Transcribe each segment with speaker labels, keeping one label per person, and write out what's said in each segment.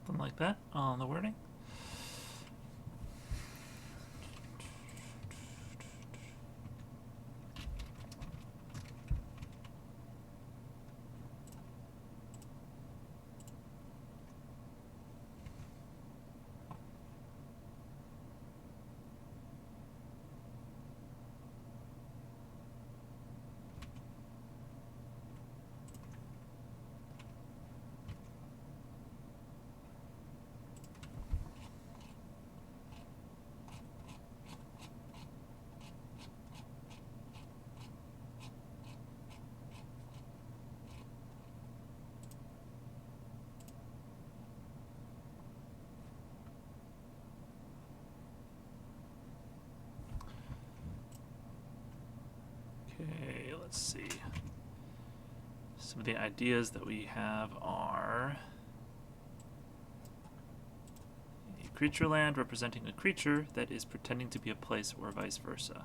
Speaker 1: Something like that on the wording. Okay, let's see. Some of the ideas that we have are a creature land representing a creature that is pretending to be a place or vice versa.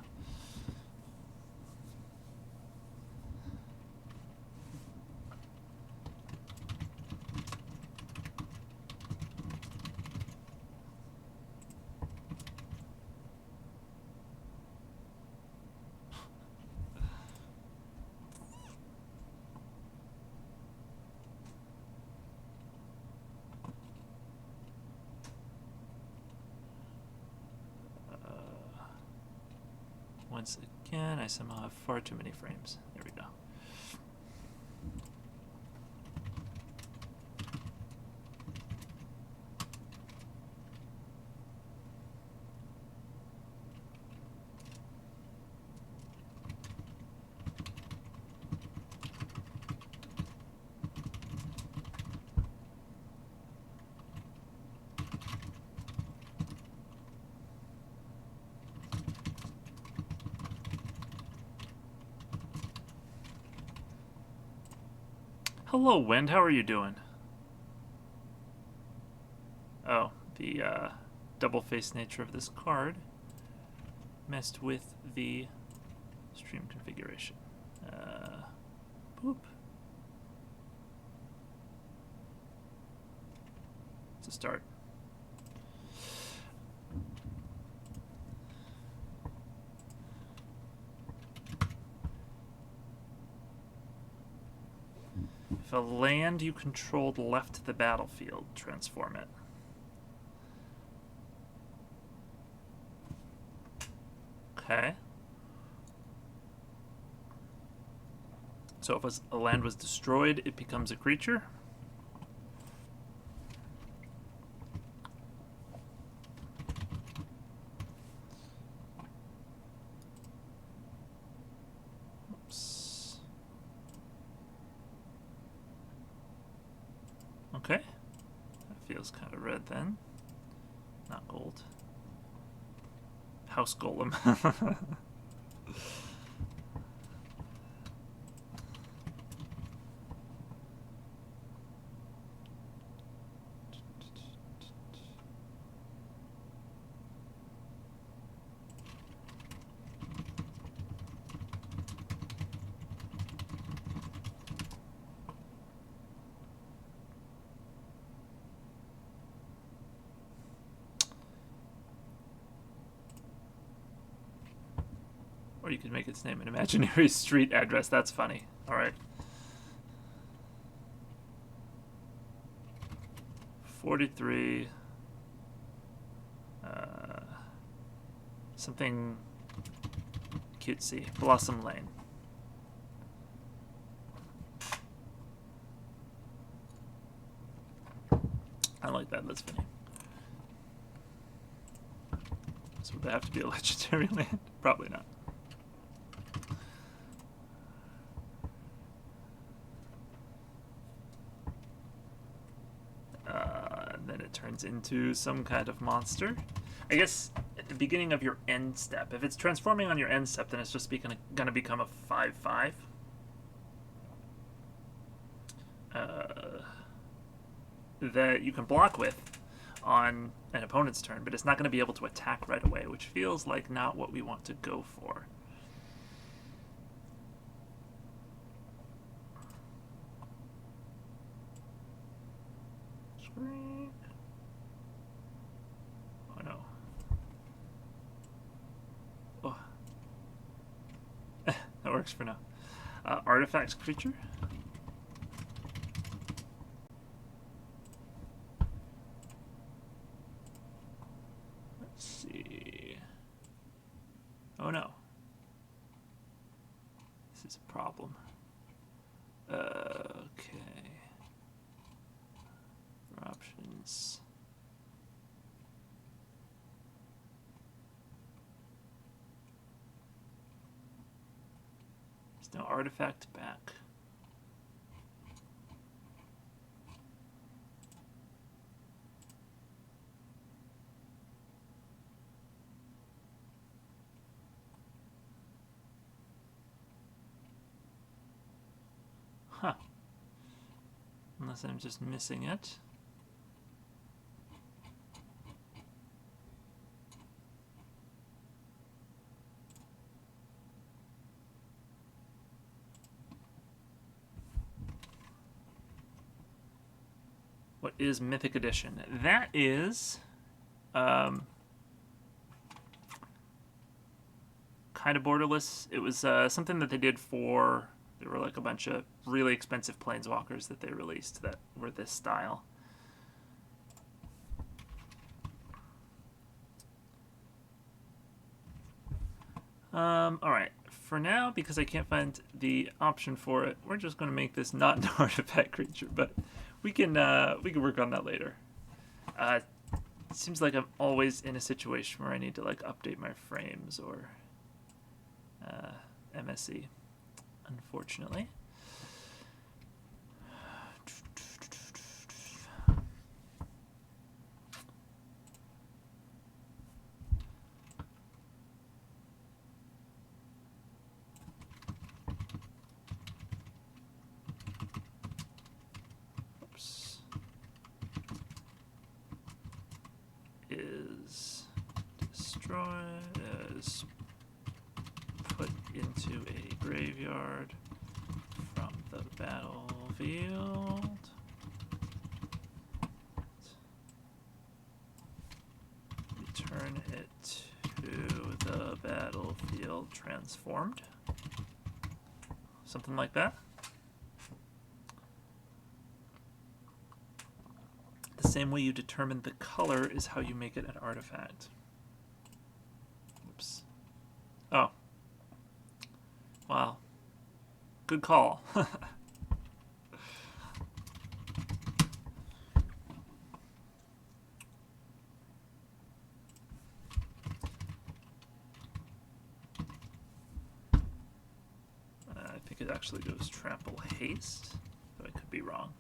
Speaker 1: Once again, I somehow have far too many frames. There we go. Hello, Wind. How are you doing? Oh, the double-faced nature of this card messed with the stream configuration. Boop. It's a start. If a land you controlled left the battlefield, transform it. Okay. So if a land was destroyed, it becomes a creature. Oops. Okay. That feels kind of red then. Not gold. House Golem. Or you could make its name an imaginary street address. That's funny. All right. 43. Something cutesy. Blossom Lane. I like that. That's funny. So would that have to be a legendary land? Probably not. Then it turns into some kind of monster. I guess at the beginning of your end step. If it's transforming on your end step, then it's just going to become a 5/5. That you can block with on an opponent's turn, but it's not going to be able to attack right away, which feels like not what we want to go for. Screen. works for now. Artifacts creature. Let's see. Oh no. This is a problem. Okay. For options. There's no artifact back. Huh. Unless I'm just missing it. What is Mythic Edition? That is kind of borderless. It was something that they did for... There were like a bunch of really expensive planeswalkers that they released that were this style. Alright. For now, because I can't find the option for it, we're just going to make this not an artifact creature, but we can work on that later. It seems like I'm always in a situation where I need to like update my frames or MSE, unfortunately. Is destroyed, is put into a graveyard from the battlefield. Return it to the battlefield transformed. Something like that. The same way you determine the color is how you make it an artifact. Oops. Oh. Wow. Good call. I think it actually goes trample haste, though I could be wrong.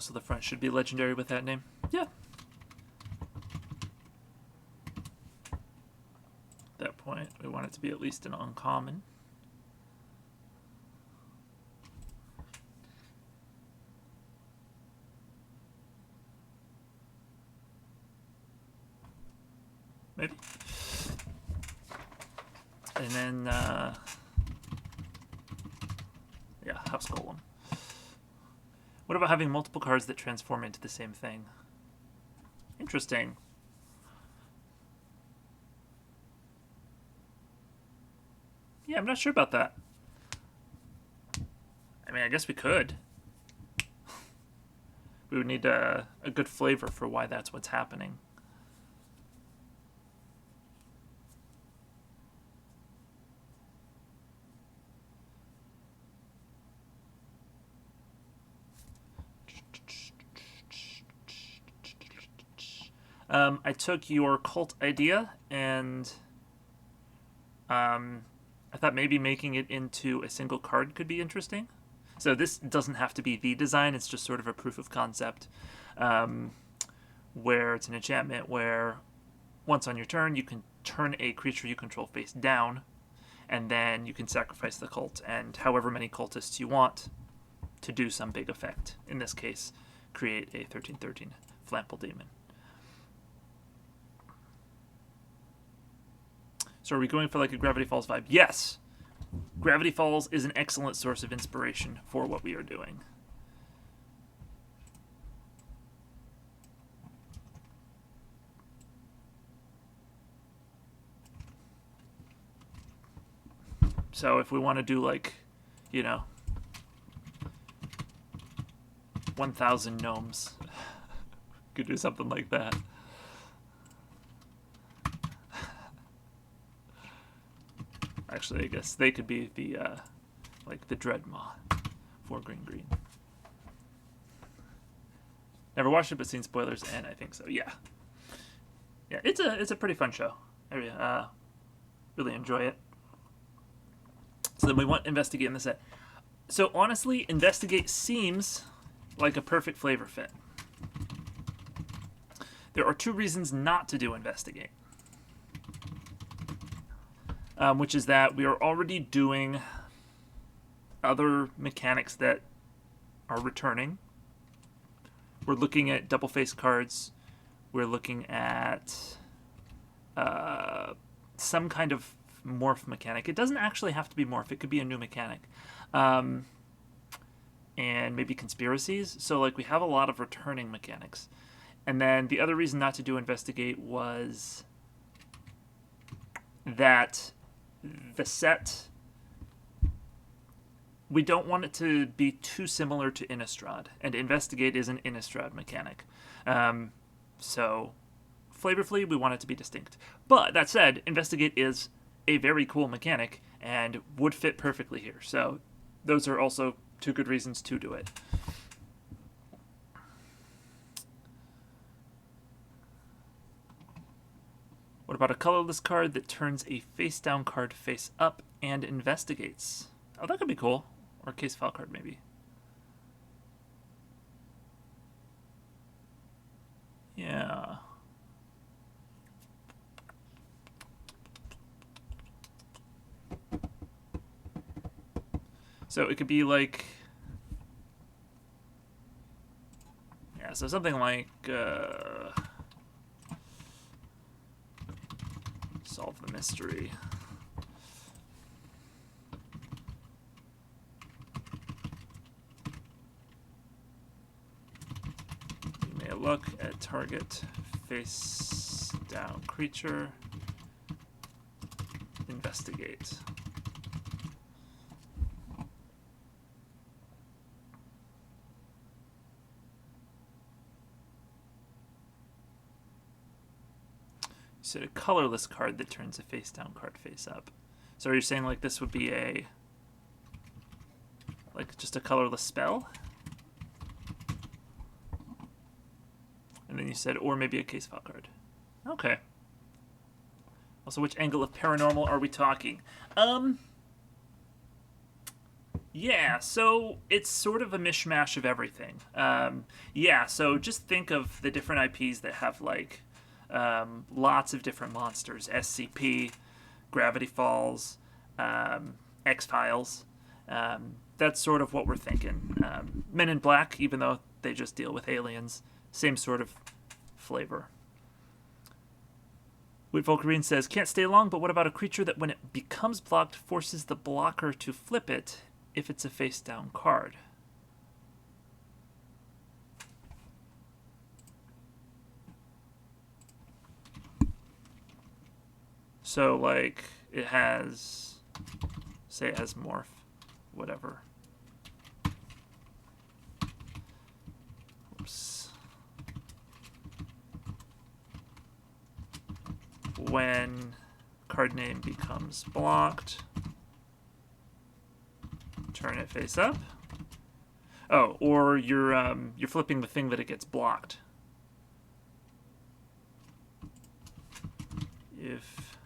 Speaker 1: So the front should be legendary with that name. Yeah. At that point, we want it to be at least an uncommon. Maybe. And then, yeah, House Golem. What about having multiple cards that transform into the same thing? Interesting. Yeah, I'm not sure about that. I mean, I guess we could. We would need a good flavor for why that's what's happening. I took your cult idea and I thought maybe making it into a single card could be interesting. So this doesn't have to be the design, it's just sort of a proof of concept where it's an enchantment where once on your turn you can turn a creature you control face down and then you can sacrifice the cult and however many cultists you want to do some big effect. In this case, create a 13/13 Flample Demon. So are we going for like a Gravity Falls vibe? Yes! Gravity Falls is an excellent source of inspiration for what we are doing. So if we want to do like, you know, 1,000 gnomes, could do something like that. Actually, I guess they could be the like the Dreadmaw, 4 green. Never watched it, but seen spoilers, and I think so. Yeah, it's a pretty fun show. I really enjoy it. So then we want Investigate in the set. So honestly, Investigate seems like a perfect flavor fit. There are 2 reasons not to do Investigate. Which is that we are already doing other mechanics that are returning. We're looking at double face cards. We're looking at some kind of morph mechanic. It doesn't actually have to be morph. It could be a new mechanic. And maybe conspiracies. So like we have a lot of returning mechanics. And then the other reason not to do Investigate was that the set, we don't want it to be too similar to Innistrad, and Investigate is an Innistrad mechanic. So flavorfully, we want it to be distinct. But that said, Investigate is a very cool mechanic and would fit perfectly here. So those are also 2 good reasons to do it. What about a colorless card that turns a face-down card face up and investigates? Oh, that could be cool. Or a case file card, maybe. Yeah. So it could be like... Yeah, so something like... Solve the mystery. You may look at target face down creature. Investigate. So a colorless card that turns a face down card face up. So are you saying like this would be a like just a colorless spell? And then you said or maybe a case file card. Okay. Also, which angle of paranormal are we talking? Yeah, so it's sort of a mishmash of everything. Yeah, so just think of the different IPs that have like lots of different monsters. SCP, Gravity Falls, X-Files. That's sort of what we're thinking. Men in Black, even though they just deal with aliens, same sort of flavor. Wait, Volkarine says, can't stay long, but what about a creature that when it becomes blocked forces the blocker to flip it if it's a face-down card? So, like, it has, say it has morph, whatever. Oops. When card name becomes blocked, turn it face up. Oh, or you're flipping the thing that it gets blocked. If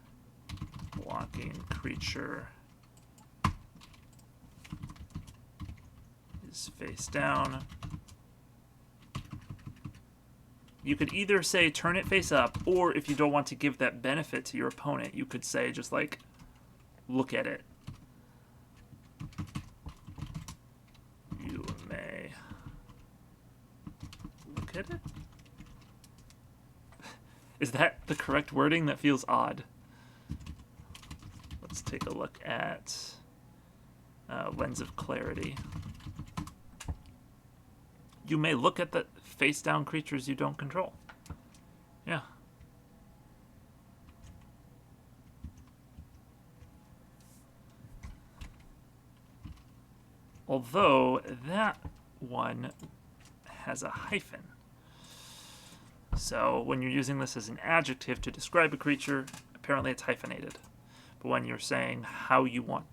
Speaker 1: blocking creature is face down, you could either say turn it face up, or if you don't want to give that benefit to your opponent, you could say just like look at it. You may look at it. Is that the correct wording? That feels odd. Let's take a look at Lens of Clarity. You may look at the face-down creatures you don't control. Yeah. Although that one has a hyphen. So when you're using this as an adjective to describe a creature, apparently it's hyphenated. But when you're saying how you want,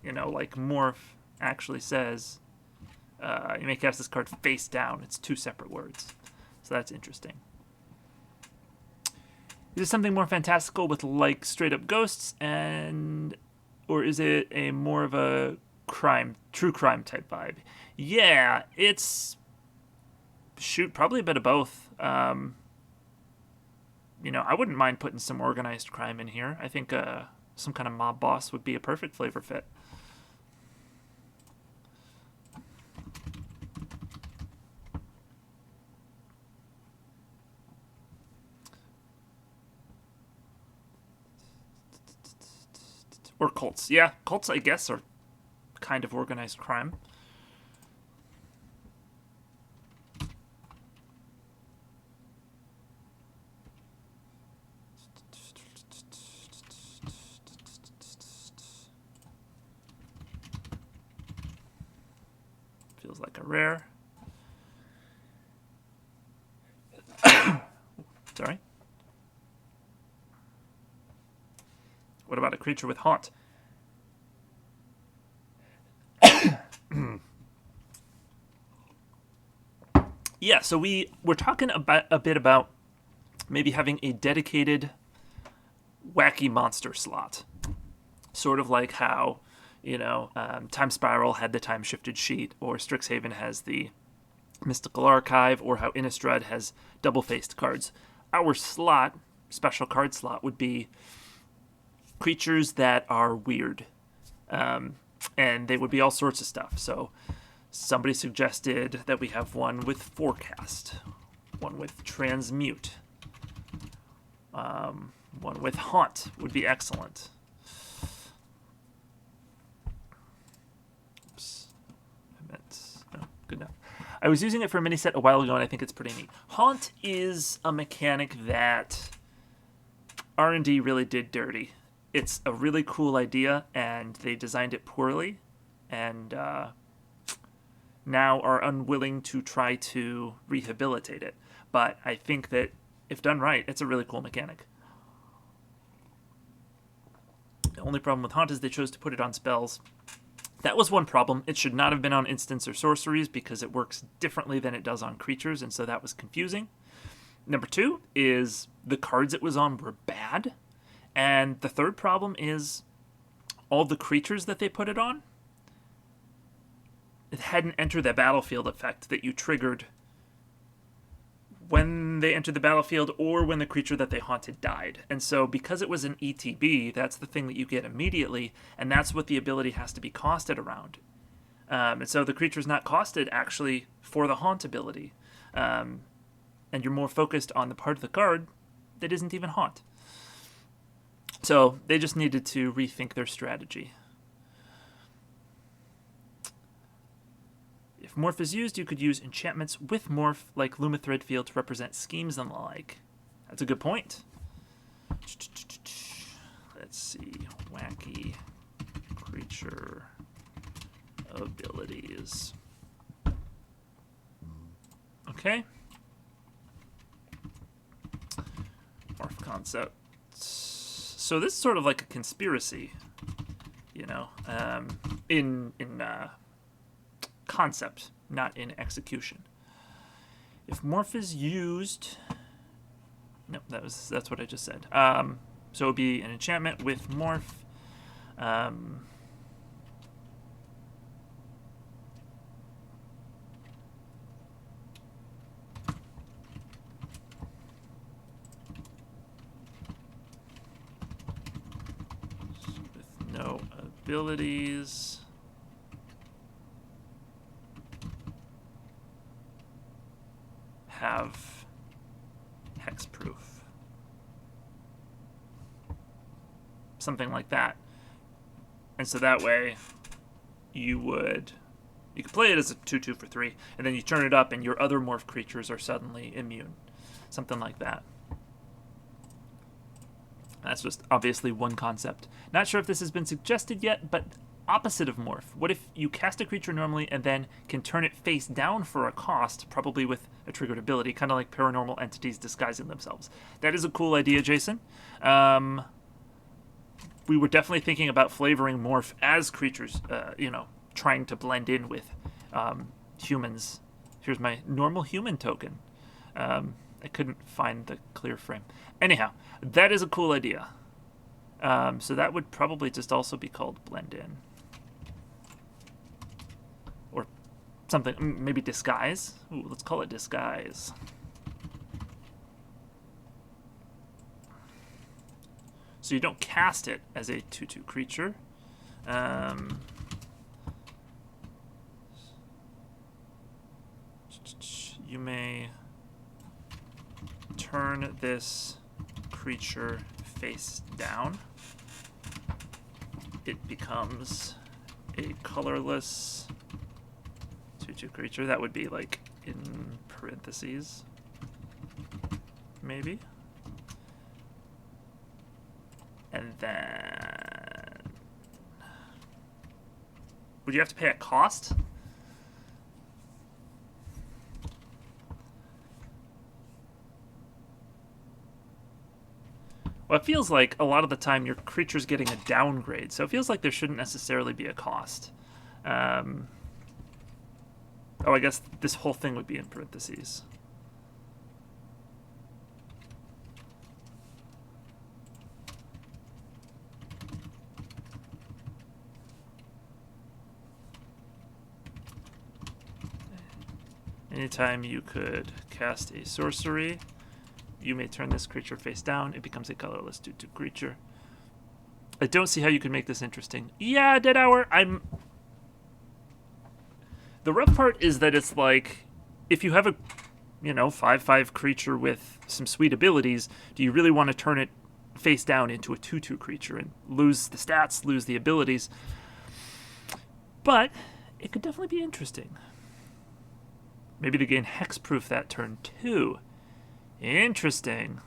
Speaker 1: like morph actually says, you may cast this card face down. It's 2 separate words. So that's interesting. Is it something more fantastical with like straight up ghosts, or is it a more of a true crime type vibe? Yeah, it's probably a bit of both. I wouldn't mind putting some organized crime in here. I think some kind of mob boss would be a perfect flavor fit. Or cults. Yeah, cults, I guess, are kind of organized crime. Feels like a rare. Sorry. What about a creature with haunt? Yeah, so we're talking about a bit about maybe having a dedicated wacky monster slot. Sort of like how, Time Spiral had the time shifted sheet, or Strixhaven has the Mystical Archive, or how Innistrad has double-faced cards. Our slot, special card slot, would be creatures that are weird. And they would be all sorts of stuff. So somebody suggested that we have one with Forecast, one with Transmute, one with Haunt would be excellent. Oops. Good enough. I was using it for a mini set a while ago, and I think it's pretty neat. Haunt is a mechanic that R&D really did dirty. It's a really cool idea, and they designed it poorly, and now are unwilling to try to rehabilitate it. But I think that if done right, it's a really cool mechanic. The only problem with Haunt is they chose to put it on spells. That was one problem. It should not have been on instants or sorceries because it works differently than it does on creatures, and so that was confusing. Number 2 is the cards it was on were bad. And the third problem is all the creatures that they put it on, it hadn't entered the battlefield effect that you triggered when they entered the battlefield or when the creature that they haunted died. And so because it was an ETB, that's the thing that you get immediately, and that's what the ability has to be costed around. And so the creature's not costed actually for the haunt ability. And you're more focused on the part of the card that isn't even haunt. So they just needed to rethink their strategy. If Morph is used, you could use enchantments with Morph, like Luma Threadfield, to represent schemes and the like. That's a good point. Let's see. Wacky creature abilities. Okay. Morph concept. So this is sort of like a conspiracy, in concept, not in execution. If Morph is used, no, that's what I just said. So it would be an enchantment with Morph. With no abilities. Have hexproof. Something like that. And so that way you could play it as a 2/2 for 3, and then you turn it up and your other morph creatures are suddenly immune. Something like that. That's just obviously one concept. Not sure if this has been suggested yet, but opposite of morph. What if you cast a creature normally and then can turn it face down for a cost, probably with a triggered ability, kind of like paranormal entities disguising themselves? That is a cool idea, Jason. We were definitely thinking about flavoring morph as creatures, trying to blend in with humans. Here's my normal human token. I couldn't find the clear frame. Anyhow, that is a cool idea. So that would probably just also be called blend in. Or something, maybe disguise. Ooh, let's call it disguise. So you don't cast it as a 2/2 creature. You may turn this creature face down. It becomes a colorless 2/2 creature. That would be like in parentheses, maybe. And then would you have to pay a cost? Well, it feels like a lot of the time your creature's getting a downgrade, so it feels like there shouldn't necessarily be a cost. Oh, I guess this whole thing would be in parentheses. Anytime you could cast a sorcery, you may turn this creature face down. It becomes a colorless 2/2 creature. I don't see how you could make this interesting. Yeah, Dead Hour, The rough part is that it's like, if you have a, 5/5 creature with some sweet abilities, do you really want to turn it face down into a 2/2 creature and lose the stats, lose the abilities? But it could definitely be interesting. Maybe to gain hexproof that turn too. Interesting.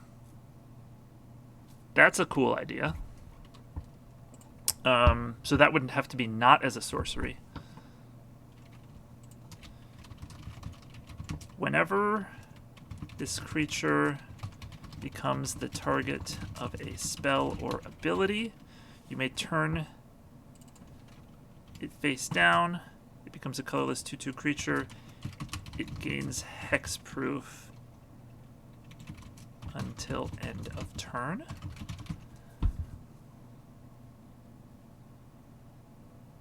Speaker 1: That's a cool idea. So that wouldn't have to be not as a sorcery. Whenever this creature becomes the target of a spell or ability, you may turn it face down. It becomes a colorless 2/2 creature. It gains hexproof until end of turn.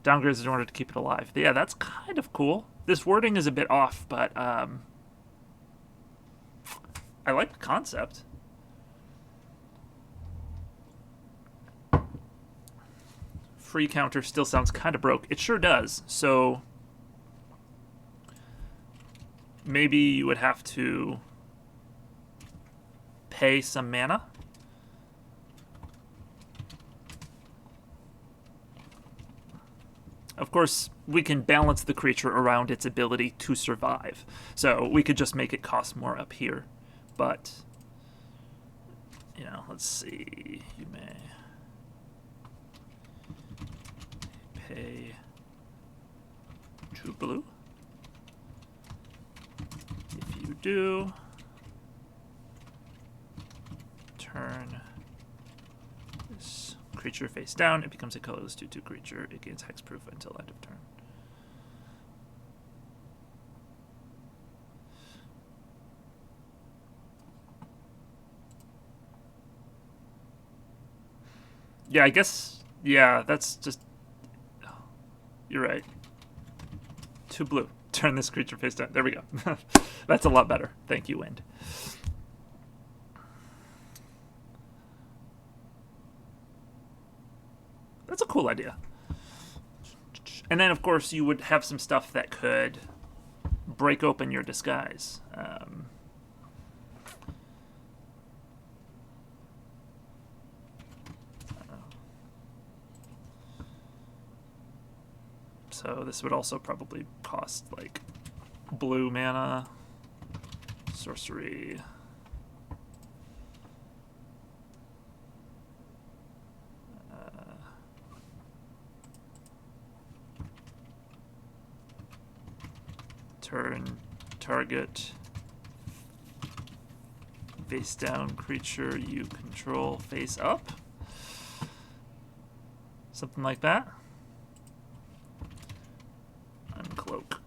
Speaker 1: Downgrades in order to keep it alive. Yeah, that's kind of cool. This wording is a bit off, but I like the concept. Free counter still sounds kind of broke. It sure does. So maybe you would have to pay some mana. Of course, we can balance the creature around its ability to survive. So we could just make it cost more up here. But, let's see. You may pay 2 blue. If you do, turn this creature face down. It becomes a colorless 2/2 creature. It gains hexproof until end of turn. Yeah, I guess. Yeah, that's just. You're right. 2 blue. Turn this creature face down. There we go. That's a lot better. Thank you, Wind. That's a cool idea. And then, of course, you would have some stuff that could break open your disguise. So this would also probably cost, like, blue mana, sorcery. Turn target face down creature you control face up. Something like that. Uncloak.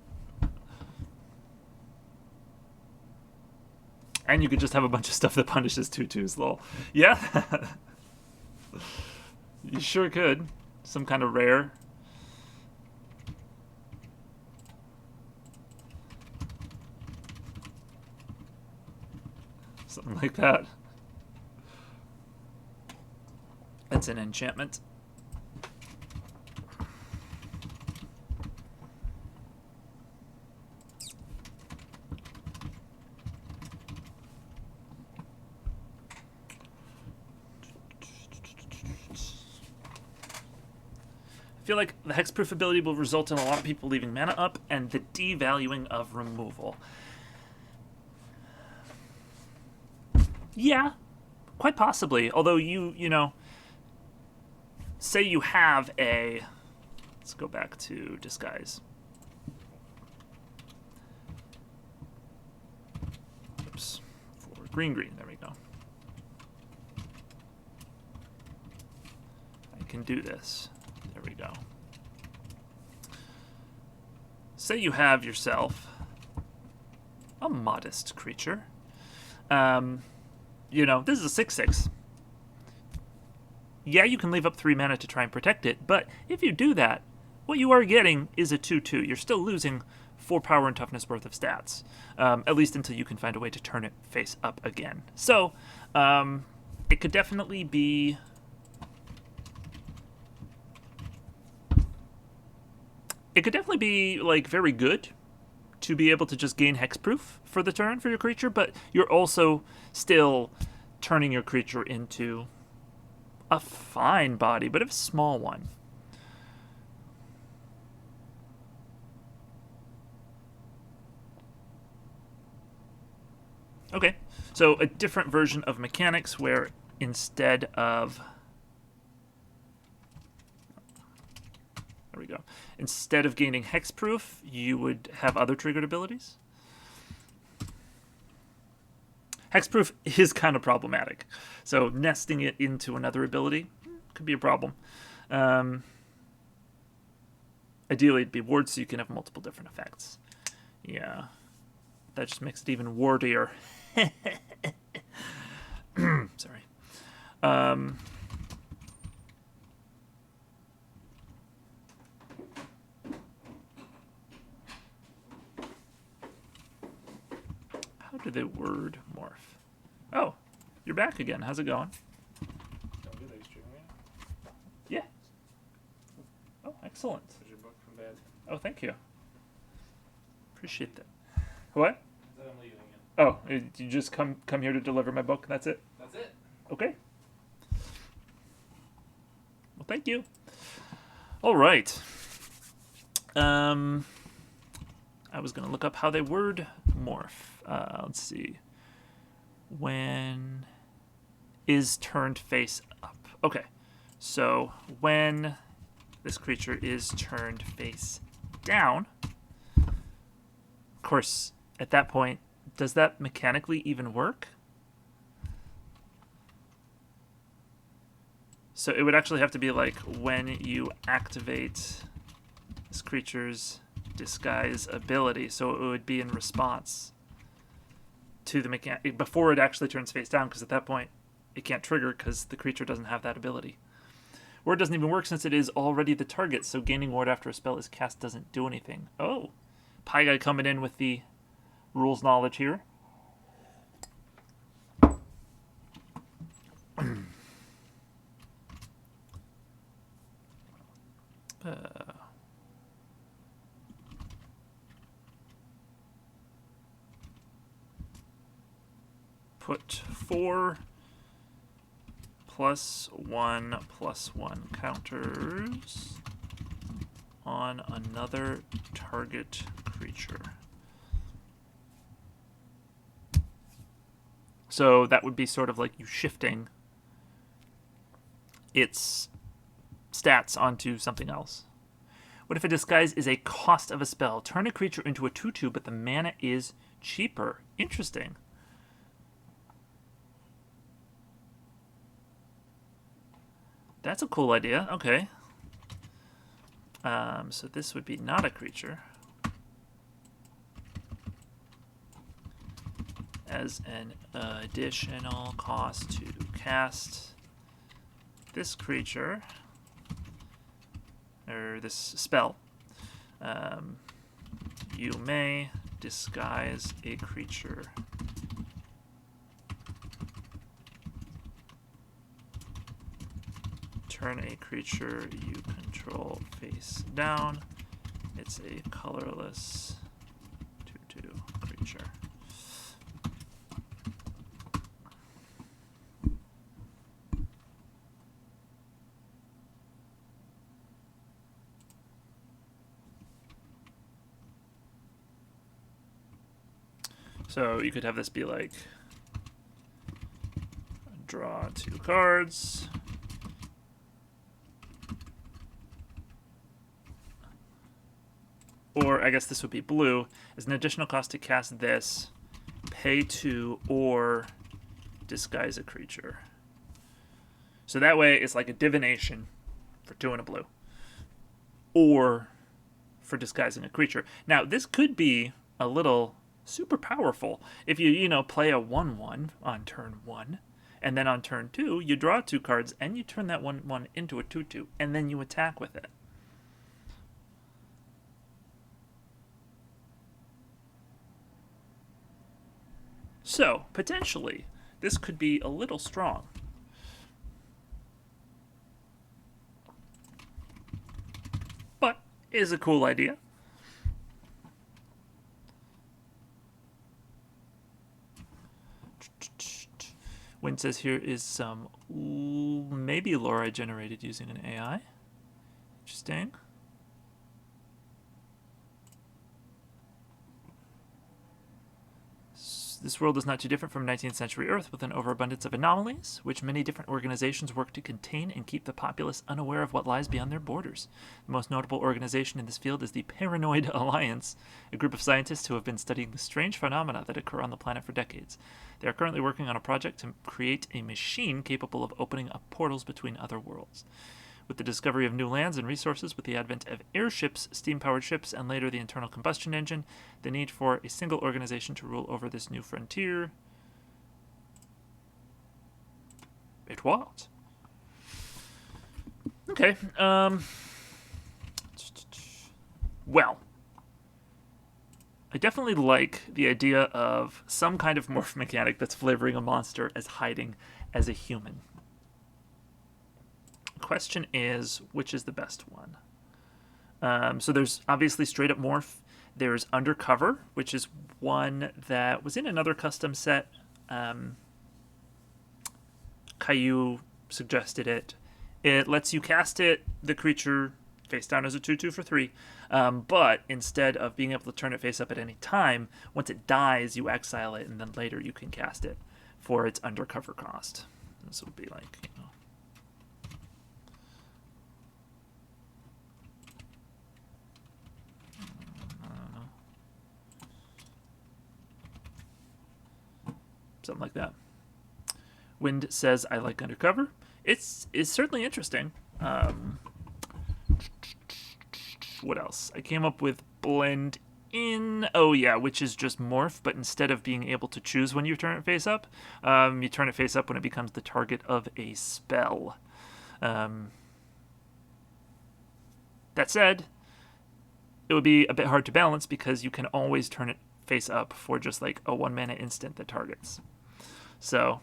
Speaker 1: And you could just have a bunch of stuff that punishes 2/2s, lol. Yeah. You sure could. Some kind of rare. Something like that. That's an enchantment. I feel like the hexproof ability will result in a lot of people leaving mana up and the devaluing of removal. Yeah, quite possibly. Although you know, say you have a, let's go back to disguise. Oops, for green, there we go. I can do this. There we go. Say you have yourself a modest creature. You know, this is a 6/6. Yeah, you can leave up 3 mana to try and protect it, but if you do that, what you are getting is a 2/2. You're still losing 4 power and toughness worth of stats, at least until you can find a way to turn it face up again. So, it could definitely be... It could definitely be, like, very good to be able to just gain hexproof for the turn for your creature, but you're also still turning your creature into a fine body, but a small one. Okay, so a different version of mechanics where instead of... There we go. Instead of gaining hexproof, you would have other triggered abilities. Hexproof is kind of problematic, so nesting it into another ability could be a problem. Ideally, it'd be ward so you can have multiple different effects. Yeah, that just makes it even wardier. Sorry. How do they word morph? Oh, you're back again. How's it going? Yeah. Oh, excellent.
Speaker 2: Is your book from bed?
Speaker 1: Oh, thank you. Appreciate that. What?
Speaker 2: I'm leaving it.
Speaker 1: Oh, you just come here to deliver my book? That's it?
Speaker 2: That's it.
Speaker 1: Okay. Well, thank you. All right. I was going to look up how they word morph. Let's see. When is turned face up. Okay. So when this creature is turned face down, of course, at that point, does that mechanically even work? So it would actually have to be like when you activate this creature's disguise ability. So it would be in response to the mechanic before it actually turns face down, because at that point it can't trigger because the creature doesn't have that ability. Or it doesn't even work since it is already the target, so gaining ward after a spell is cast doesn't do anything. Oh, Pie Guy coming in with the rules knowledge here. Put 4 +1/+1 counters on another target creature. So that would be sort of like you shifting its stats onto something else. What if a disguise is a cost of a spell? Turn a creature into a 2/2, but the mana is cheaper. Interesting. That's a cool idea. Okay. So this would be not a creature. As an additional cost to cast this creature, or this spell, you may disguise a creature. Turn a creature you control face down. It's a colorless 2/2 creature. So you could have this be like, draw 2 cards. Or I guess this would be blue. As an additional cost to cast this, pay 2 or disguise a creature. So that way it's like a divination for 2 and a blue. Or for disguising a creature. Now this could be a little super powerful. If you play a 1/1 on turn 1, and then on turn 2 you draw 2 cards and you turn that 1/1 into a 2/2, and then you attack with it. So, potentially, this could be a little strong. But, it is a cool idea. Wynn says here is some maybe lore I generated using an AI. Interesting. This world is not too different from 19th century Earth, with an overabundance of anomalies, which many different organizations work to contain and keep the populace unaware of what lies beyond their borders. The most notable organization in this field is the Paranoid Alliance, a group of scientists who have been studying the strange phenomena that occur on the planet for decades. They are currently working on a project to create a machine capable of opening up portals between other worlds. With the discovery of new lands and resources, with the advent of airships, steam-powered ships, and later the internal combustion engine, the need for a single organization to rule over this new frontier. It was. Okay. Well, I definitely like the idea of some kind of morph mechanic that's flavoring a monster as hiding as a human. Question is, which is the best one? So there's obviously straight up morph. There's undercover, which is one that was in another custom set. Caillou suggested it. It lets you cast it, the creature face down as a 2/2 for 3. But instead of being able to turn it face up at any time, once it dies, you exile it, and then later you can cast it for its undercover cost. This would be like, something like that. Wind says, I like undercover. It's certainly interesting. What else? I came up with blend in. Oh, yeah, which is just morph, but instead of being able to choose when you turn it face up, you turn it face up when it becomes the target of a spell. That said, it would be a bit hard to balance because you can always turn it face up for just like a 1 mana instant that targets. So,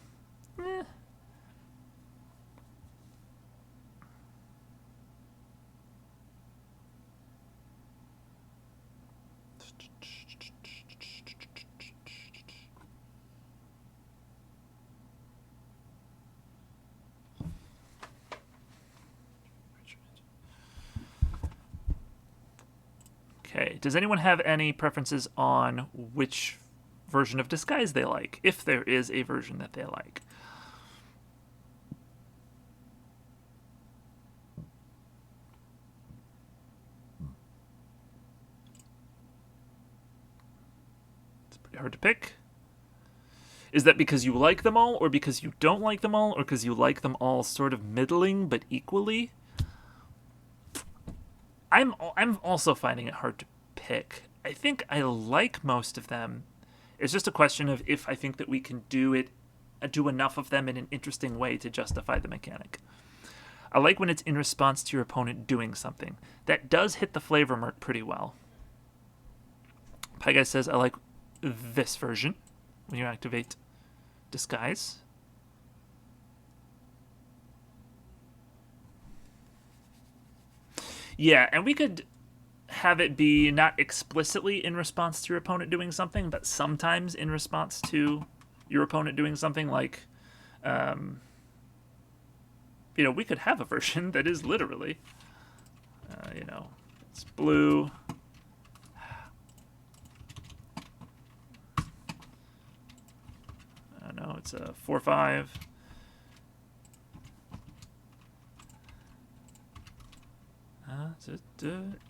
Speaker 1: okay, does anyone have any preferences on which version of disguise they like, if there is a version that they like? hard to pick? Is that because you like them all, or because you don't like them all, or because you like them all sort of middling but equally? I'm also finding it hard to pick. I think I like most of them. It's just a question of if I think that we can do enough of them in an interesting way to justify the mechanic. I like when it's in response to your opponent doing something. That does hit the flavor mark pretty well. Pie Guy says, I like this version when you activate Disguise. Yeah, and we could have it be not explicitly in response to your opponent doing something, but sometimes in response to your opponent doing something, like, we could have a version that is literally, it's blue. I don't know, it's a 4/5.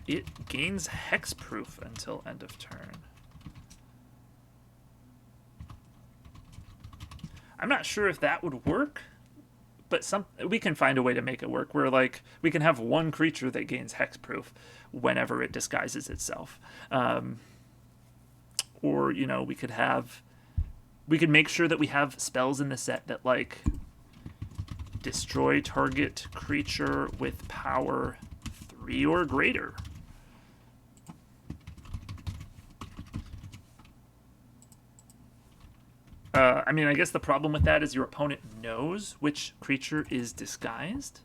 Speaker 1: It gains hexproof until end of turn. I'm not sure if that would work, but we can find a way to make it work where, like, we can have one creature that gains hexproof whenever it disguises itself. Or, we could make sure that we have spells in the set that, like, destroy target creature with power 3 or greater. I guess the problem with that is your opponent knows which creature is disguised,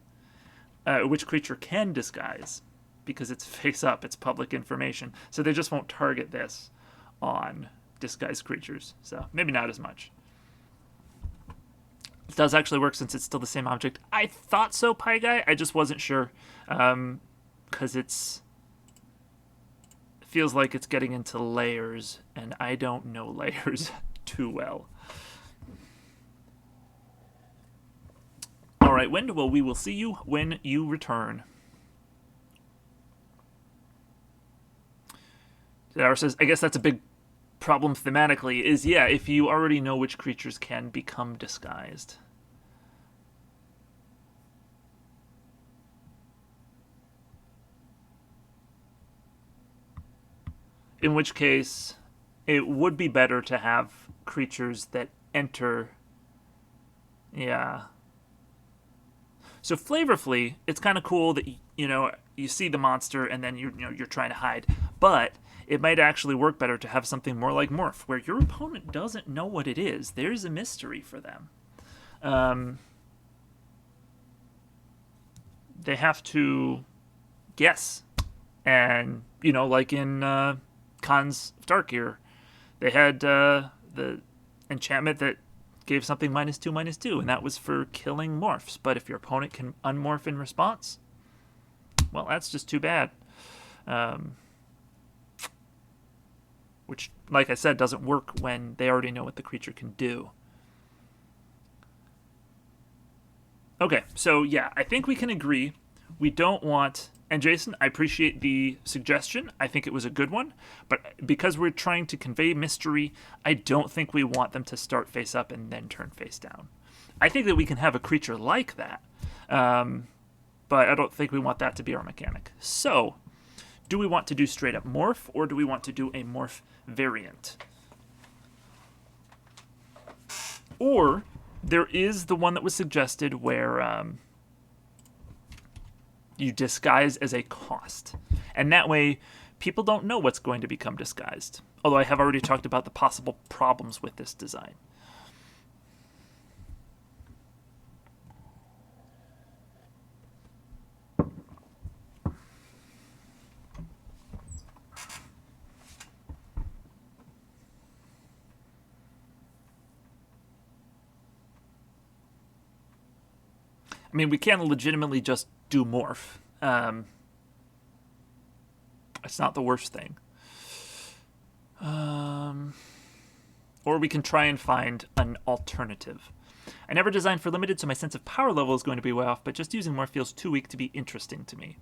Speaker 1: which creature can disguise, because it's face up, it's public information. So they just won't target this on disguised creatures. So maybe not as much. It does actually work since it's still the same object. I thought so, Pie Guy. I just wasn't sure. Because it feels like it's getting into layers, and I don't know layers too well. All right, Wendigo, we will see you when you return. Zara says, I guess that's a big problem thematically, is, yeah, if you already know which creatures can become disguised. In which case, it would be better to have creatures that enter. Yeah. So flavorfully, it's kind of cool that you see the monster and then you're trying to hide, but it might actually work better to have something more like Morph, where your opponent doesn't know what it is. There's a mystery for them. They have to guess, and like in Khan's Dark Ear, they had the enchantment that gave something -2/-2, and that was for killing morphs. But if your opponent can unmorph in response, well, that's just too bad. Which, like I said, doesn't work when they already know what the creature can do. Okay, so yeah, I think we can agree. We don't want... And Jason, I appreciate the suggestion. I think it was a good one. But because we're trying to convey mystery, I don't think we want them to start face up and then turn face down. I think that we can have a creature like that. But I don't think we want that to be our mechanic. So, do we want to do straight up morph, or do we want to do a morph variant? Or, there is the one that was suggested where... you disguise as a cost. And that way, people don't know what's going to become disguised. Although I have already talked about the possible problems with this design. I mean, we can legitimately just do morph. It's not the worst thing. Or we can try and find an alternative. I never designed for limited, so my sense of power level is going to be way off, but just using morph feels too weak to be interesting to me.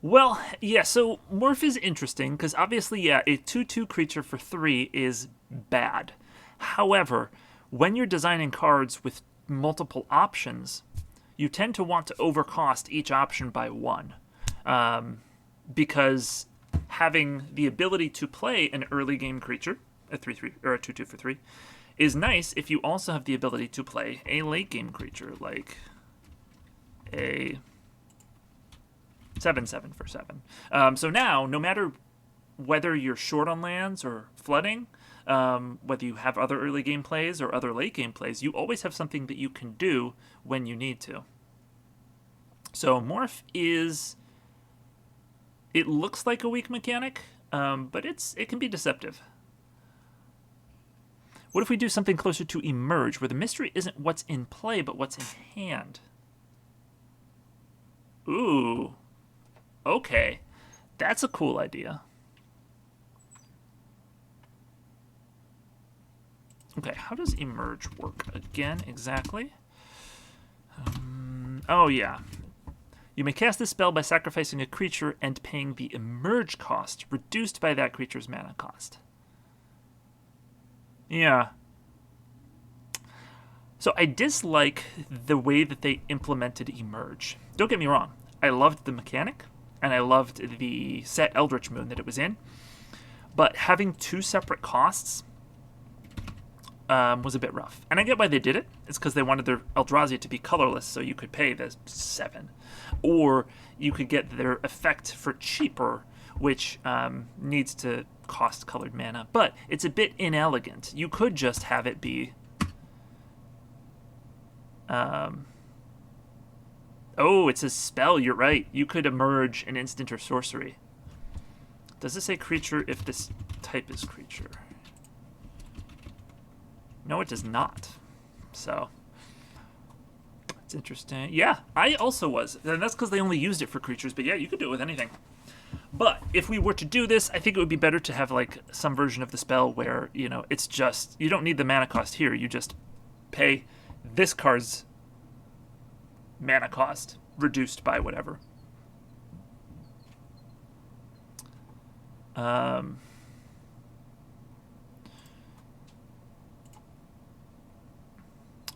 Speaker 1: Well, yeah, so Morph is interesting because obviously, yeah, a 2/2 creature for 3 is bad. However, when you're designing cards with multiple options, you tend to want to overcost each option by 1. Because having the ability to play an early game creature, a 3/3 or a 2/2 for 3, is nice if you also have the ability to play a late game creature like a 7/7 for 7. So now, no matter whether you're short on lands or flooding, whether you have other early game plays or other late game plays, you always have something that you can do when you need to. So Morph is. It looks like a weak mechanic, but it can be deceptive. What if we do something closer to Emerge, where the mystery isn't what's in play, but what's in hand? Ooh. Okay. That's a cool idea. Okay, how does Emerge work again exactly? Oh, yeah. You may cast this spell by sacrificing a creature and paying the Emerge cost, reduced by that creature's mana cost. Yeah. So I dislike the way that they implemented Emerge. Don't get me wrong. I loved the mechanic, and I loved the set Eldritch Moon that it was in. But having 2 separate costs was a bit rough. And I get why they did it. It's because they wanted their Eldrazi to be colorless, so you could pay the 7. Or you could get their effect for cheaper, which needs to cost colored mana. But it's a bit inelegant. You could just have it be... oh, it's a spell. You're right. You could emerge an instant or sorcery. Does it say creature if this type is creature? No, it does not. So, it's interesting. Yeah, I also was. And that's because they only used it for creatures. But yeah, you could do it with anything. But if we were to do this, I think it would be better to have like some version of the spell where, you know, it's just, you don't need the mana cost here. You just pay this card's mana cost reduced by whatever.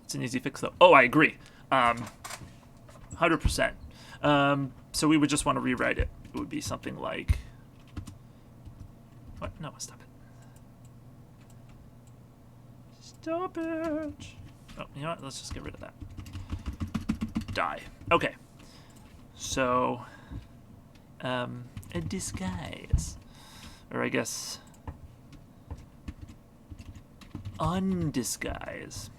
Speaker 1: It's an easy fix, though. Oh, I agree. 100%. So we would just want to rewrite it. It would be something like... What? No, stop it. Stop it. Oh, you know what? Let's just get rid of that. Die. Okay. So... a disguise. Or I guess... undisguise.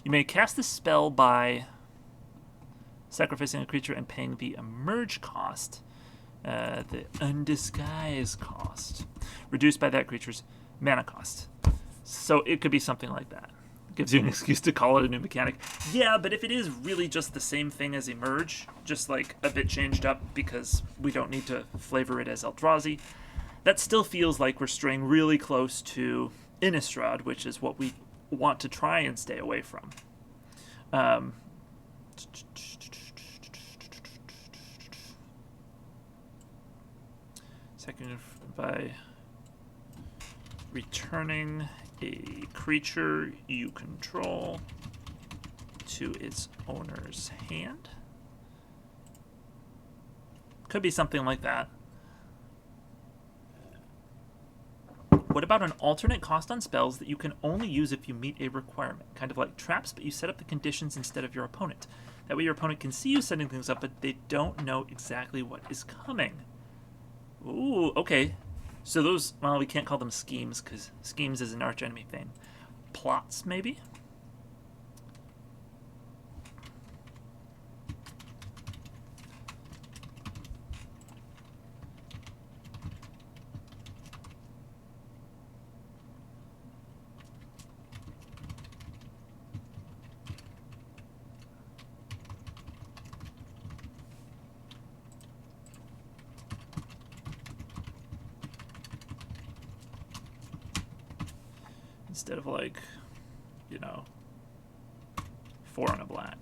Speaker 1: You may cast this spell by sacrificing a creature and paying the emerge cost, the undisguise cost, reduced by that creature's mana cost. So it could be something like that. Gives you an excuse to call it a new mechanic. Yeah, but if it is really just the same thing as emerge, just like a bit changed up because we don't need to flavor it as Eldrazi, that still feels like we're straying really close to Innistrad, which is what we want to try and stay away from. Second, by returning a creature you control to its owner's hand. Could be something like that. What about an alternate cost on spells that you can only use if you meet a requirement? Kind of like traps, but you set up the conditions instead of your opponent. That way your opponent can see you setting things up, but they don't know exactly what is coming. Ooh, okay. So those, well, we can't call them schemes, because schemes is an archenemy thing. Plots, maybe? Instead of like, you know, 4 on a black.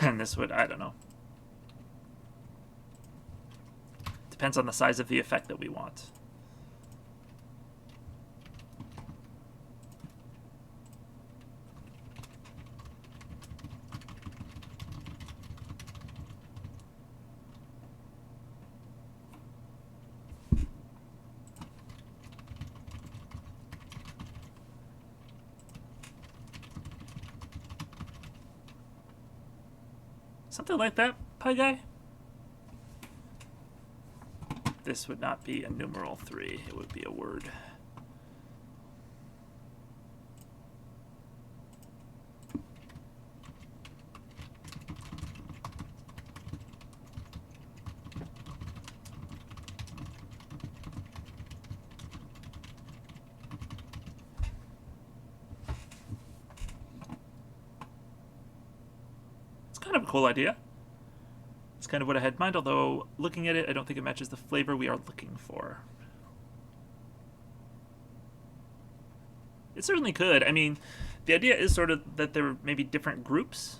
Speaker 1: And this would, I don't know. Depends on the size of the effect that we want. Something like that, Pie Guy? This would not be a numeral 3. It would be a word. It's kind of a cool idea. It's kind of what I had in mind, although looking at it, I don't think it matches the flavor we are looking for. It certainly could. I mean, the idea is sort of that there may be different groups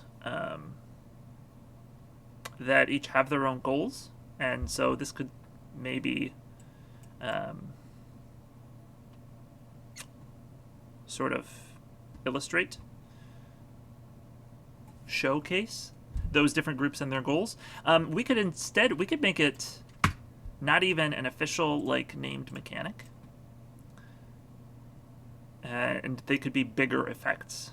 Speaker 1: that each have their own goals, and so this could maybe sort of illustrate, showcase those different groups and their goals. We could make it not even an official like named mechanic, and they could be bigger effects.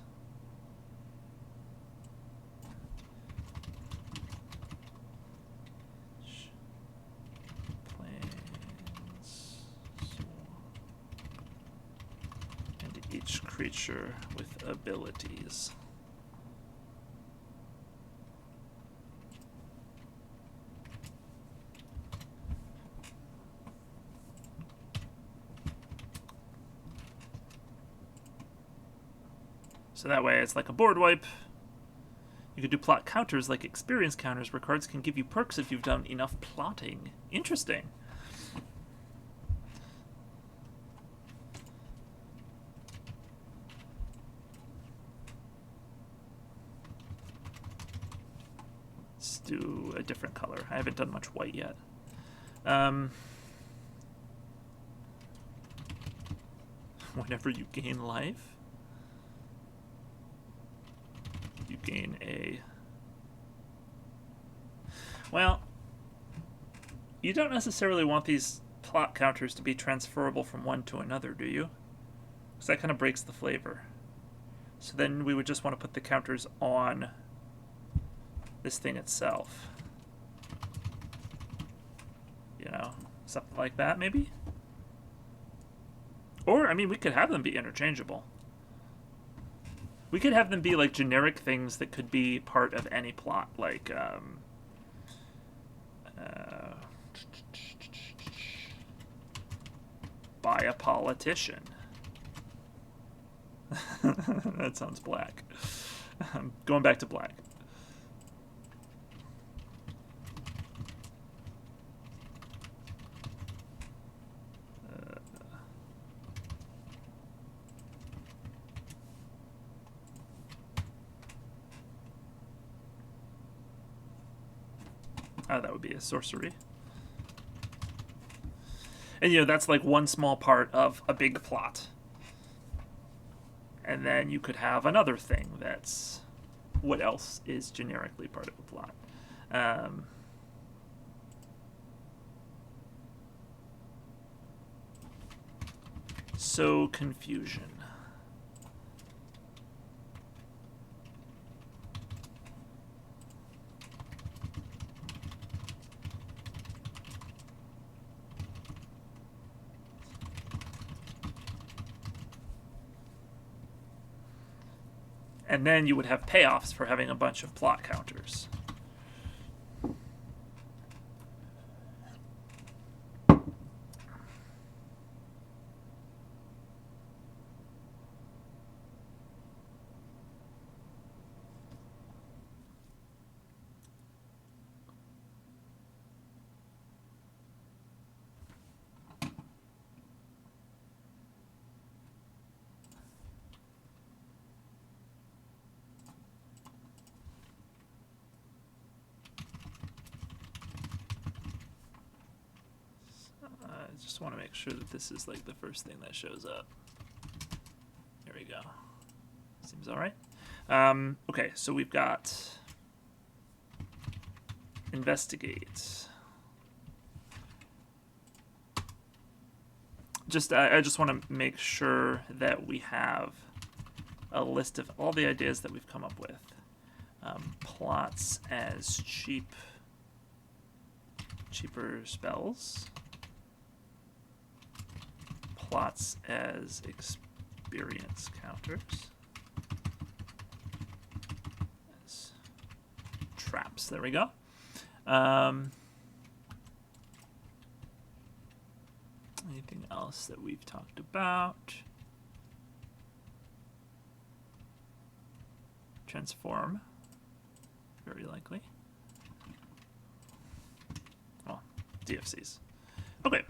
Speaker 1: And each creature with abilities. So that way it's like a board wipe. You could do plot counters like experience counters where cards can give you perks if you've done enough plotting. Interesting. Let's do a different color. I haven't done much white yet. Whenever you gain life, you gain a... Well, you don't necessarily want these plot counters to be transferable from one to another, do you? Because that kind of breaks the flavor. So then we would just want to put the counters on this thing itself. You know, something like that, maybe? Or, I mean, we could have them be interchangeable. We could have them be like generic things that could be part of any plot, like by a politician. That sounds black. Going back to black. Oh, that would be a sorcery. And, you know, that's like one small part of a big plot. And then you could have another thing that's what else is generically part of a plot. So confusion. And then you would have payoffs for having a bunch of plot counters. just want to make sure that this is like the first thing that shows up. There we go. Seems all right. Okay, so we've got investigate. I just want to make sure that we have a list of all the ideas that we've come up with. Plots as cheaper spells. Plots as experience counters. As traps. There we go. Anything else that we've talked about? Transform. Very likely. Well, DFCs. Okay.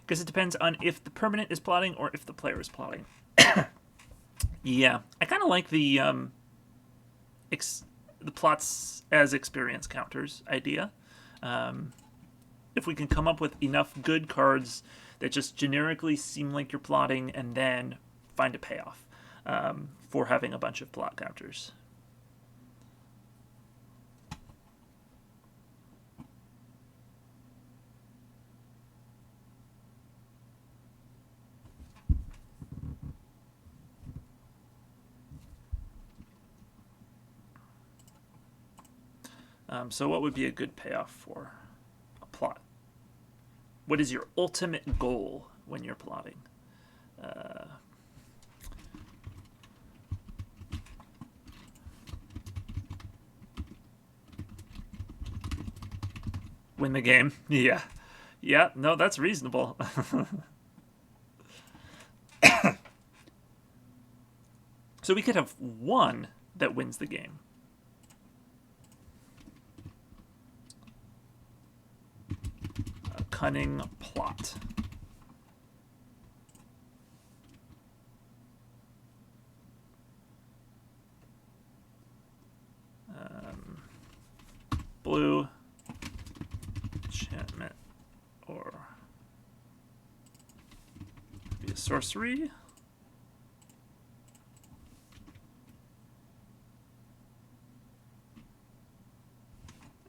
Speaker 1: Guess it depends on if the permanent is plotting or if the player is plotting. Yeah, I kind of like the plots as experience counters idea. If we can come up with enough good cards that just generically seem like you're plotting and then find a payoff for having a bunch of plot counters. So what would be a good payoff for a plot? What is your ultimate goal when you're plotting? Win the game? Yeah. Yeah, no, that's reasonable. So we could have one that wins the game. A cunning plot. Blue enchantment or maybe a sorcery.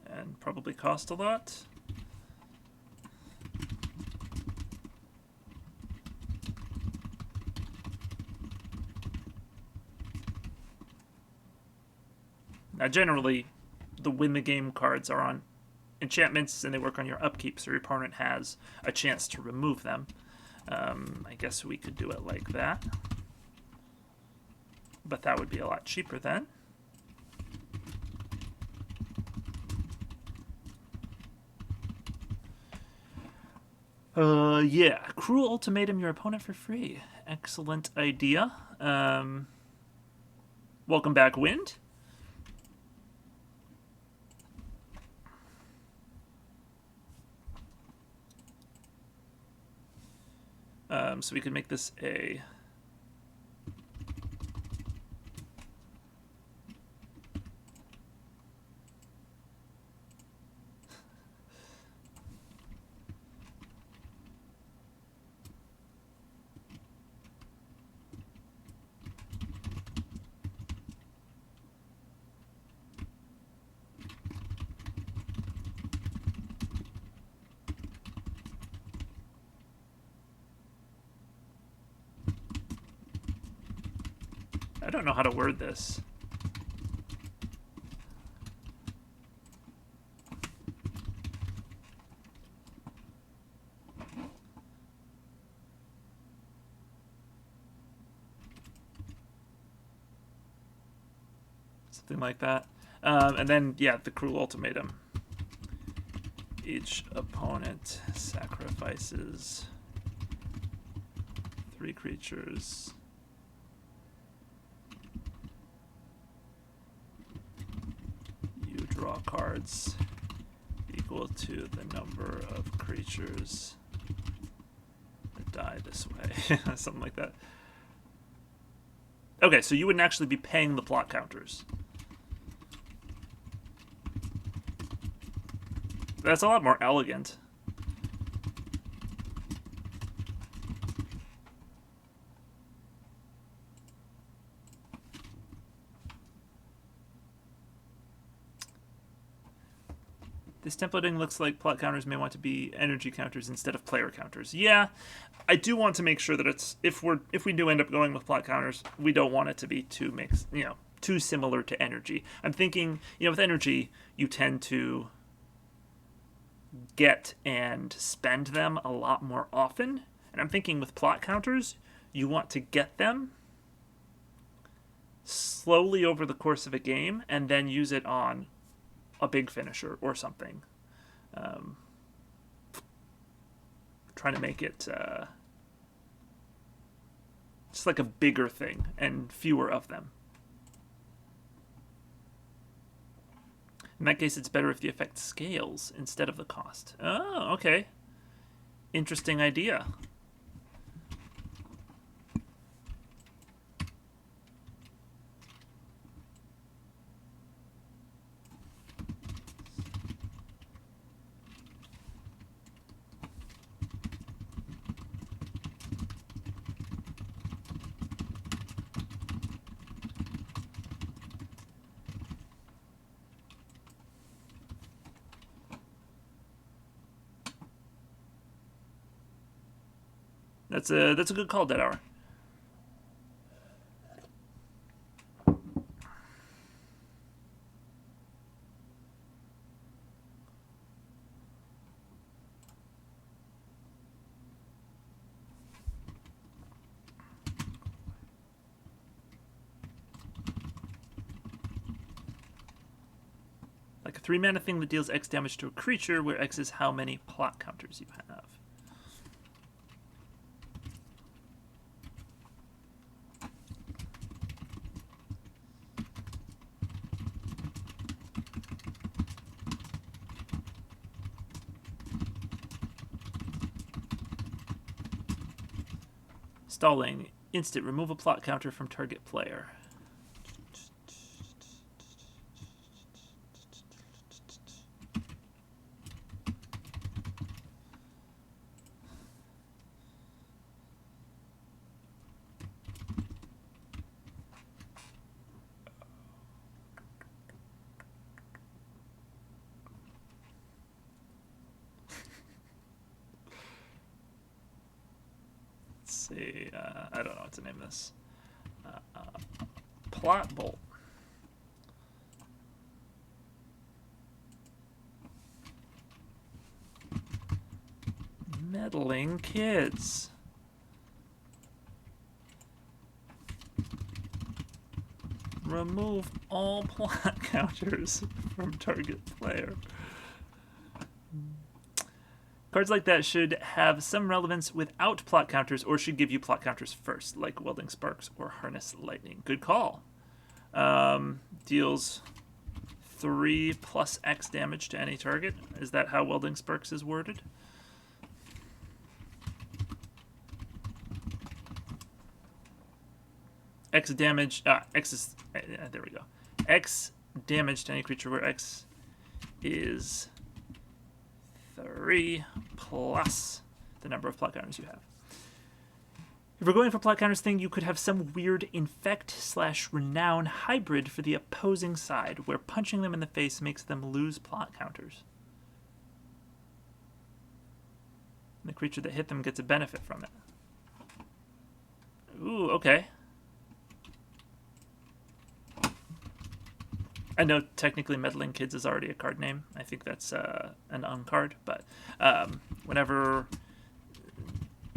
Speaker 1: And probably cost a lot. Now generally the win the game cards are on enchantments and they work on your upkeep, so your opponent has a chance to remove them. I guess we could do it like that. But that would be a lot cheaper then. Yeah. Cruel ultimatum your opponent for free. Excellent idea. Welcome back, Wind. So we can make this a I don't know how to word this. Something like that. And then, yeah, the cruel ultimatum. Each opponent sacrifices 3 creatures. You draw cards equal to the number of creatures that die this way. Something like that. Okay, so you wouldn't actually be paying the plot counters. That's a lot more elegant. This templating looks like plot counters may want to be energy counters instead of player counters. Yeah, I do want to make sure that it's if we do end up going with plot counters, we don't want it to be too mixed, too similar to energy. I'm thinking, with energy, you tend to get and spend them a lot more often, and I'm thinking with plot counters, you want to get them slowly over the course of a game and then use it on a big finisher or something. Trying to make it just like a bigger thing and fewer of them. In that case, it's better if the effect scales instead of the cost. Oh, okay. Interesting idea. That's a good call, Dead Hour. Like a 3-mana thing that deals X damage to a creature, where X is how many plot counters you have. Stalling. Instant. Remove a plot counter from target player. See, I don't know what to name this. Plot bolt. Meddling kids. Remove all plot counters from target player. Cards like that should have some relevance without plot counters, or should give you plot counters first, like Welding Sparks or Harness Lightning. Good call. Deals 3 plus X damage to any target. Is that how Welding Sparks is worded? X damage. X is. There we go. X damage to any creature where X is 3 plus the number of plot counters you have. If we're going for plot counters thing, you could have some weird infect/renown hybrid for the opposing side, where punching them in the face makes them lose plot counters. And the creature that hit them gets a benefit from it. Ooh, okay. I know technically Meddling Kids is already a card name. I think that's an uncard, but whenever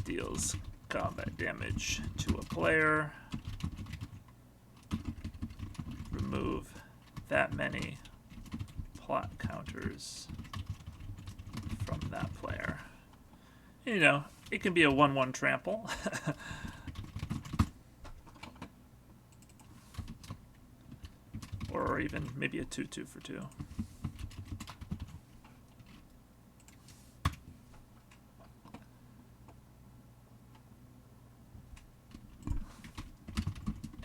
Speaker 1: deals combat damage to a player, remove that many plot counters from that player. You know, it can be a 1/1 trample. Or even maybe a 2/2 for 2.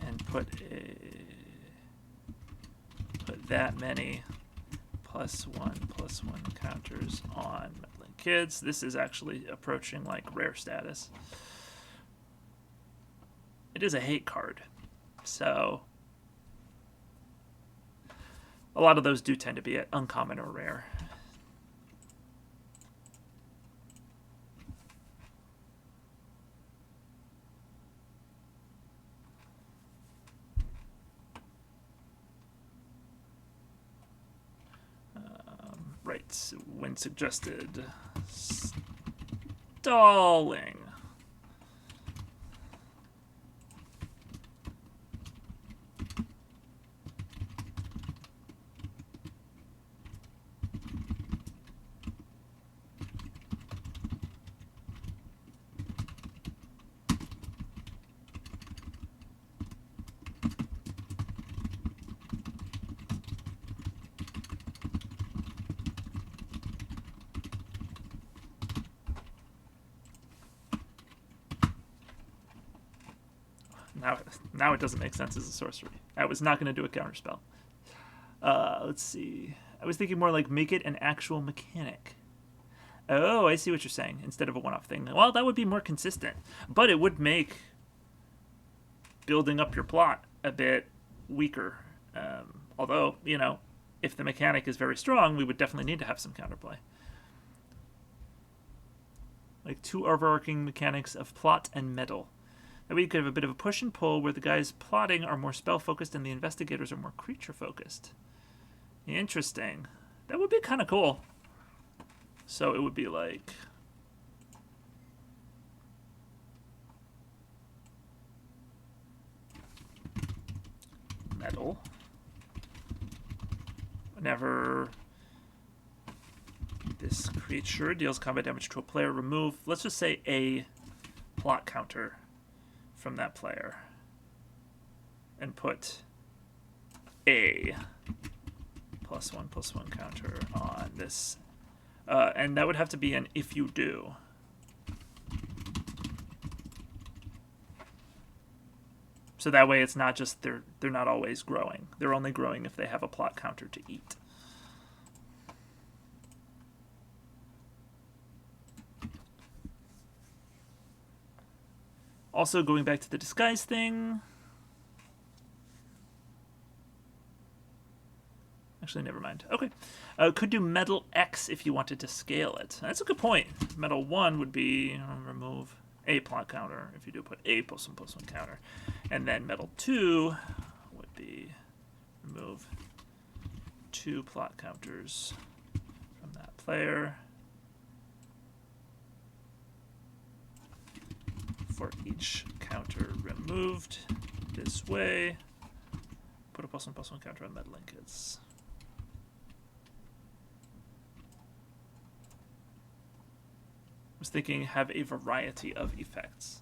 Speaker 1: And put that many +1/+1 counters on Meddling Kids. This is actually approaching like rare status. It is a hate card, so a lot of those do tend to be uncommon or rare. Right, when suggested. Stalling. Now it doesn't make sense as a sorcery. I was not going to do a counterspell. Let's see. I was thinking more like make it an actual mechanic. Oh, I see what you're saying. Instead of a one-off thing. Well, that would be more consistent. But it would make building up your plot a bit weaker. Although, you know, if the mechanic is very strong, we would definitely need to have some counterplay. Like two overarching mechanics of plot and metal. That way you could have a bit of a push and pull where the guys plotting are more spell-focused and the investigators are more creature-focused. Interesting. That would be kind of cool. So it would be like... metal. Whenever this creature deals combat damage to a player, remove, let's just say, a plot counter from that player. And put a +1/+1 counter on this. And that would have to be an if you do. So that way it's not just they're not always growing. They're only growing if they have a plot counter to eat. Also, going back to the disguise thing. Actually, never mind. Okay. Could do metal X if you wanted to scale it. That's a good point. Metal 1 would be remove a plot counter if you do put a +1/+1 counter. And then metal 2 would be remove 2 plot counters from that player for each counter removed this way. Put a +1/+1 counter on meddling kids. I was thinking have a variety of effects.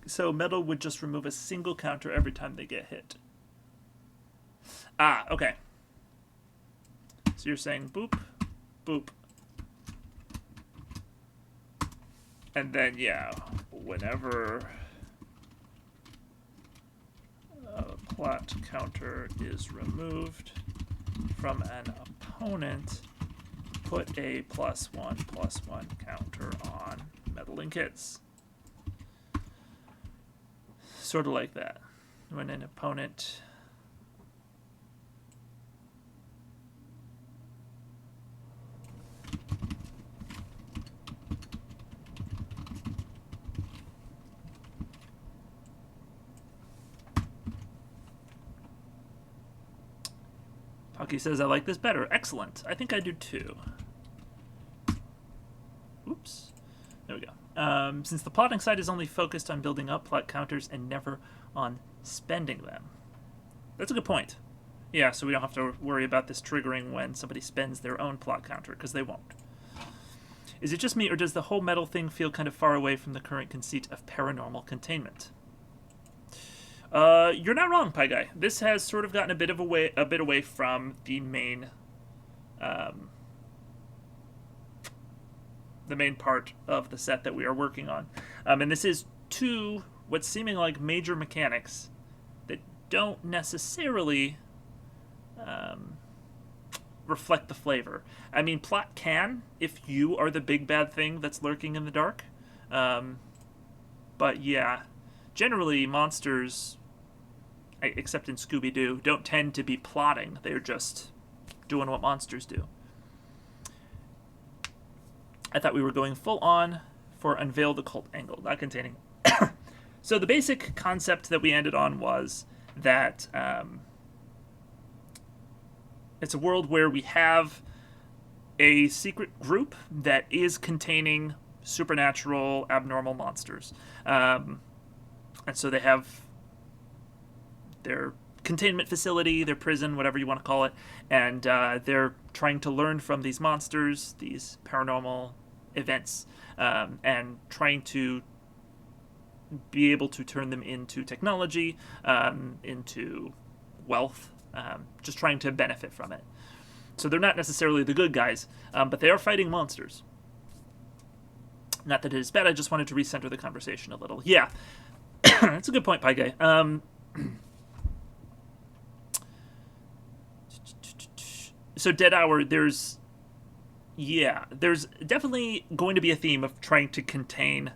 Speaker 1: So metal would just remove a single counter every time they get hit. Ah, okay. So you're saying boop, boop. And then, yeah, whenever a plot counter is removed from an opponent, put a +1/+1 counter on meddling kids. Sort of like that. When an opponent... Pocky says, I like this better. Excellent. I think I do too. Oops. There we go. Since the plotting side is only focused on building up plot counters and never on spending them. That's a good point. Yeah, so we don't have to worry about this triggering when somebody spends their own plot counter, because they won't. Is it just me, or does the whole metal thing feel kind of far away from the current conceit of paranormal containment? You're not wrong, Pie Guy. This has sort of gotten a bit away from the main part of the set that we are working on. And this is two what's seeming like major mechanics that don't necessarily reflect the flavor. I mean, plot can, if you are the big bad thing that's lurking in the dark. But yeah, generally monsters, except in Scooby-Doo, don't tend to be plotting. They're just doing what monsters do. I thought we were going full on for Unveil the Cult angle, not containing So the basic concept that we ended on was that it's a world where we have a secret group that is containing supernatural, abnormal monsters. And so they have their containment facility, their prison, whatever you want to call it, and they're trying to learn from these monsters, these paranormal events, and trying to be able to turn them into technology, into wealth, just trying to benefit from it. So they're not necessarily the good guys, but they are fighting monsters. Not that it is bad, I just wanted to recenter the conversation a little. Yeah, that's a good point, Pie Guy. So Dead Hour, there's definitely going to be a theme of trying to contain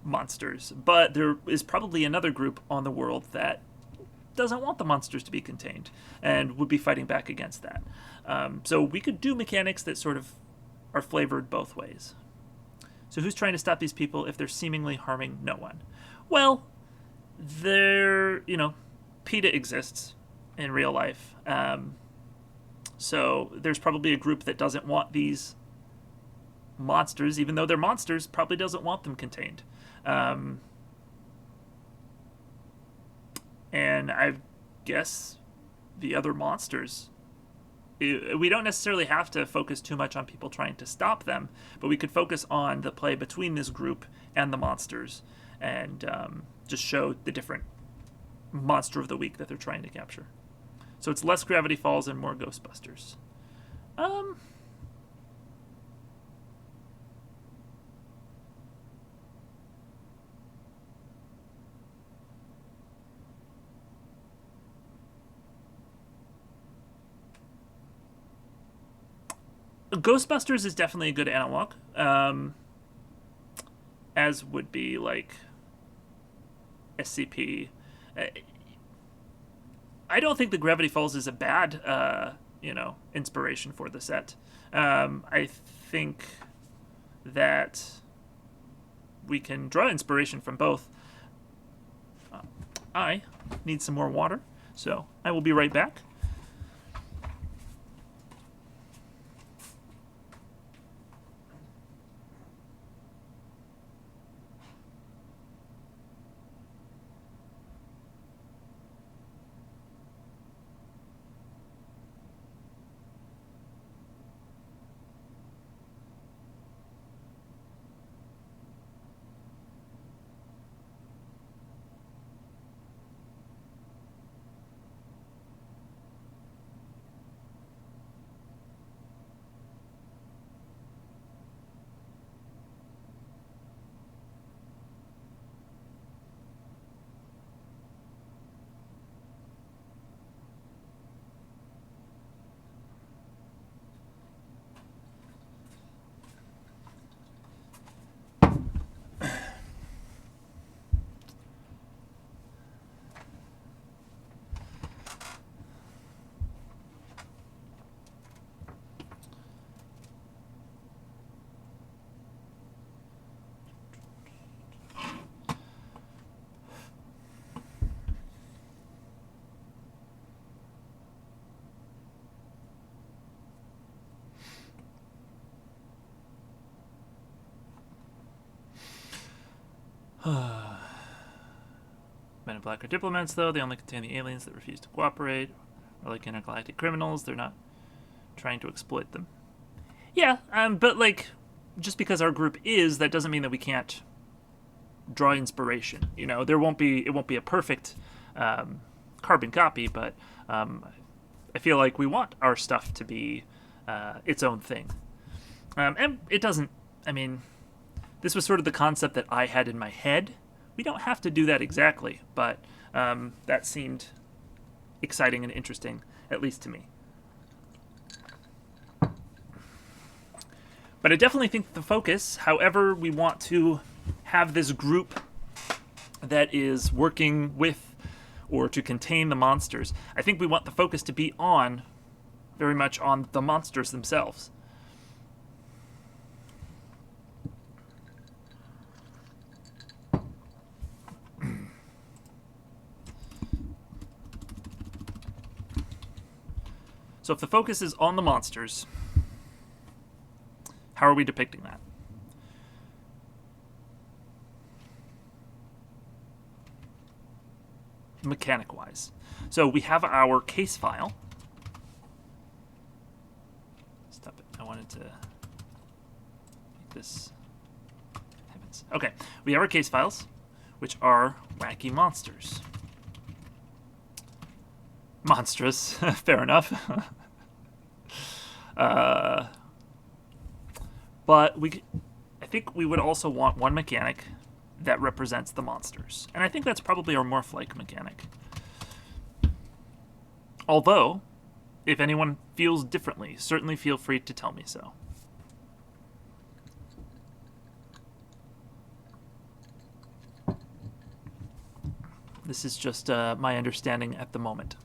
Speaker 1: monsters, but there is probably another group on the world that doesn't want the monsters to be contained and would be fighting back against that. So we could do mechanics that sort of are flavored both ways. So who's trying to stop these people if they're seemingly harming no one? Well, PETA exists in real life. So there's probably a group that doesn't want these monsters, even though they're monsters, probably doesn't want them contained. And I guess the other monsters, we don't necessarily have to focus too much on people trying to stop them, but we could focus on the play between this group and the monsters, and just show the different monster of the week that they're trying to capture. So it's less Gravity Falls and more Ghostbusters. Ghostbusters is definitely a good analog, as would be like SCP. I don't think the Gravity Falls is a bad, inspiration for the set. I think that we can draw inspiration from both. I need some more water, so I will be right back. Men in Black are diplomats, though. They only contain the aliens that refuse to cooperate. Or like intergalactic criminals. They're not trying to exploit them. Yeah, but just because our group is, that doesn't mean that we can't draw inspiration. It won't be a perfect carbon copy, but I feel like we want our stuff to be its own thing. And it doesn't, this was sort of the concept that I had in my head. We don't have to do that exactly, but that seemed exciting and interesting, at least to me. But I definitely think the focus, however we want to have this group that is working with or to contain the monsters, I think we want the focus to be very much on the monsters themselves. So if the focus is on the monsters, how are we depicting that? Mechanic-wise. So we have our case file. Stop it. I wanted to make this... Heavens. Okay. We have our case files, which are wacky monsters. Monstrous. Fair enough. But I think we would also want one mechanic that represents the monsters. And I think that's probably our morph-like mechanic. Although, if anyone feels differently, certainly feel free to tell me so. This is just my understanding at the moment.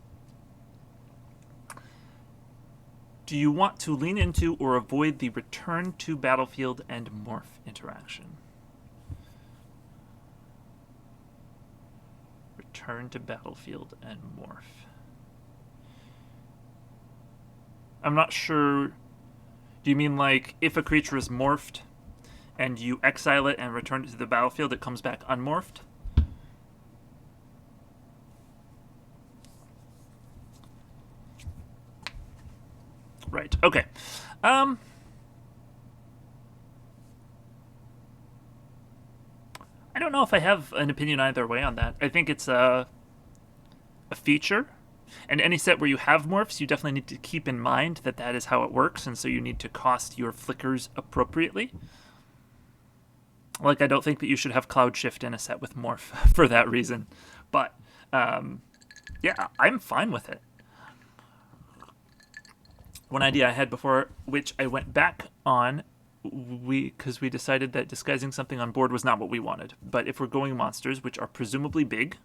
Speaker 1: Do you want to lean into or avoid the return to battlefield and morph interaction? Return to battlefield and morph. I'm not sure. Do you mean like if a creature is morphed and you exile it and return it to the battlefield, it comes back unmorphed? Right. Okay. I don't know if I have an opinion either way on that. I think it's a feature. And any set where you have morphs, you definitely need to keep in mind that that is how it works, and so you need to cost your flickers appropriately. Like, I don't think that you should have Cloud Shift in a set with morph for that reason. But, yeah, I'm fine with it. One idea I had before, which I went back on, because we decided that disguising something on board was not what we wanted. But if we're going monsters, which are presumably big...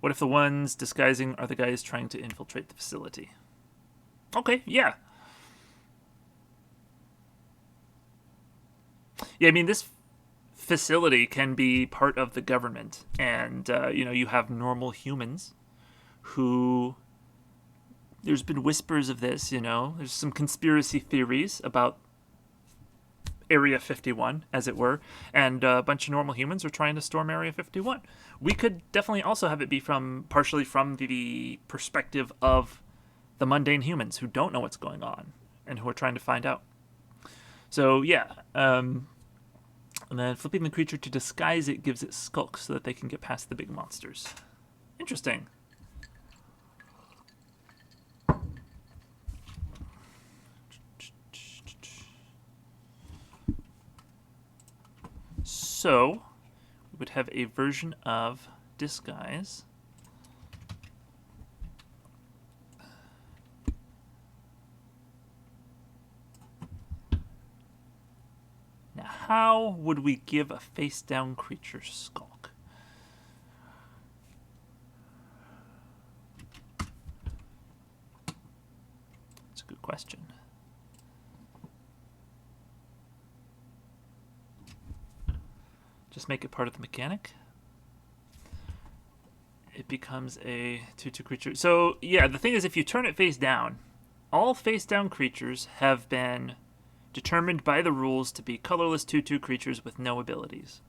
Speaker 1: What if the ones disguising are the guys trying to infiltrate the facility? Okay, yeah. Yeah, I mean, this facility can be part of the government. And, you have normal humans who... There's been whispers of this, There's some conspiracy theories about Area 51, as it were, and a bunch of normal humans are trying to storm Area 51. We could definitely also have it be partially from the perspective of the mundane humans who don't know what's going on and who are trying to find out. So, yeah. And then flipping the creature to disguise it gives it skulk so that they can get past the big monsters. Interesting. So, we would have a version of disguise. Now, how would we give a face-down creature skulk? That's a good question. Just make it part of the mechanic. It becomes a 2/2 creature. So, yeah, the thing is, if you turn it face down, all face down creatures have been determined by the rules to be colorless 2/2 creatures with no abilities.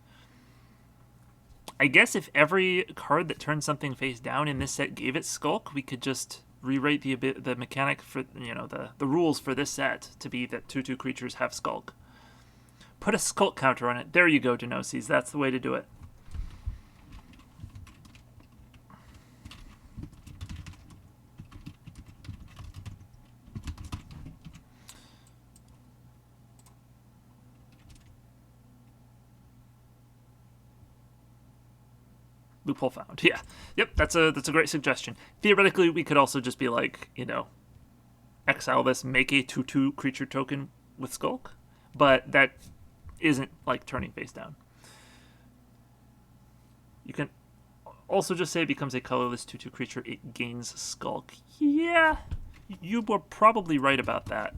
Speaker 1: I guess if every card that turns something face down in this set gave it skulk, we could just rewrite the mechanic for, the rules for this set to be that 2/2 creatures have skulk. Put a skulk counter on it. There you go, Genoses. That's the way to do it. Loophole found. Yeah. Yep, that's a great suggestion. Theoretically, we could also just be like, exile this, make a 2/2 creature token with skulk. But that isn't like turning face down. You can also just say it becomes a colorless 2/2 creature. It gains skulk. Yeah, you were probably right about that.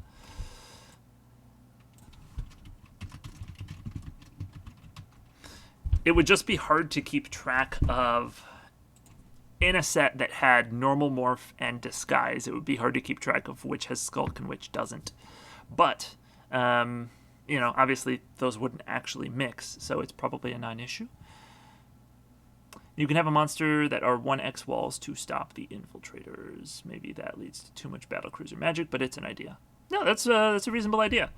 Speaker 1: it would just be hard to keep track of. In a set that had normal morph and disguise, it would be hard to keep track of which has skulk and which doesn't. But, obviously those wouldn't actually mix, so it's probably a non-issue. You can have a monster that are 1x walls to stop the infiltrators. Maybe that leads to too much battlecruiser magic, but it's an idea. No, that's a reasonable idea.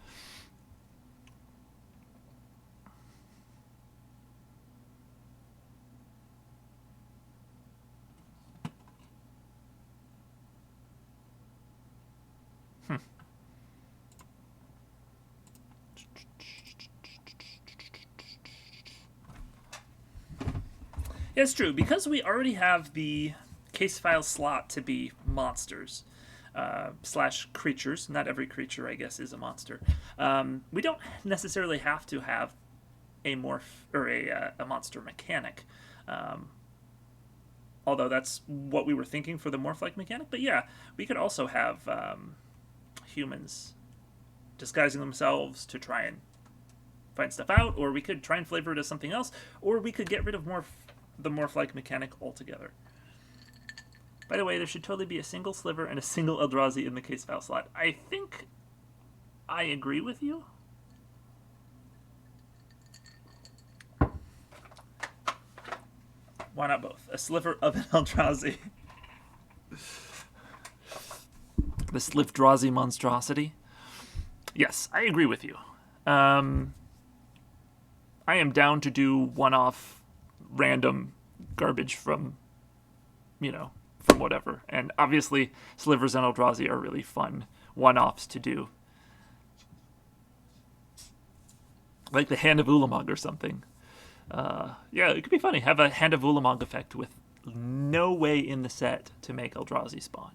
Speaker 1: Yeah, it's true. Because we already have the case file slot to be monsters / creatures. Not every creature, I guess, is a monster. We don't necessarily have to have a morph or a monster mechanic. Although that's what we were thinking for the morph-like mechanic. But yeah, we could also have humans disguising themselves to try and find stuff out, or we could try and flavor it as something else, or we could get rid of the morph-like mechanic altogether. By the way, there should totally be a single sliver and a single Eldrazi in the case file slot. I think I agree with you. Why not both? A sliver of an Eldrazi. The Slivdrazi monstrosity. Yes, I agree with you. I am down to do one-off random garbage from whatever. And obviously, Slivers and Eldrazi are really fun one-offs to do. Like the Hand of Ulamog or something. Yeah, it could be funny. Have a Hand of Ulamog effect with no way in the set to make Eldrazi spawn.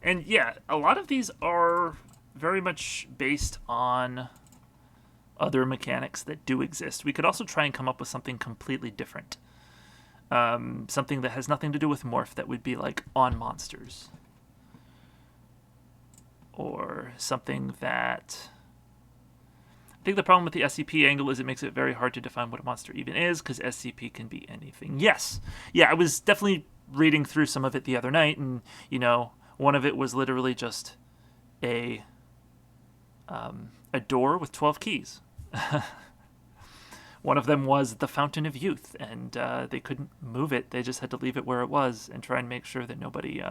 Speaker 1: And yeah, a lot of these are very much based on other mechanics that do exist. We could also try and come up with something completely different. Something that has nothing to do with morph that would be like on monsters. Or something that... I think the problem with the SCP angle is it makes it very hard to define what a monster even is, because SCP can be anything. Yes. Yeah, I was definitely reading through some of it the other night, and, one of it was literally just a door with 12 keys. One of them was the Fountain of Youth, and they couldn't move it. They just had to leave it where it was and try and make sure that nobody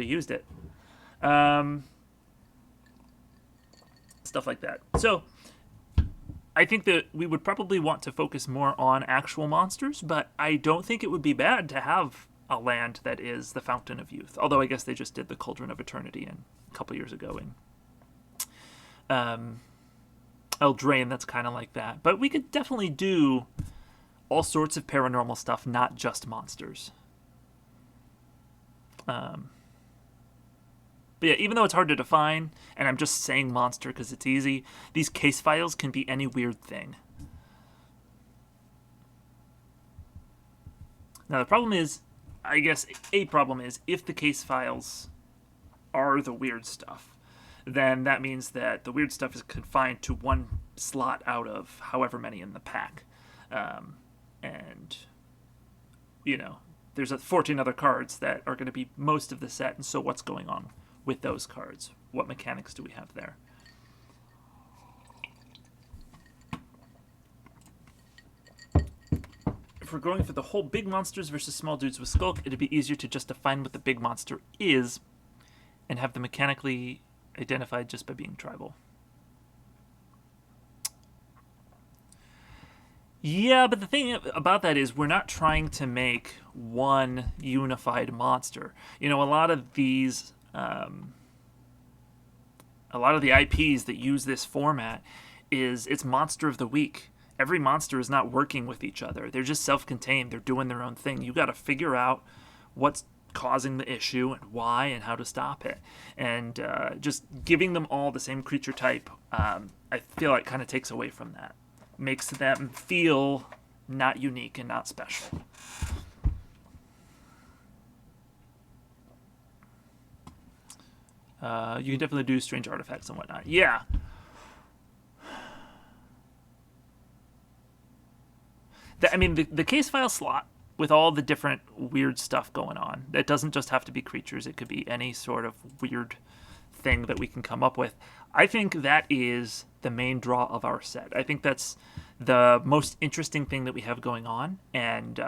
Speaker 1: used it. Stuff like that. So I think that we would probably want to focus more on actual monsters, but I don't think it would be bad to have a land that is the Fountain of Youth. Although I guess they just did the Cauldron of Eternity a couple years ago in Eldraine. That's kind of like that. But we could definitely do all sorts of paranormal stuff, not just monsters. But yeah, even though it's hard to define, and I'm just saying monster because it's easy, these case files can be any weird thing. Now the problem is, I guess a problem is, if the case files are the weird stuff, then that means that the weird stuff is confined to one slot out of however many in the pack. And, there's 14 other cards that are going to be most of the set, and so what's going on with those cards? What mechanics do we have there? If we're going for the whole big monsters versus small dudes with skulk, it'd be easier to just define what the big monster is and have them mechanically identified just by being tribal. Yeah, but the thing about that is we're not trying to make one unified monster. A lot of these... a lot of the IPs that use this format it's Monster of the Week. Every monster is not working with each other. They're just self-contained. They're doing their own thing. You got to figure out what's causing the issue and why and how to stop it. And just giving them all the same creature type, I feel like kind of takes away from that. Makes them feel not unique and not special. You can definitely do strange artifacts and whatnot. Yeah. The case file slot with all the different weird stuff going on. It doesn't just have to be creatures. It could be any sort of weird thing that we can come up with. I think that is the main draw of our set. I think that's the most interesting thing that we have going on, and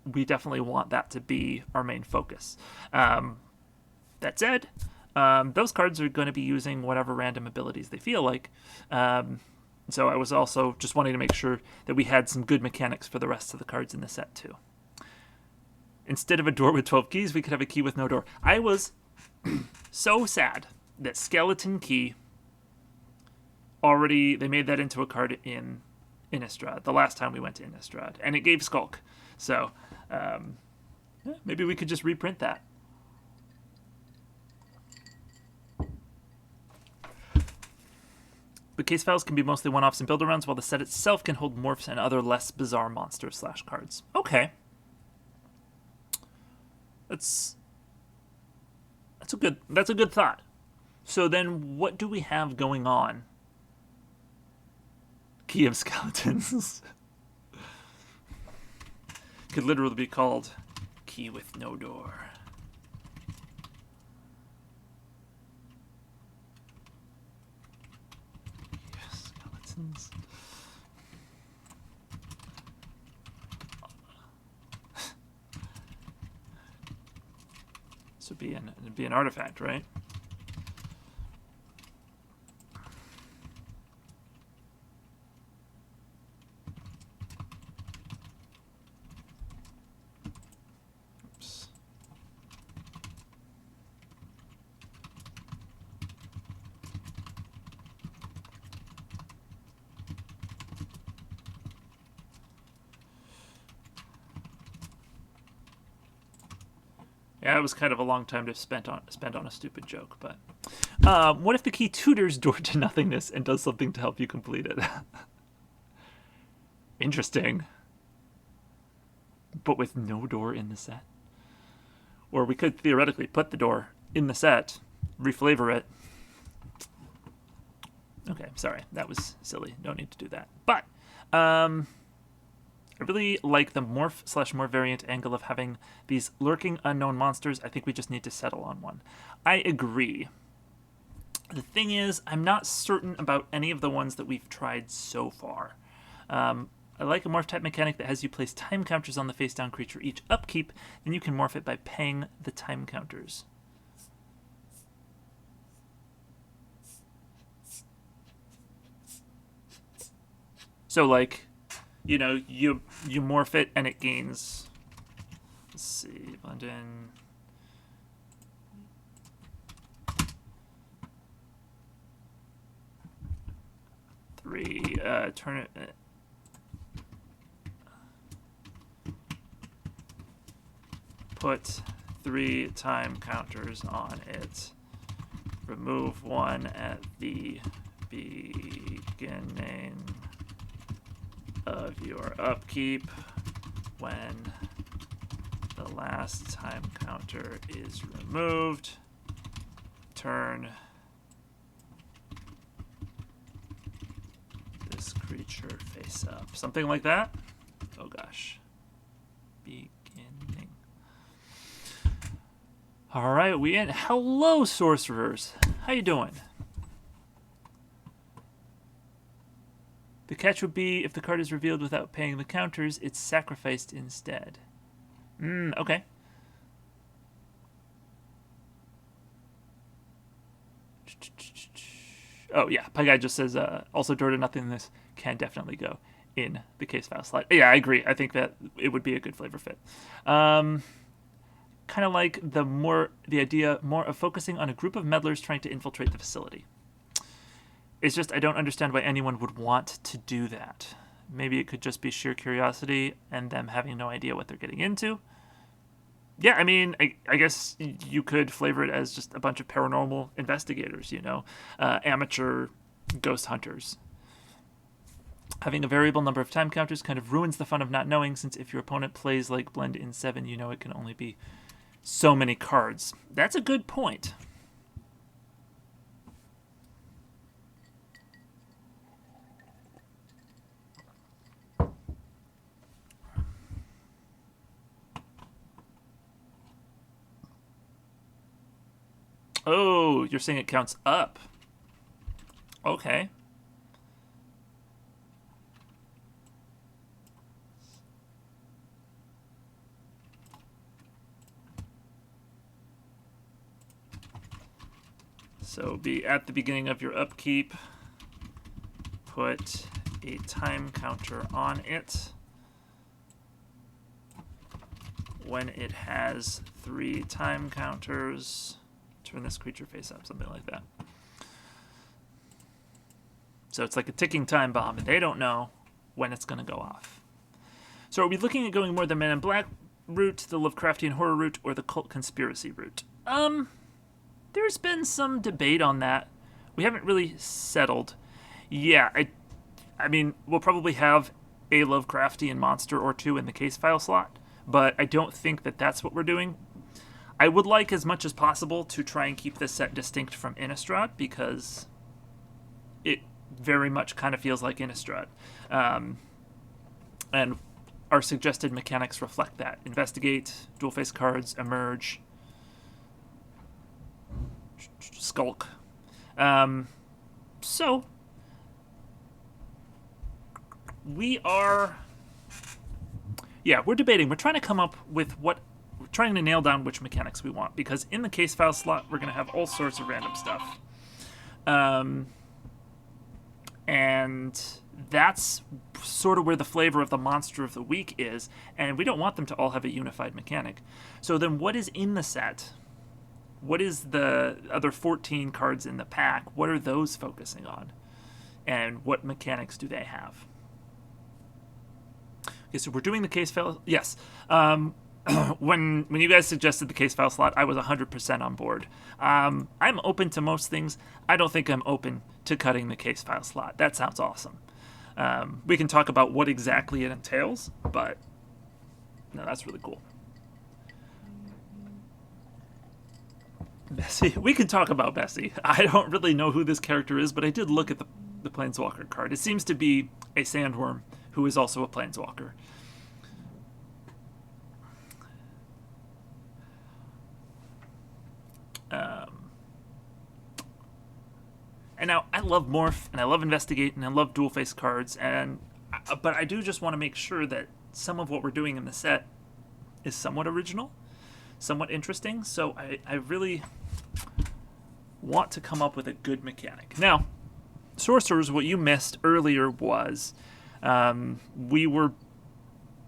Speaker 1: we definitely want that to be our main focus. That said, those cards are going to be using whatever random abilities they feel like. So I was also just wanting to make sure that we had some good mechanics for the rest of the cards in the set too. Instead of a door with 12 keys, we could have a key with no door. I was so sad that Skeleton Key already, they made that into a card in Innistrad, the last time we went to Innistrad, and it gave Skulk. So maybe we could just reprint that. The case files can be mostly one-offs and build-arounds, while the set itself can hold morphs and other less bizarre monsters / cards. Okay. That's a good thought. So then what do we have going on? Key of Skeletons. Could literally be called Key with No Door. Skeletons. This would be an artifact, right? Oops. Yeah, it was kind of a long time to spend on a stupid joke, but what if the key tutors Door to Nothingness and does something to help you complete it? Interesting. But with no door in the set. Or we could theoretically put the door in the set, reflavor it. Okay, sorry, that was silly. No need to do that. But I really like the morph / more variant angle of having these lurking unknown monsters. I think we just need to settle on one. I agree. The thing is, I'm not certain about any of the ones that we've tried so far. I like a morph type mechanic that has you place time counters on the face down creature each upkeep, then you can morph it by paying the time counters. So like, you know, you morph it and it gains, let's see, blend in. Turn it. Put 3 time counters on it. Remove 1 at the beginning of your upkeep when the last time counter is removed. Turn this creature face up. Something like that? Oh gosh. Beginning. Alright, we in. Hello, sorcerers. How you doing? The catch would be if the card is revealed without paying the counters, it's sacrificed instead. Okay. Oh, yeah. Pie just says, also Door to Nothingness can definitely go in the case file slot. Yeah, I agree. I think that it would be a good flavor fit. Kind of like the idea more of focusing on a group of meddlers trying to infiltrate the facility. It's just I don't understand why anyone would want to do that. Maybe it could just be sheer curiosity and them having no idea what they're getting into. Yeah, I mean, I guess you could flavor it as just a bunch of paranormal investigators, amateur ghost hunters. Having a variable number of time counters kind of ruins the fun of not knowing, since if your opponent plays like Blend in 7, you know it can only be so many cards. That's a good point. Oh, you're saying it counts up. Okay. So be at the beginning of your upkeep, put a time counter on it. When it has 3 time counters, turn this creature face up, something like that. So it's like a ticking time bomb, and they don't know when it's going to go off. So are we looking at going more the Men in Black route, the Lovecraftian horror route, or the cult conspiracy route? There's been some debate on that. We haven't really settled. Yeah, I mean, we'll probably have a Lovecraftian monster or two in the case file slot, but I don't think that that's what we're doing. I would like as much as possible to try and keep this set distinct from Innistrad, because it very much kind of feels like Innistrad. And our suggested mechanics reflect that. Investigate, dual face cards, emerge, skulk. So we are, we're debating. We're trying to come up with we're trying to nail down which mechanics we want, because in the case file slot we're going to have all sorts of random stuff. And that's sort of where the flavor of the monster of the week is, and we don't want them to all have a unified mechanic. So then what is in the set? What is the other 14 cards in the pack? What are those focusing on? And what mechanics do they have? Okay, so we're doing the case file. Yes. When you guys suggested the case file slot, I was 100% on board. I'm open to most things. I don't think I'm open to cutting the case file slot. That sounds awesome. We can talk about what exactly it entails, but no, that's really cool. Bessie. We can talk about Bessie. I don't really know who this character is, but I did look at the Planeswalker card. It seems to be a sandworm who is also a Planeswalker. And now I love Morph, and I love Investigate, and I love dual face cards, but I do just want to make sure that some of what we're doing in the set is somewhat original, somewhat interesting. So I really want to come up with a good mechanic. Now, Sorcerers, what you missed earlier was we were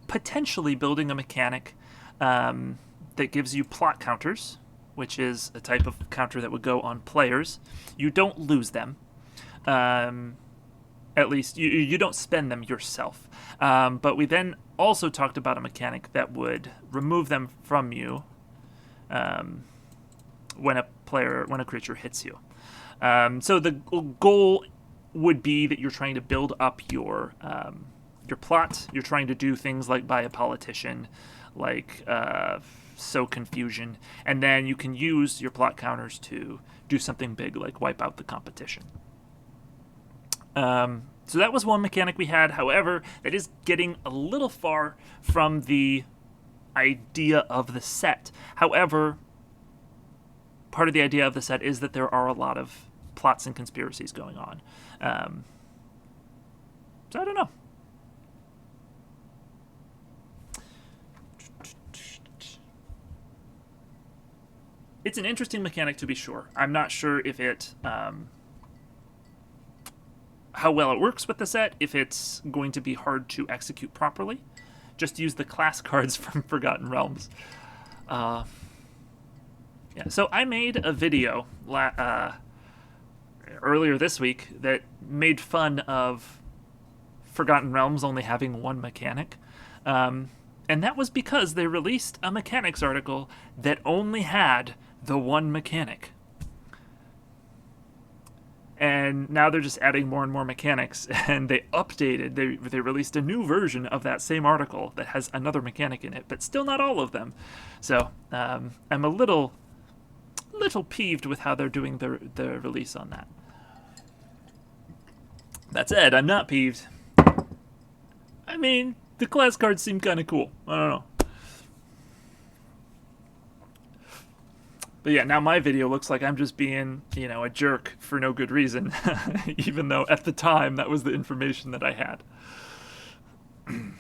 Speaker 1: potentially building a mechanic that gives you plot counters, which is a type of counter that would go on players. You don't lose them. At least you don't spend them yourself. But we then also talked about a mechanic that would remove them from you when a creature hits you. So the goal would be that you're trying to build up your plot. You're trying to do things like buy a politician, like sow confusion, and then you can use your plot counters to do something big, like wipe out the competition. So that was one mechanic we had. However, that is getting a little far from the idea of the set. However, part of the idea of the set is that there are a lot of plots and conspiracies going on. So I don't know. It's an interesting mechanic, to be sure. I'm not sure if it how well it works with the set, if it's going to be hard to execute properly. Just use the class cards from Forgotten Realms. So I made a video earlier this week that made fun of Forgotten Realms only having one mechanic. And And that was because they released a mechanics article that only had the one mechanic. And now they're just adding more and more mechanics, and they released a new version of that same article that has another mechanic in it, but still not all of them. So I'm a little peeved with how they're doing the release on that. That said, I'm not peeved. I mean, the class cards seem kind of cool. I don't know. But yeah, now my video looks like I'm just being, a jerk for no good reason, even though at the time that was the information that I had. To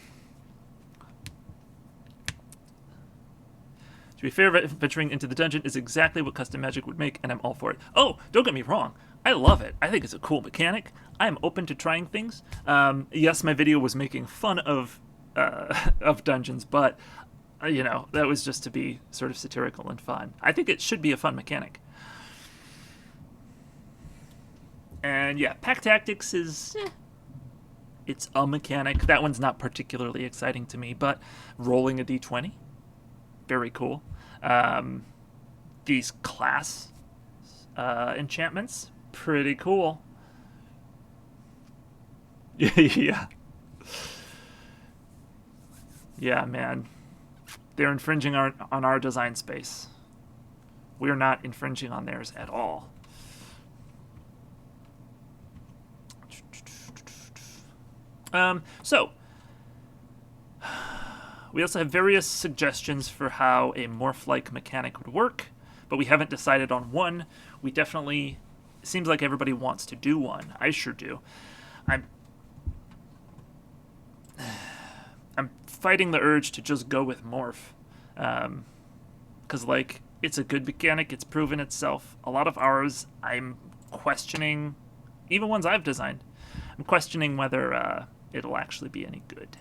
Speaker 1: be fair, venturing into the dungeon is exactly what custom magic would make, and I'm all for it. Oh, don't get me wrong. I love it. I think it's a cool mechanic. I am open to trying things. Yes, my video was making fun of dungeons, but that was just to be sort of satirical and fun. I think it should be a fun mechanic. And yeah, pack tactics is, it's a mechanic. That one's not particularly exciting to me, but rolling a d20, very cool. These class enchantments, pretty cool. Yeah. Yeah, man. They're infringing on our design space. We're not infringing on theirs at all. So, we also have various suggestions for how a morph-like mechanic would work, but we haven't decided on one. It seems like everybody wants to do one. I sure do. I'm fighting the urge to just go with morph, because it's a good mechanic. It's proven itself. A lot of ours, I'm questioning, even ones I've designed, I'm questioning whether it'll actually be any good.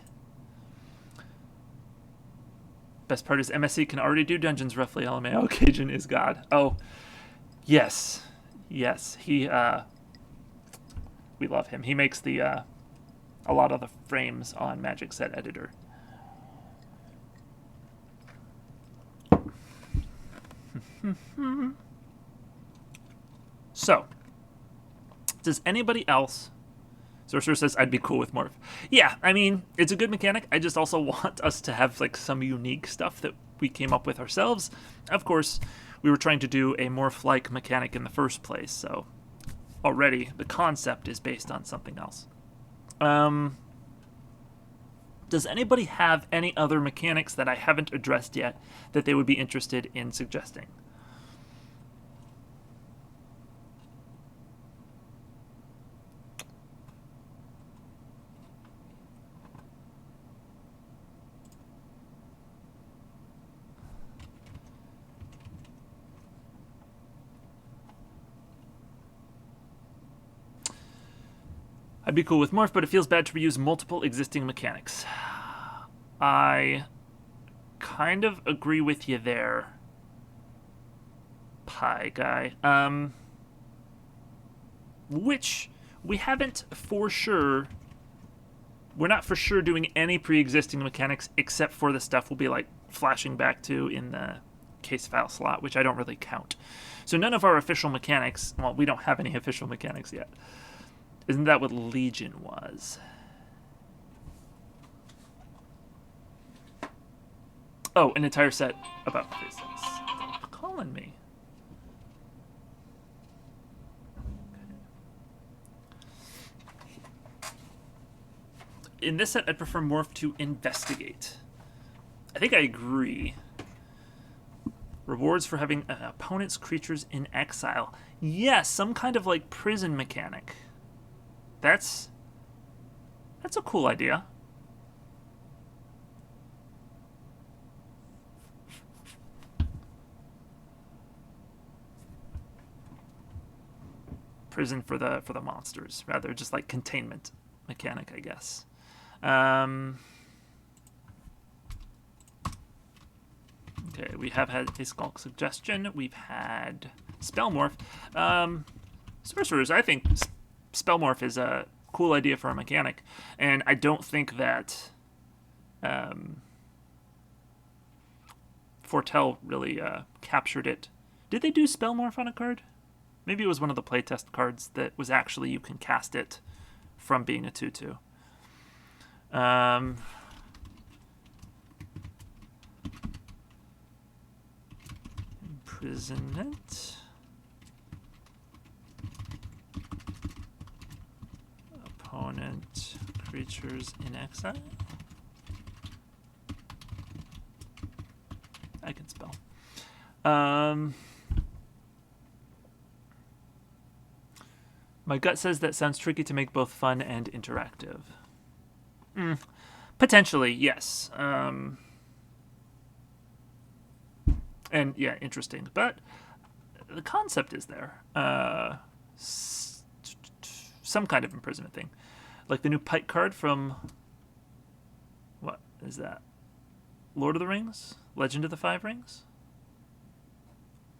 Speaker 1: Best part is MSC can already do dungeons roughly. LMAO Cajun is God. Oh, yes, he we love him. He makes a lot of the frames on Magic Set Editor. So, does anybody else... Sorcerer says, I'd be cool with morph. Yeah, I mean, it's a good mechanic. I just also want us to have some unique stuff that we came up with ourselves. Of course, we were trying to do a morph-like mechanic in the first place, so already the concept is based on something else. Does anybody have any other mechanics that I haven't addressed yet that they would be interested in suggesting? I'd be cool with morph, but it feels bad to reuse multiple existing mechanics. I kind of agree with you there, Pie Guy. Which we haven't for sure... We're not for sure doing any pre-existing mechanics except for the stuff we'll be flashing back to in the case file slot, which I don't really count. So none of our official mechanics... Well, we don't have any official mechanics yet. Isn't that what Legion was? Oh, an entire set about faces. Stop calling me. In this set, I'd prefer morph to investigate. I think I agree. Rewards for having opponent's creatures in exile. Yes, some kind of prison mechanic. That's a cool idea. Prison for the monsters, rather, just containment mechanic, I guess. Okay, we have had a Skulk suggestion. We've had Spellmorph. Sorcerers, I think Spellmorph is a cool idea for a mechanic, and I don't think that Foretell really captured it. Did they do Spell Morph on a card? Maybe it was one of the playtest cards that was actually you can cast it from being a 2/2. Imprisonment. Opponent creatures in exile. I can spell. My gut says that sounds tricky to make both fun and interactive. Potentially, yes. And yeah, interesting. But the concept is there. Some kind of imprisonment thing. Like the new Pike card from... What is that? Lord of the Rings? Legend of the Five Rings?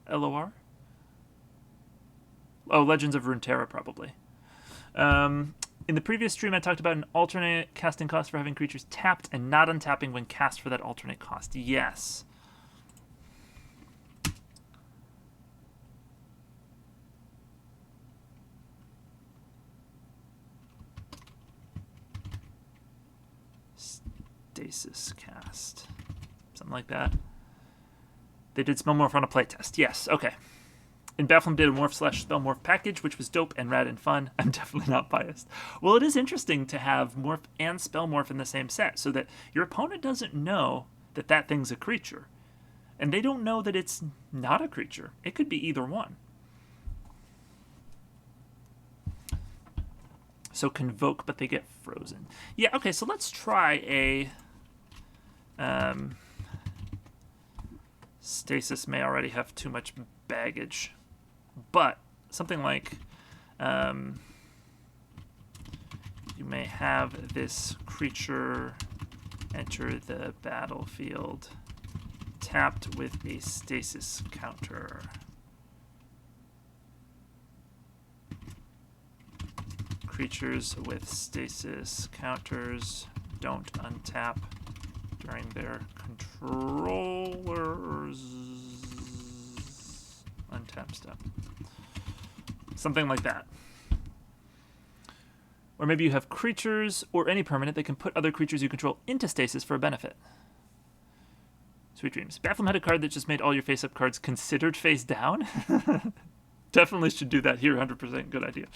Speaker 1: LOR? Oh, Legends of Runeterra, probably. In the previous stream, I talked about an alternate casting cost for having creatures tapped and not untapping when cast for that alternate cost. Yes. Stasis cast. Something like that. They did Spell Morph on a playtest. Yes, okay. And Bafflem did a Morph/Spell Morph package, which was dope and rad and fun. I'm definitely not biased. Well, it is interesting to have Morph and Spell Morph in the same set so that your opponent doesn't know that that thing's a creature. And they don't know that it's not a creature. It could be either one. So Convoke, but they get frozen. Yeah, okay, so let's try a... Stasis may already have too much baggage. But something like... you may have this creature enter the battlefield tapped with a stasis counter. Creatures with stasis counters don't untap during their controller's untap step. Something like that. Or maybe you have creatures or any permanent that can put other creatures you control into stasis for a benefit. Sweet dreams. Bafflem had a card that just made all your face-up cards considered face down. Definitely should do that here, 100%. Good idea.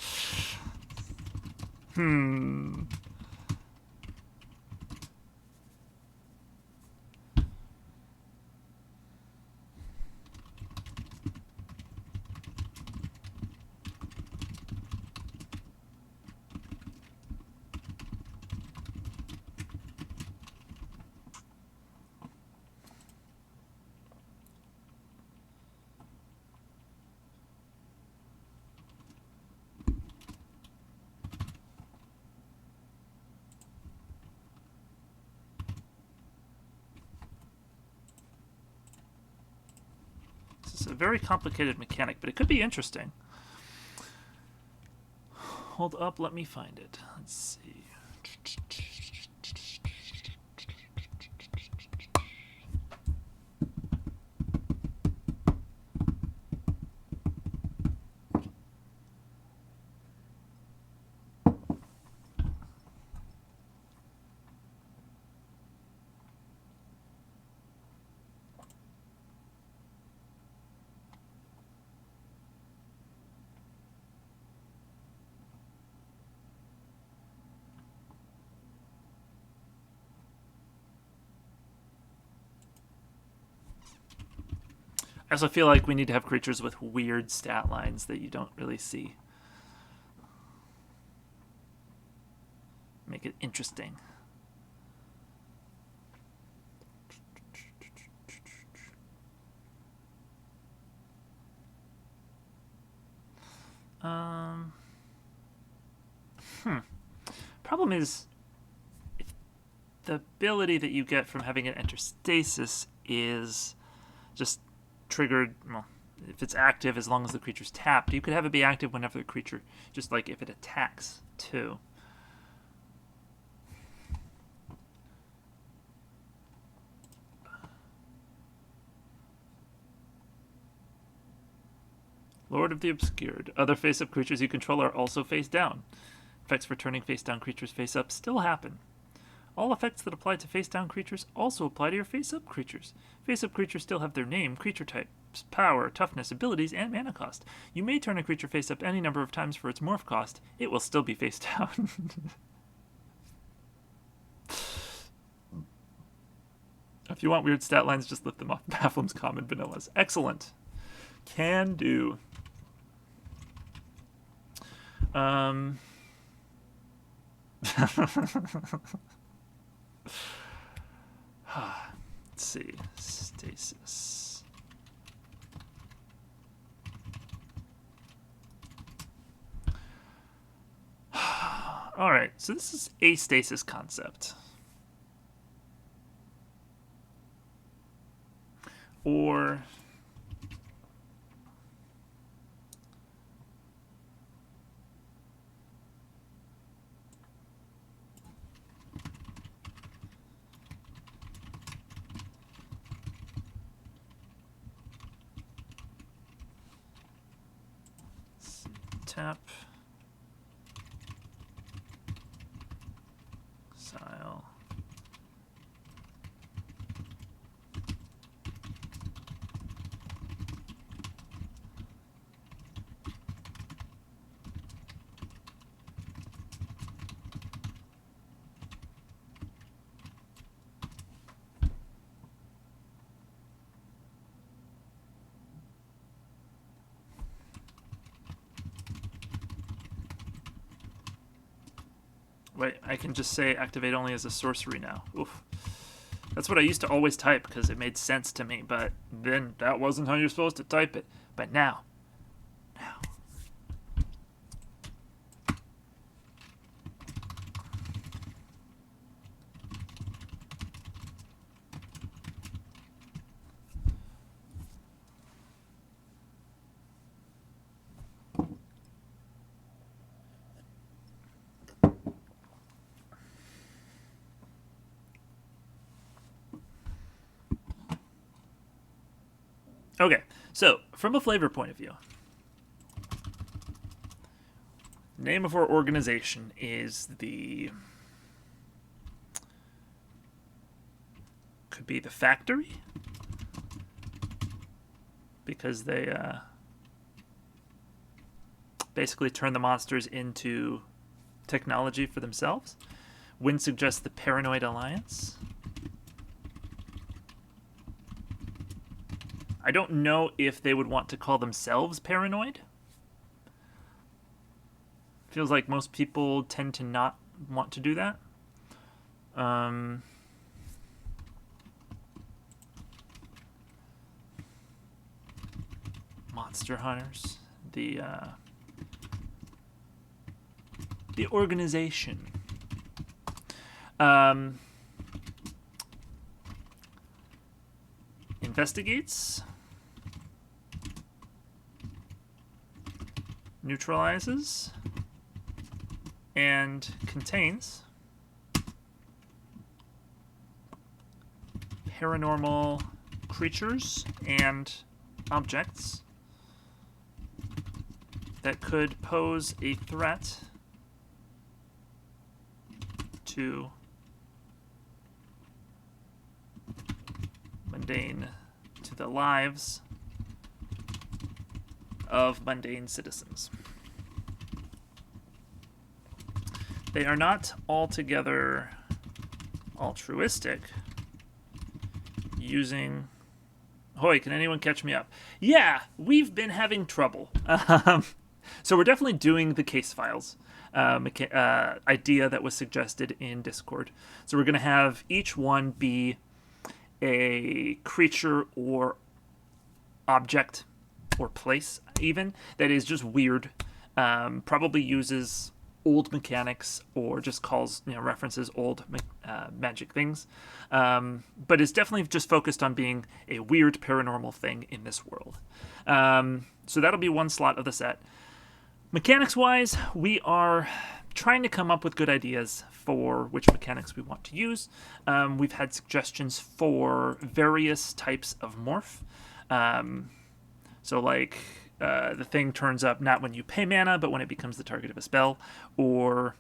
Speaker 1: It's a very complicated mechanic, but it could be interesting. Hold up, let me find it. Let's see. I also feel like we need to have creatures with weird stat lines that you don't really see. Make it interesting. Problem is, if the ability that you get from having it enter stasis is just triggered, well, if it's active as long as the creature's tapped, you could have it be active whenever the creature, just like if it attacks too. Lord of the Obscured. Other face-up creatures you control are also face down. Effects for turning face-down creatures face-up still happen. All effects that apply to face-down creatures also apply to your face-up creatures. Face-up creatures still have their name, creature types, power, toughness, abilities, and mana cost. You may turn a creature face-up any number of times for its morph cost. It will still be face-down. If you want weird stat lines, just lift them off Baflam's common vanillas. Excellent. Can do. Let's see. Stasis. Alright, so this is a stasis concept. Or tap exile. Wait, I can just say activate only as a sorcery now. Oof. That's what I used to always type because it made sense to me, but then that wasn't how you're supposed to type it. But now. Okay, so from a flavor point of view, name of our organization is could be the Factory, because they basically turn the monsters into technology for themselves. Wynn suggests the Paranoid Alliance. I don't know if they would want to call themselves paranoid. Feels like most people tend to not want to do that. Monster Hunters. The organization. Investigates. Neutralizes. And contains paranormal creatures and objects that could pose a threat to the lives of mundane citizens. They are not altogether altruistic, using... Hoy, can anyone catch me up? Yeah, we've been having trouble. So we're definitely doing the case files idea that was suggested in Discord. So we're going to have each one be a creature or object or place, even, that is just weird. Probably uses old mechanics or just calls, references old magic things. But it's definitely just focused on being a weird paranormal thing in this world. So that'll be one slot of the set. Mechanics-wise, we are trying to come up with good ideas for which mechanics we want to use. We've had suggestions for various types of morph. So like the thing turns up not when you pay mana, but when it becomes the target of a spell, or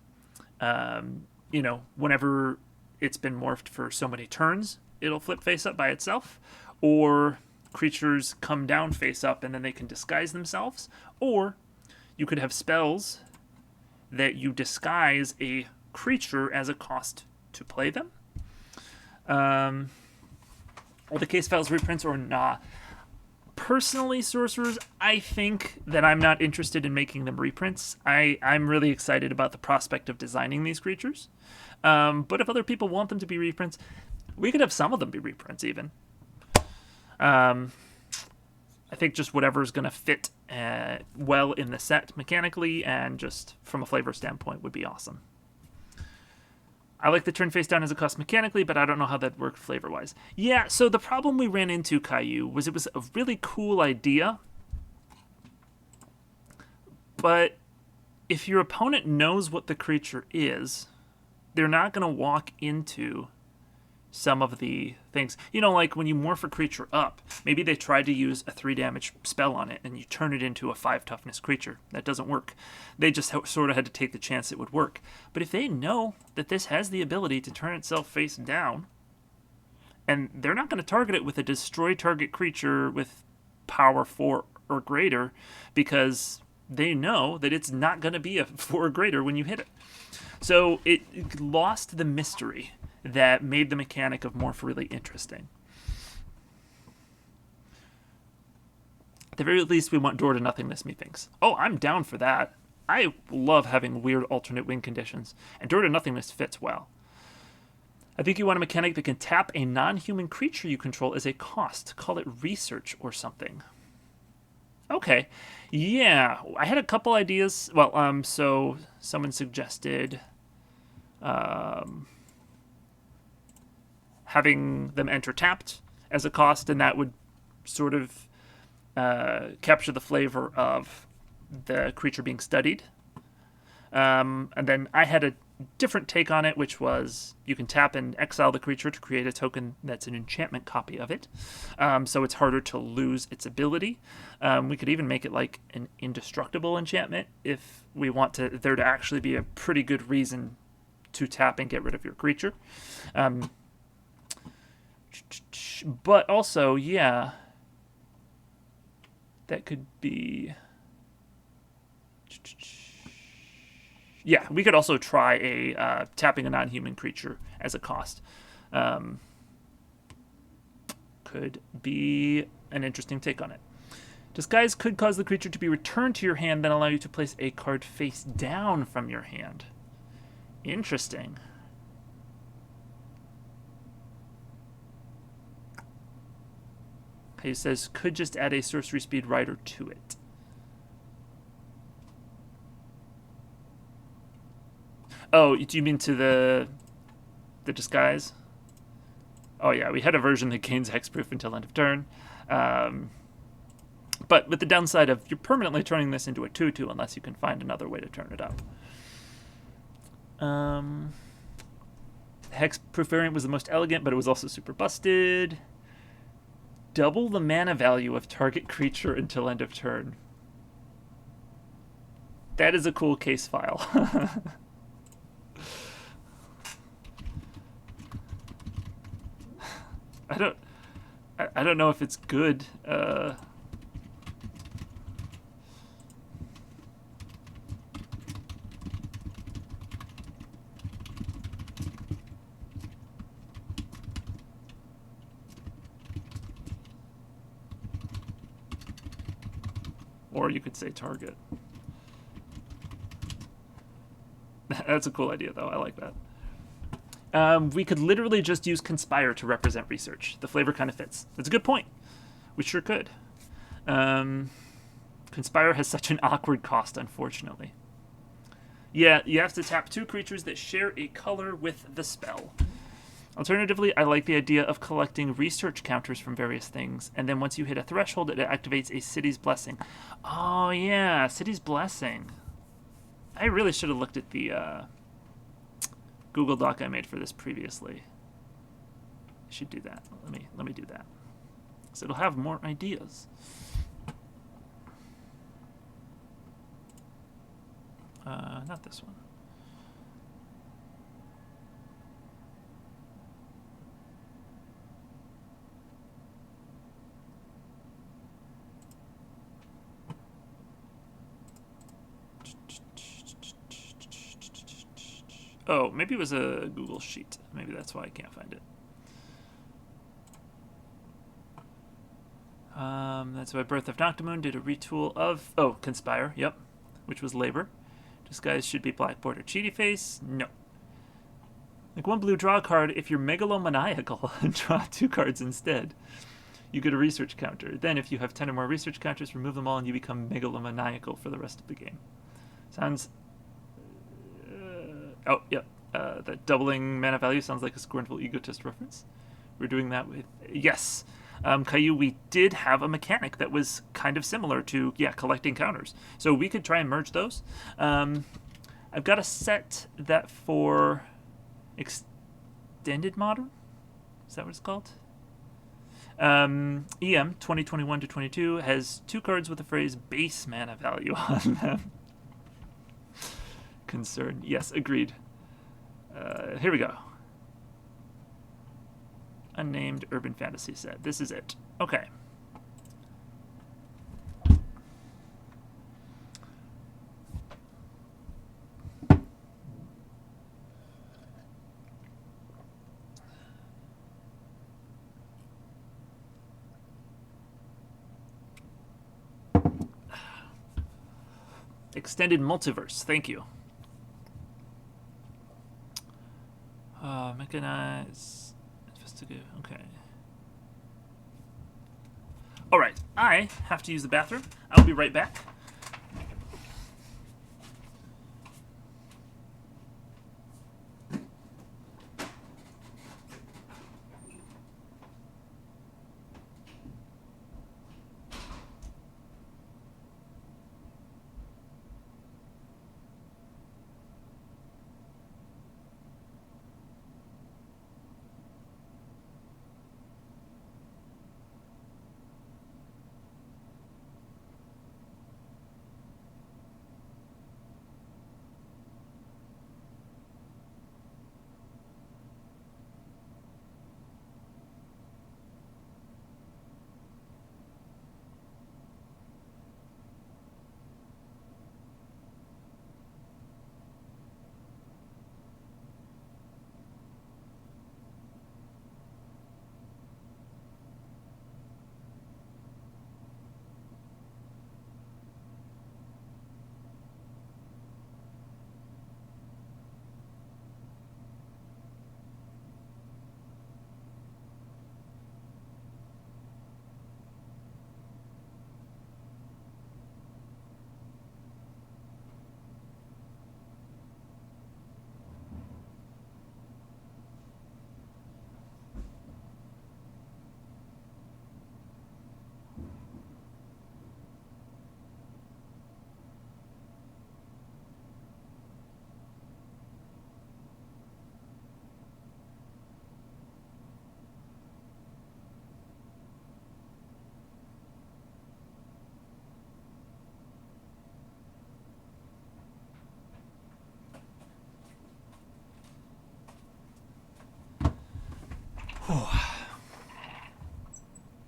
Speaker 1: whenever it's been morphed for so many turns, it'll flip face up by itself, or creatures come down face up and then they can disguise themselves, or you could have spells that you disguise a creature as a cost to play them. Are the case files reprints or not? Personally, sorcerers, I think that I'm not interested in making them reprints. I'm really excited about the prospect of designing these creatures. But if other people want them to be reprints, we could have some of them be reprints even. I think just whatever's going to fit well in the set mechanically and just from a flavor standpoint would be awesome. I like the turn face down as a cost mechanically, but I don't know how that worked flavor-wise. Yeah, so the problem we ran into, Caillou, was it was a really cool idea, but if your opponent knows what the creature is, they're not going to walk into some of the things. Like when you morph a creature up, maybe they tried to use a 3 damage spell on it, and you turn it into a 5 toughness creature. That doesn't work. They just sort of had to take the chance it would work. But if they know that this has the ability to turn itself face down, and they're not going to target it with a destroy target creature with power 4 or greater, because they know that it's not going to be a 4 or greater when you hit it. So it lost the mystery that made the mechanic of morph really interesting. At the very least, we want door to nothingness, methinks. Oh, I'm down for that. I love having weird alternate win conditions, and door to nothingness fits well. I think you want a mechanic that can tap a non-human creature you control as a cost. Call it research or something. Okay. Yeah, I had a couple ideas. Well, so someone suggested having them enter tapped as a cost, and that would sort of capture the flavor of the creature being studied. And then I had a different take on it, which was you can tap and exile the creature to create a token that's an enchantment copy of it. So it's harder to lose its ability. We could even make it like an indestructible enchantment if we want there to actually be a pretty good reason to tap and get rid of your creature. But also, yeah, that could be... Yeah, we could also try tapping a non-human creature as a cost. Could be an interesting take on it. Disguise could cause the creature to be returned to your hand, then allow you to place a card face down from your hand. Interesting. Okay, it says could just add a sorcery speed rider to it. Oh, do you mean to the disguise? Oh yeah, we had a version that gains hexproof until end of turn. But with the downside of you're permanently turning this into a 2/2 unless you can find another way to turn it up. Hexproof variant was the most elegant, but it was also super busted. Double the mana value of target creature until end of turn. That is a cool case file. I don't know if it's good. Or you could say target. That's a cool idea, though. I like that. We could literally just use Conspire to represent research. The flavor kind of fits. That's a good point. We sure could. Conspire has such an awkward cost, unfortunately. Yeah, you have to tap 2 creatures that share a color with the spell. Alternatively, I like the idea of collecting research counters from various things, and then once you hit a threshold, it activates a City's Blessing. Oh, yeah, City's Blessing. I really should have looked at the Google Doc I made for this previously. I should do that. Let me do that. So it'll have more ideas. Not this one. Oh, maybe it was a Google Sheet. Maybe that's why I can't find it. That's why Birth of Noctamoon did a retool of... Oh, Conspire, yep. Which was Labor. Disguise should be Black Border Cheaty Face. No. Like 1 blue, draw a card. If you're megalomaniacal, draw 2 cards instead. You get a research counter. Then, if you have 10 or more research counters, remove them all and you become megalomaniacal for the rest of the game. Sounds... oh, yep. That doubling mana value sounds like a scornful egotist reference. We're doing that with... Yes. Caillou, we did have a mechanic that was kind of similar to, collecting counters. So we could try and merge those. I've got a set that for Extended Modern? Is that what it's called? EM 2021 to 22 has 2 cards with the phrase base mana value on them. Concern. Yes, agreed. Here we go. Unnamed urban fantasy set. This is it. Okay. Extended Multiverse. Thank you. Mechanize. Investigate. Okay. Alright. I have to use the bathroom. I'll be right back.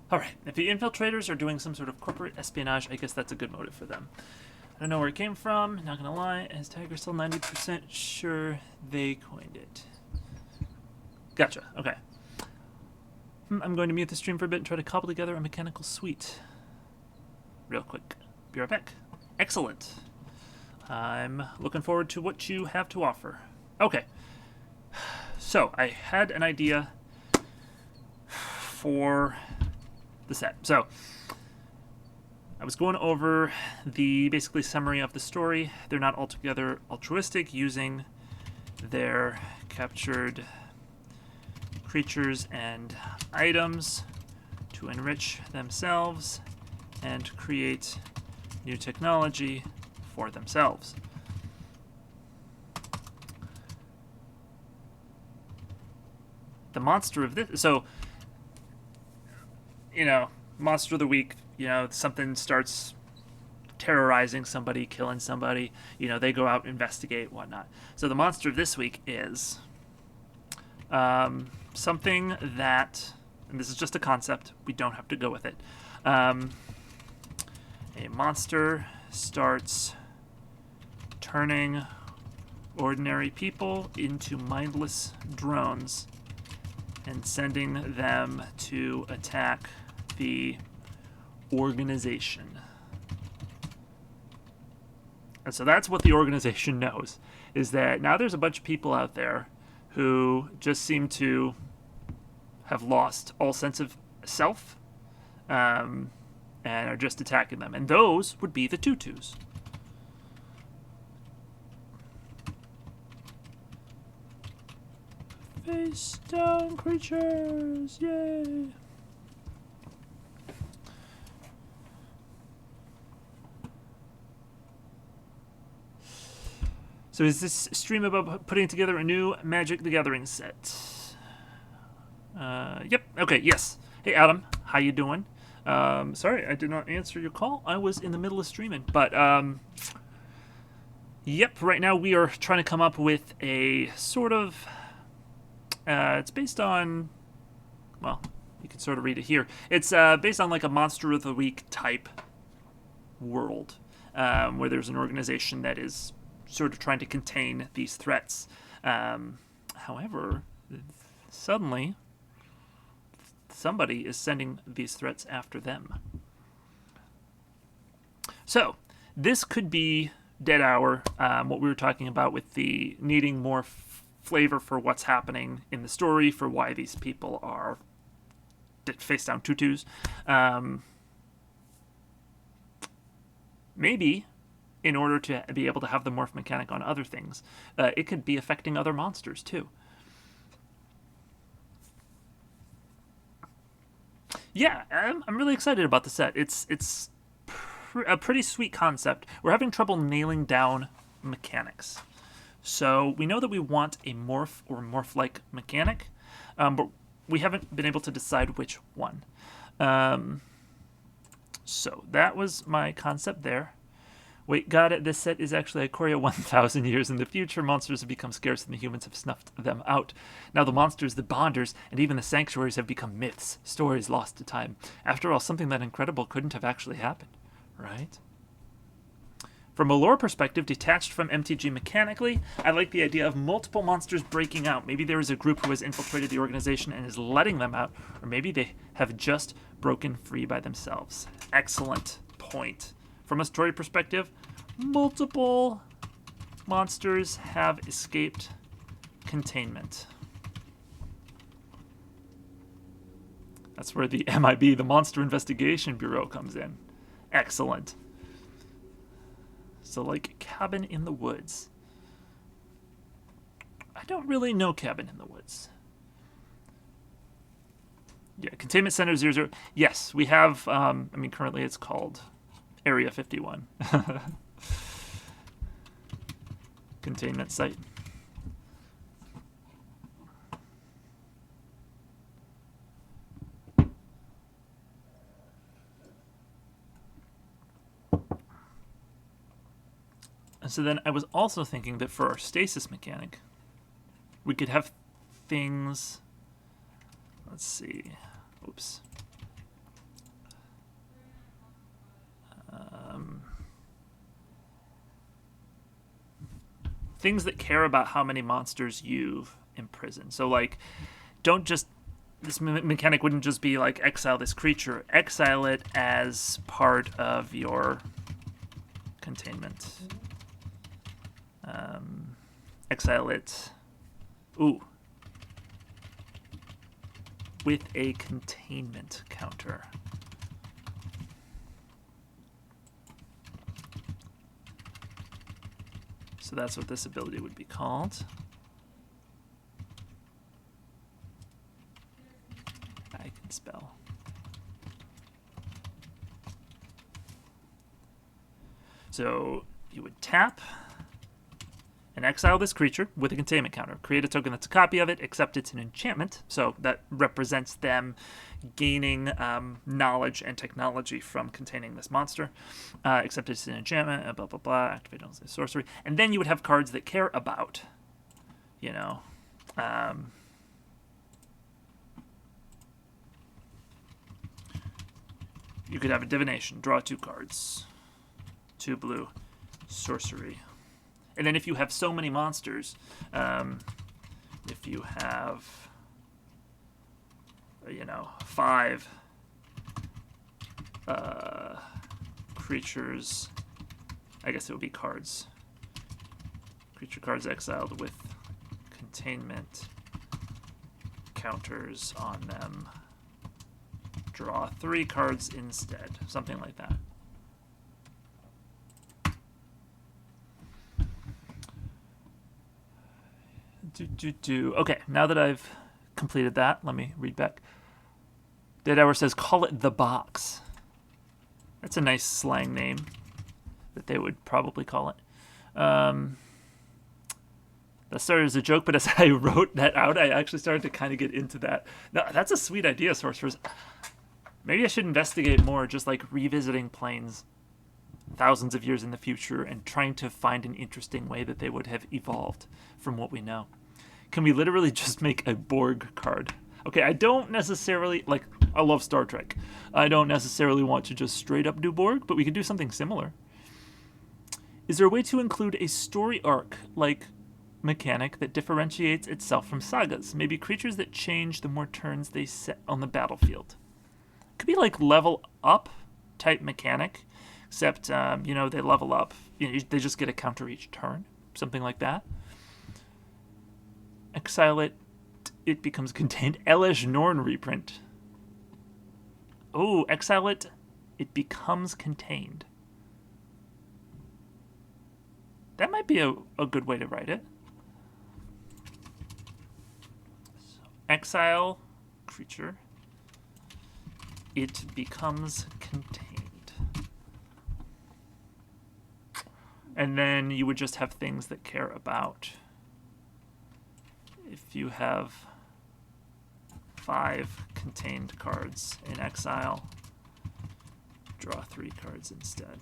Speaker 1: Alright, if the infiltrators are doing some sort of corporate espionage, I guess that's a good motive for them. I don't know where it came from, not gonna lie. Is Tiger still 90% sure they coined it? Gotcha, okay. I'm going to mute the stream for a bit and try to cobble together a mechanical suite. Real quick. Be right back. Excellent. I'm looking forward to what you have to offer. Okay. So, I had an idea for the set. So, I was going over the basically summary of the story. They're not altogether altruistic, using their captured creatures and items to enrich themselves and create new technology for themselves. The monster of this, so, monster of the week, something starts terrorizing somebody, killing somebody. They go out, investigate, whatnot. So the monster this week is something that, and this is just a concept, we don't have to go with it. A monster starts turning ordinary people into mindless drones and sending them to attack the organization. And so that's what the organization knows, is that now there's a bunch of people out there who just seem to have lost all sense of self, and are just attacking them. And those would be the tutus. Face down creatures, yay! So is this stream about putting together a new Magic the Gathering set? Yep. Okay, yes. Hey, Adam. How you doing? Sorry, I did not answer your call. I was in the middle of streaming. But, yep, right now we are trying to come up with a sort of... it's based on... Well, you can sort of read it here. It's based on like a Monster of the Week type world, where there's an organization that is sort of trying to contain these threats. However, suddenly, somebody is sending these threats after them. So, this could be Dead Hour, what we were talking about with the needing more flavor for what's happening in the story, for why these people are face-down tutus. Maybe, in order to be able to have the morph mechanic on other things, it could be affecting other monsters, too. Yeah, I'm really excited about the set. It's a pretty sweet concept. We're having trouble nailing down mechanics. So we know that we want a morph or morph-like mechanic, but we haven't been able to decide which one. So that was my concept there. Wait, got it. This set is actually Ikoria 1,000 years in the future. Monsters have become scarce and the humans have snuffed them out. Now the monsters, the bonders, and even the sanctuaries have become myths, stories lost to time. After all, something that incredible couldn't have actually happened, right? From a lore perspective, detached from MTG mechanically, I like the idea of multiple monsters breaking out. Maybe there is a group who has infiltrated the organization and is letting them out, or maybe they have just broken free by themselves. Excellent point. From a story perspective, multiple monsters have escaped containment. That's where the MIB, the Monster Investigation Bureau, comes in. Excellent. So, like, Cabin in the Woods. I don't really know Cabin in the Woods. Yeah, Containment Center 00. Yes, we have, currently it's called Area 51. Containment site. And so then I was also thinking that for our stasis mechanic, we could have things... Let's see. Oops. Things that care about how many monsters you've imprisoned. So, like, don't just... This mechanic wouldn't just be, like, exile this creature. Exile it as part of your containment. Exile it... Ooh. With a containment counter. So that's what this ability would be called. I can spell. So you would tap, and exile this creature with a containment counter. Create a token that's a copy of it, except it's an enchantment, so that represents them gaining knowledge and technology from containing this monster. Except it's an enchantment, blah, blah, blah, activate on sorcery. And then you would have cards that care about, you know, you could have a divination, draw 2 cards, 2 blue, sorcery. And then if you have so many monsters, if you have, you know, 5 creatures, I guess it would be cards. Creature cards exiled with containment counters on them. Draw 3 cards instead, something like that. Okay, now that I've completed that, let me read back. Dead Hour says, call it the box. That's a nice slang name that they would probably call it. That started as a joke, but as I wrote that out, I actually started to kind of get into that. No, that's a sweet idea, Sorcerers. Maybe I should investigate more, just like revisiting planes thousands of years in the future and trying to find an interesting way that they would have evolved from what we know. Can we literally just make a Borg card? Okay, I don't necessarily, like, I love Star Trek. I don't necessarily want to just straight up do Borg, but we could do something similar. Is there a way to include a story arc, like mechanic, that differentiates itself from sagas? Maybe creatures that change the more turns they set on the battlefield. Could be like level up type mechanic, except, you know, they level up. You know, they just get a counter each turn, something like that. Exile it, it becomes contained. Elish Norn reprint. Oh, exile it, it becomes contained. That might be a good way to write it. So, exile creature, it becomes contained. And then you would just have things that care about. If you have 5 contained cards in exile, draw 3 cards instead.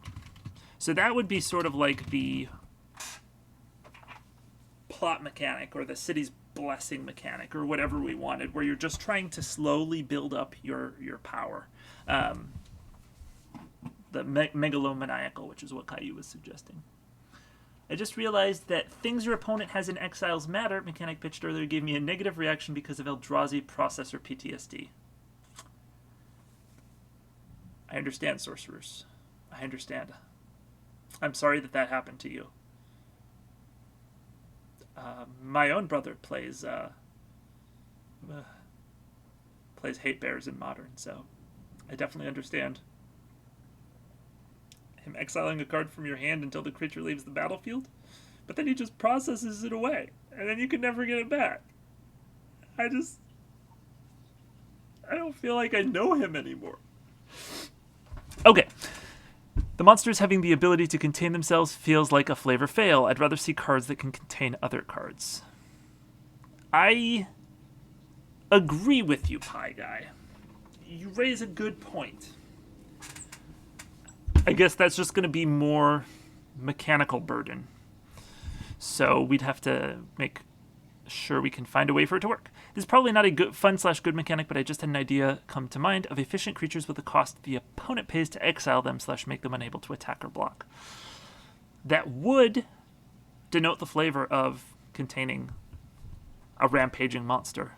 Speaker 1: So that would be sort of like the plot mechanic or the city's blessing mechanic or whatever we wanted, where you're just trying to slowly build up your power. The megalomaniacal, which is what Caillou was suggesting. I just realized that things your opponent has in exiles matter, mechanic pitched earlier, gave me a negative reaction because of Eldrazi processor PTSD. I understand, Sorcerers. I understand. I'm sorry that that happened to you. My own brother plays Hate Bears in Modern, so I definitely understand. Him exiling a card from your hand until the creature leaves the battlefield, but then he just processes it away, and then you can never get it back. I don't feel like I know him anymore. Okay. The monsters having the ability to contain themselves feels like a flavor fail. I'd rather see cards that can contain other cards. I agree with you, Pie Guy. You raise a good point. I guess that's just going to be more mechanical burden. So we'd have to make sure we can find a way for it to work. This is probably not a good fun/good mechanic, but I just had an idea come to mind of efficient creatures with a cost the opponent pays to exile them / make them unable to attack or block. That would denote the flavor of containing a rampaging monster.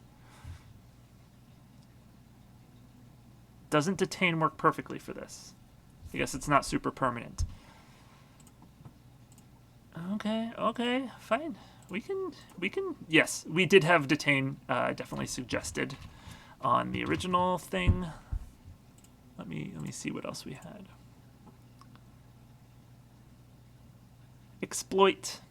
Speaker 1: Doesn't detain work perfectly for this. I guess it's not super permanent. Okay, fine. We can. Yes, we did have detain definitely suggested on the original thing. Let me see what else we had. Exploit.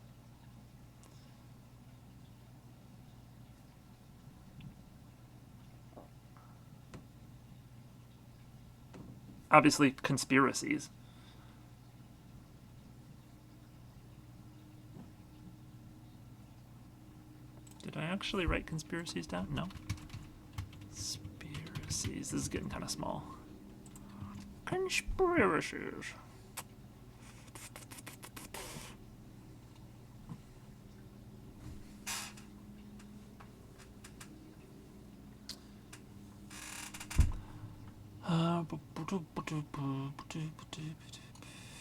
Speaker 1: Obviously, conspiracies. Did I actually write conspiracies down? No. Conspiracies. This is getting kind of small. Conspiracies.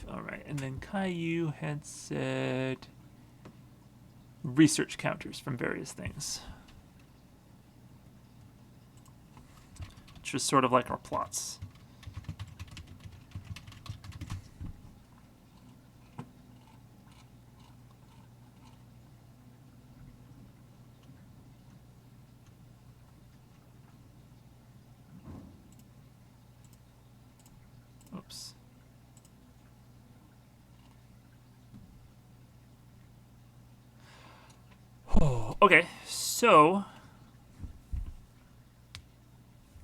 Speaker 1: Alright, and then Caillou had said research counters from various things. Which is sort of like our plots. Oops. Oh, okay, so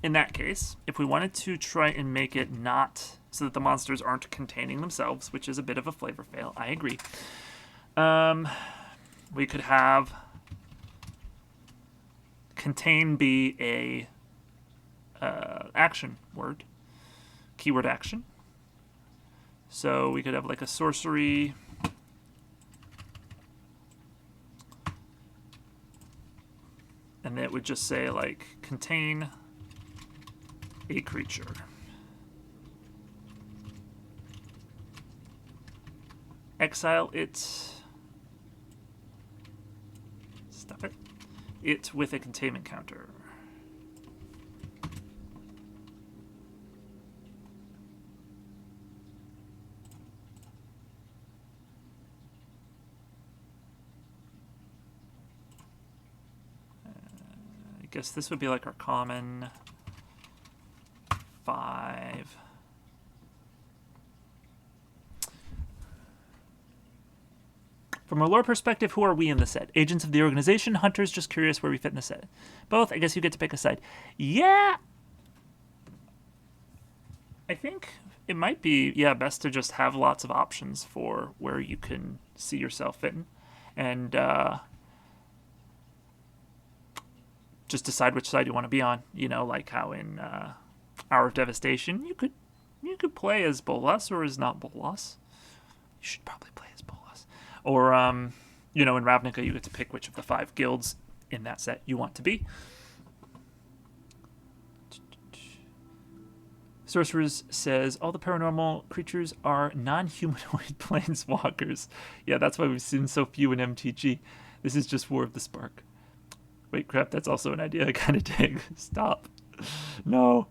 Speaker 1: in that case, if we wanted to try and make it not so that the monsters aren't containing themselves, which is a bit of a flavor fail, I agree. We could have contain be a action word, keyword action. So we could have like a sorcery. And it would just say like contain a creature. Exile it. Stuff it. It with a containment counter. I guess this would be like our common 5. From a lore perspective, who are we in the set? Agents of the organization, hunters, just curious where we fit in the set. Both, I guess you get to pick a side. Yeah! I think it might be, best to just have lots of options for where you can see yourself fitting. And, just decide which side you want to be on. You know, like how in Hour of Devastation, you could play as Bolas or as not Bolas. You should probably play as Bolas. Or, in Ravnica, you get to pick which of the 5 guilds in that set you want to be. Sorcerers says, all the paranormal creatures are non-humanoid planeswalkers. Yeah, that's why we've seen so few in MTG. This is just War of the Spark. Wait, crap, that's also an idea I kind of dig. Stop. No.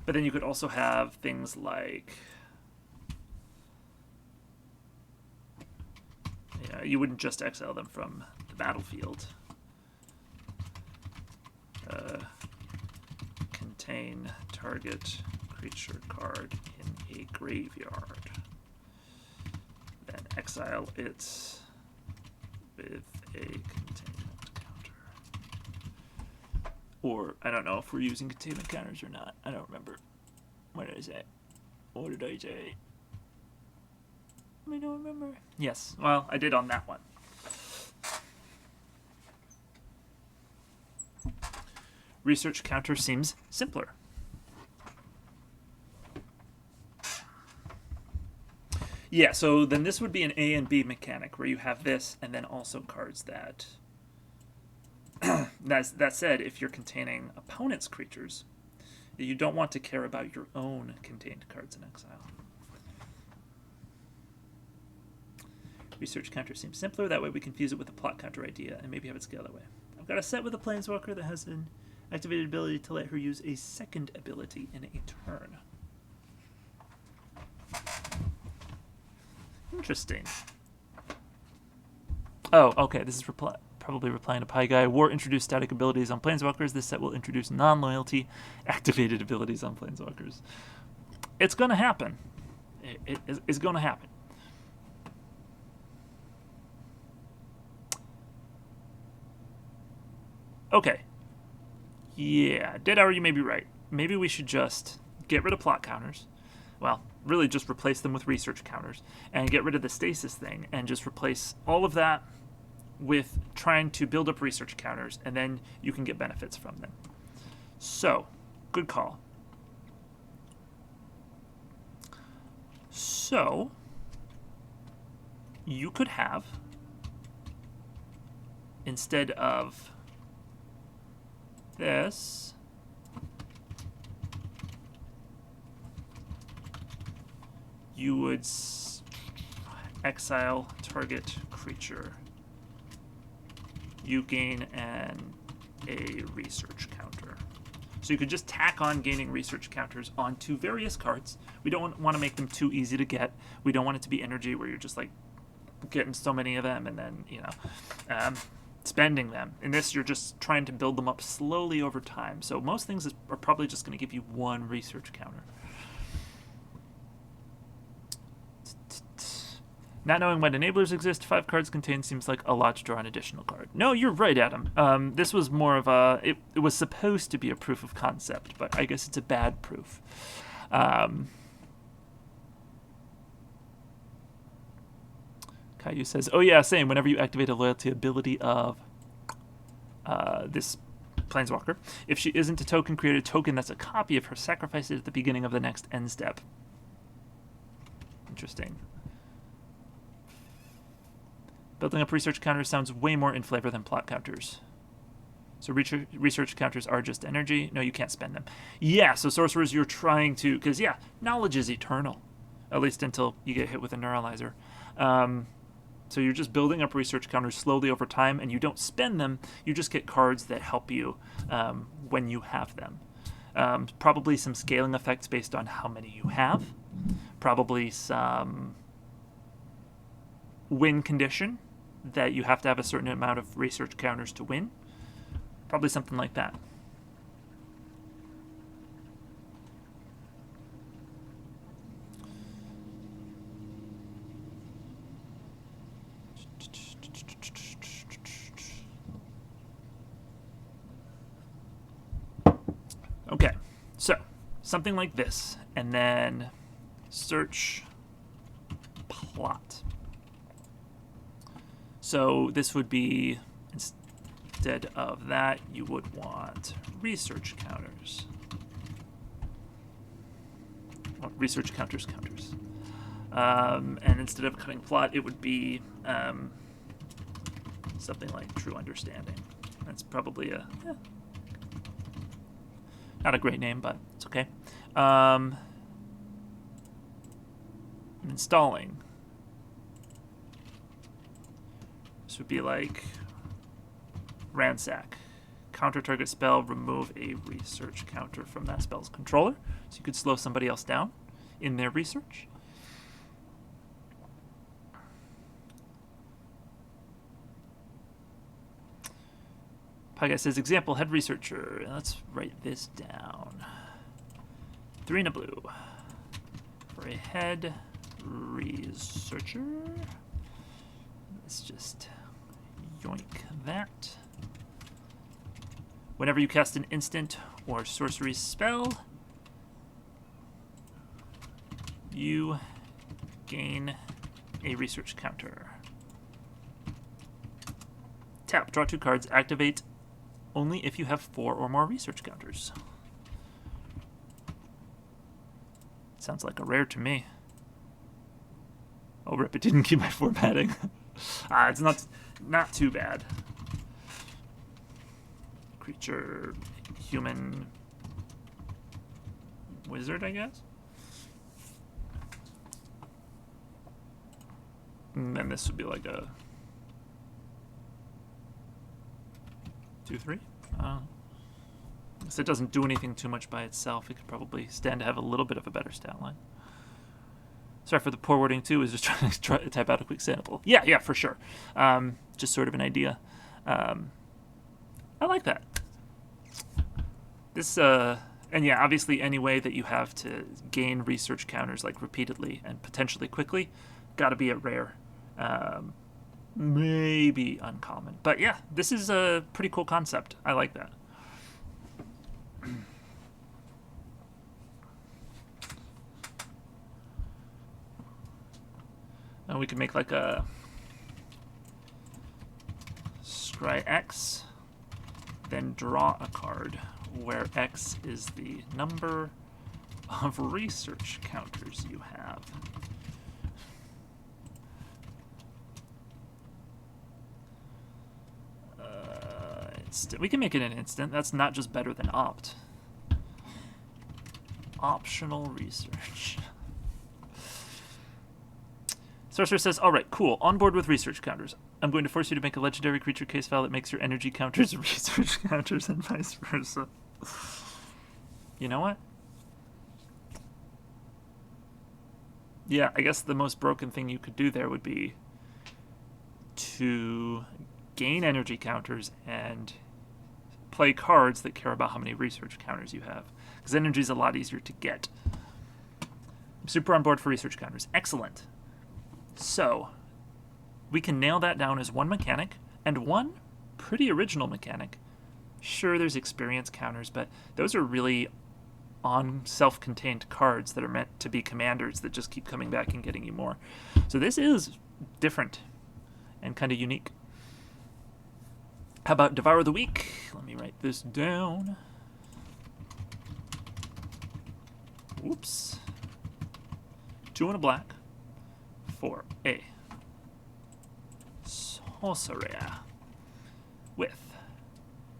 Speaker 1: But then you could also have things like... you wouldn't just exile them from the battlefield. Contain target creature card in a graveyard. Then exile it with a containment counter. Or, I don't know if we're using containment counters or not. I don't remember. What did I say? What did I say? I don't remember. Yes, well, I did on that one. Research counter seems simpler. Yeah, so then this would be an A and B mechanic where you have this and then also cards that... that said, if you're containing opponent's creatures, you don't want to care about your own contained cards in exile. Research counter seems simpler. That way we can fuse it with a plot counter idea and maybe have it scale that way. I've got a set with a planeswalker that has an activated ability to let her use a second ability in a turn. Interesting. Oh, okay. This is probably replying to Pie Guy. War introduced static abilities on planeswalkers. This set will introduce non-loyalty activated abilities on planeswalkers. It's going to happen. It's going to happen. Okay. Yeah, Dead Hour, you may be right. Maybe we should just get rid of plot counters. Well, really just replace them with research counters. And get rid of the stasis thing and just replace all of that with trying to build up research counters, and then you can get benefits from them. So, good call. So, you could have, instead of this, you would exile target creature. You gain a research counter. So you could just tack on gaining research counters onto various cards. We don't want to make them too easy to get. We don't want it to be energy where you're just like getting so many of them and then, spending them. In this, you're just trying to build them up slowly over time. So most things are probably just going to give you one research counter. Not knowing what enablers exist, 5 cards contained seems like a lot to draw an additional card. No, you're right, Adam. This was more of a... It was supposed to be a proof of concept, but I guess it's a bad proof. Caillou says, oh yeah, same. Whenever you activate a loyalty ability of this Planeswalker, if she isn't a token, create a token that's a copy of her, sacrifice it at the beginning of the next end step. Interesting. Building up research counters sounds way more in flavor than plot counters. So research counters are just energy. No, you can't spend them. Yeah, so sorcerers, you're trying to... Because, yeah, knowledge is eternal. At least until you get hit with a neuralizer. So you're just building up research counters slowly over time, and you don't spend them. You just get cards that help you when you have them. Probably some scaling effects based on how many you have. Probably some win condition, that you have to have a certain amount of research counters to win. Probably something like that. Okay, so something like this, and then search plot. So this would be, instead of that, you would want research counters. Well, research counters. And instead of cutting plot, it would be something like true understanding. That's probably not a great name, but it's okay. Installing. This would be like ransack. Counter target spell, remove a research counter from that spell's controller. So you could slow somebody else down in their research. Paga's says, example, head researcher. Let's write this down. 3 and a blue. For a head researcher. Let's just yoink that. Whenever you cast an instant or sorcery spell, you gain a research counter. Tap, draw 2 cards, activate only if you have 4 or more research counters. Sounds like a rare to me. Oh, rip, it didn't keep my formatting. It's not too bad. Creature, human, wizard, I guess? And then this would be like a 2/3. So it doesn't do anything too much by itself. It could probably stand to have a little bit of a better stat line. Sorry for the poor wording too. Is just trying to type out a quick sample. Yeah, for sure. Just sort of an idea. I like that. This and yeah, obviously any way that you have to gain research counters like repeatedly and potentially quickly, got to be at rare. maybe uncommon. But yeah, this is a pretty cool concept. I like that. And we can make like a scry X, then draw a card where X is the number of research counters you have. We can make it an instant. That's not just better than opt. Optional research. Sorcerer says, all right, cool. On board with research counters. I'm going to force you to make a legendary creature case file that makes your energy counters research counters and vice versa. You know what? Yeah, I guess the most broken thing you could do there would be to gain energy counters and play cards that care about how many research counters you have. Because energy is a lot easier to get. I'm super on board for research counters. Excellent. So, we can nail that down as one mechanic, and one pretty original mechanic. Sure, there's experience counters, but those are really on self-contained cards that are meant to be commanders that just keep coming back and getting you more. So this is different and kind of unique. How about Devour the Week? Let me write this down. Whoops. 2 and a black for a sorcerer with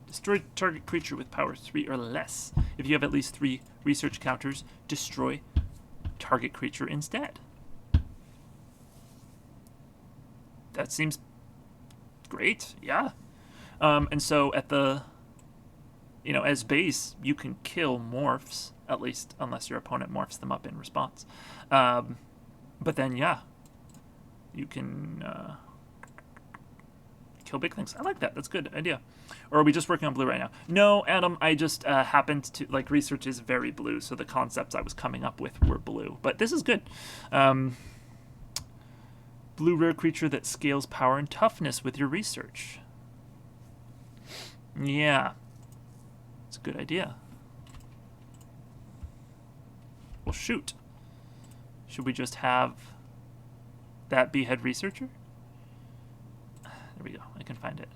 Speaker 1: destroy target creature with power 3 or less. If you have at least 3 research counters, destroy target creature instead. That seems great, yeah. And so at the, as base, you can kill morphs, at least unless your opponent morphs them up in response. But then, yeah, you can kill big things. I like that. That's a good idea. Or are we just working on blue right now? No, Adam, I just happened to, research is very blue, so the concepts I was coming up with were blue. But this is good. Blue rare creature that scales power and toughness with your research. Yeah. It's a good idea. Well, shoot. Should we just have that be head researcher? There we go. I can find it.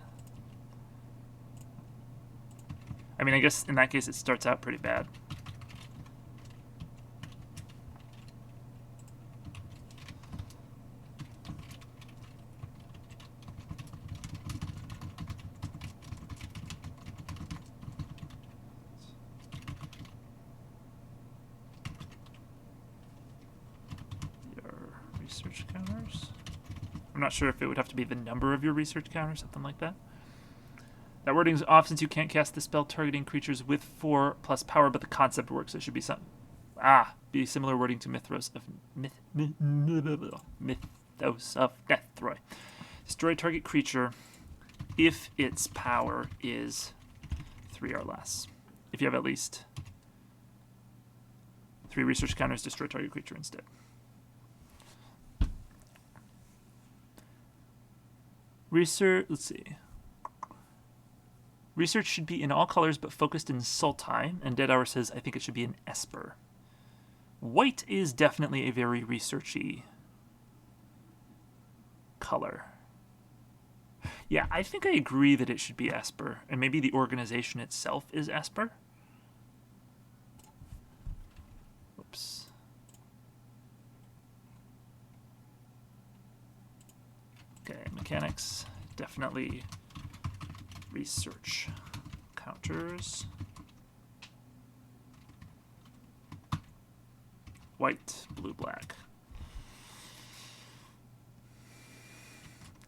Speaker 1: I mean, I guess in that case it starts out pretty bad. Research counters. I'm not sure if it would have to be the number of your research counters, something like that. That wording is off since you can't cast the spell targeting creatures with 4 plus power, but the concept works. It should be some be similar wording to Mythos of Deathroy. Destroy target creature if its power is 3 or less. If you have at least 3 research counters, destroy target creature instead. Research, let's see. Research should be in all colors but focused in Sultai, and Dead Hour says, I think it should be in Esper. White is definitely a very researchy color. Yeah, I think I agree that it should be Esper, and maybe the organization itself is Esper. Oops. Okay, mechanics, definitely research counters. White, blue, black.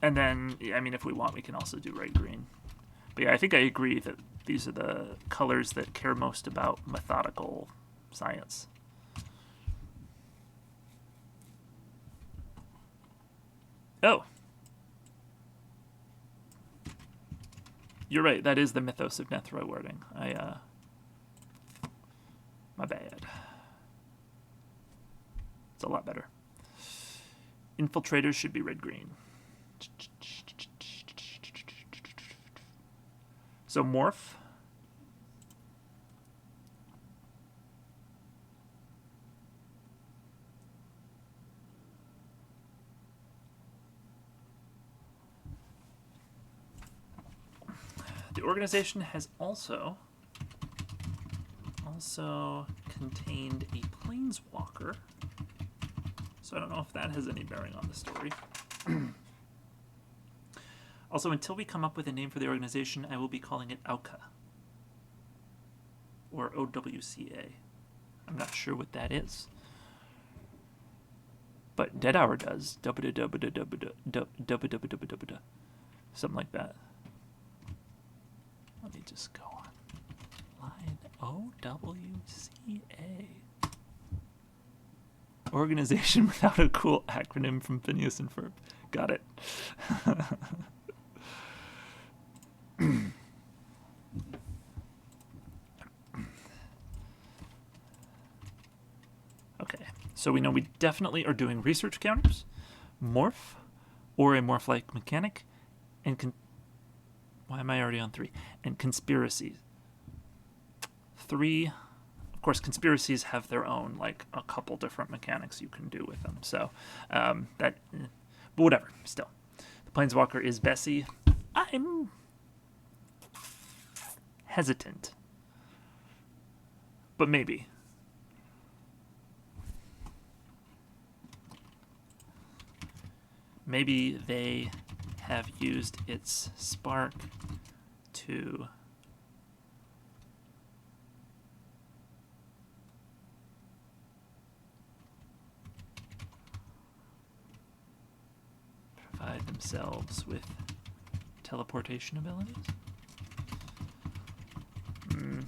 Speaker 1: And then, I mean, if we want, we can also do red, green. But yeah, I think I agree that these are the colors that care most about methodical science. Oh. You're right, that is the Mythos of Nethroy wording. My bad. It's a lot better. Infiltrators should be red-green. So morph. The organization has also contained a planeswalker. So I don't know if that has any bearing on the story. Also, until we come up with a name for the organization, I will be calling it OWCA. Or OWCA. I'm not sure what that is. But Dead Hour does. Something like that. Let me just go on. Line OWCA. Organization without a cool acronym from Phineas and Ferb. Got it. Okay, so we know we definitely are doing research counters, morph, or a morph-like mechanic, and why am I already on 3? And conspiracies. 3, of course, conspiracies have their own, like, a couple different mechanics you can do with them. So, but whatever, still. The Planeswalker is Bessie. I'm hesitant. But maybe. Maybe they have used its spark to provide themselves with teleportation abilities. I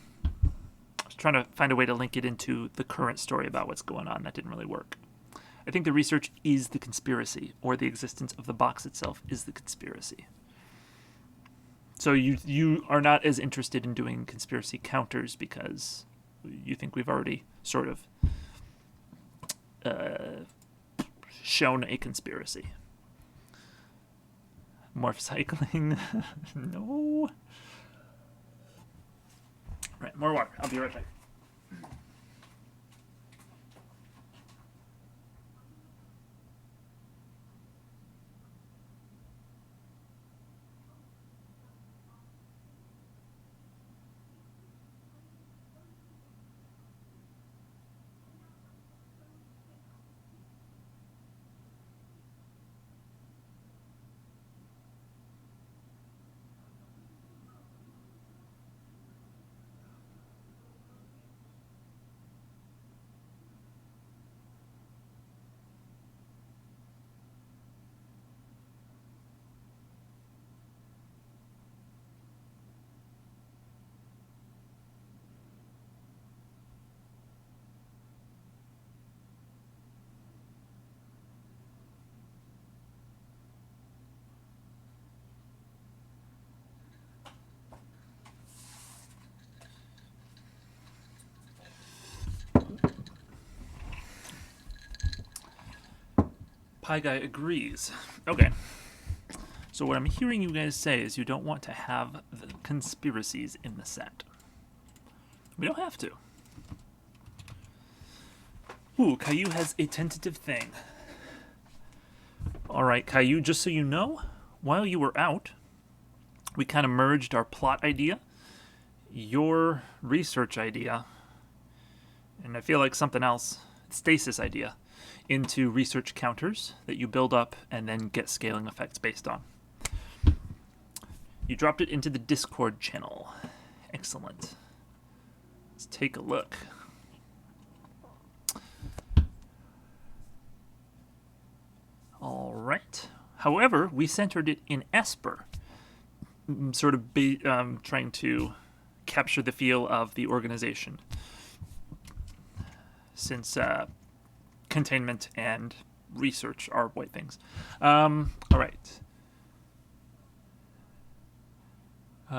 Speaker 1: was trying to find a way to link it into the current story about what's going on. That didn't really work. I think the research is the conspiracy, or the existence of the box itself is the conspiracy. So you are not as interested in doing conspiracy counters because you think we've already sort of shown a conspiracy. Morph cycling. No. Right, more water. I'll be right back. Pie Guy agrees. Okay. So what I'm hearing you guys say is you don't want to have the conspiracies in the set. We don't have to. Ooh, Caillou has a tentative thing. Alright, Caillou, just so you know, while you were out, we kind of merged our plot idea, your research idea, and I feel like something else, stasis idea, into research counters that you build up and then get scaling effects based on. You dropped it into the Discord channel. Excellent. Let's take a look. All right. However, we centered it in Esper, sort of trying to capture the feel of the organization, since containment and research are white things. All right.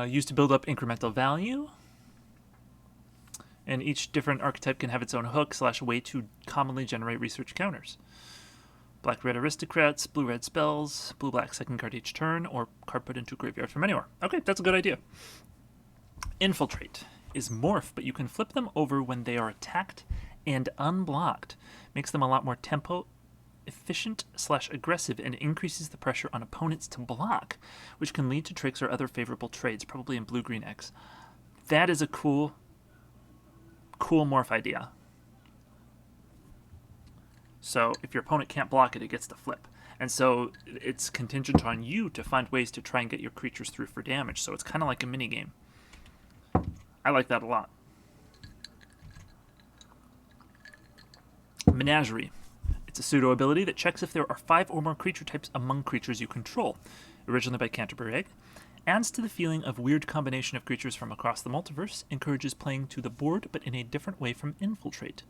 Speaker 1: Used to build up incremental value. And each different archetype can have its own hook/way to commonly generate research counters. Black-red aristocrats, blue-red spells, blue-black second card each turn, or card put into graveyard from anywhere. Okay, that's a good idea. Infiltrate is morph, but you can flip them over when they are attacked and unblocked. Makes them a lot more tempo efficient / aggressive and increases the pressure on opponents to block, which can lead to tricks or other favorable trades, probably in blue-green X. That is a cool morph idea. So if your opponent can't block it, it gets to flip. And so it's contingent on you to find ways to try and get your creatures through for damage. So it's kind of like a mini game. I like that a lot. Menagerie. It's a pseudo ability that checks if there are 5 or more creature types among creatures you control. Originally by Canterbury Egg. Adds to the feeling of weird combination of creatures from across the multiverse. Encourages playing to the board, but in a different way from Infiltrate.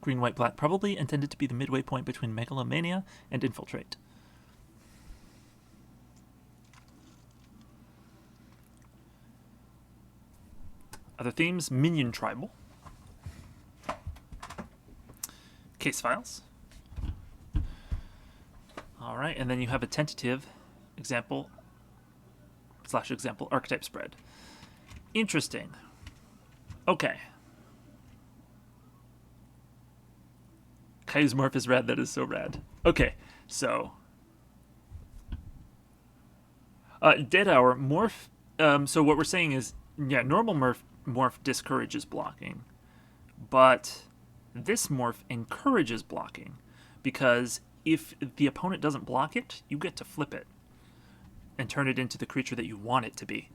Speaker 1: Green, white, black, probably intended to be the midway point between Megalomania and Infiltrate. Other themes, Minion Tribal. Case files. Alright, and then you have a tentative example / archetype spread. Interesting. Okay. Kai's morph is rad. That is so rad. Okay, so Dead Hour morph. So what we're saying is, yeah, normal morph discourages blocking, but this morph encourages blocking because if the opponent doesn't block it, you get to flip it and turn it into the creature that you want it to be.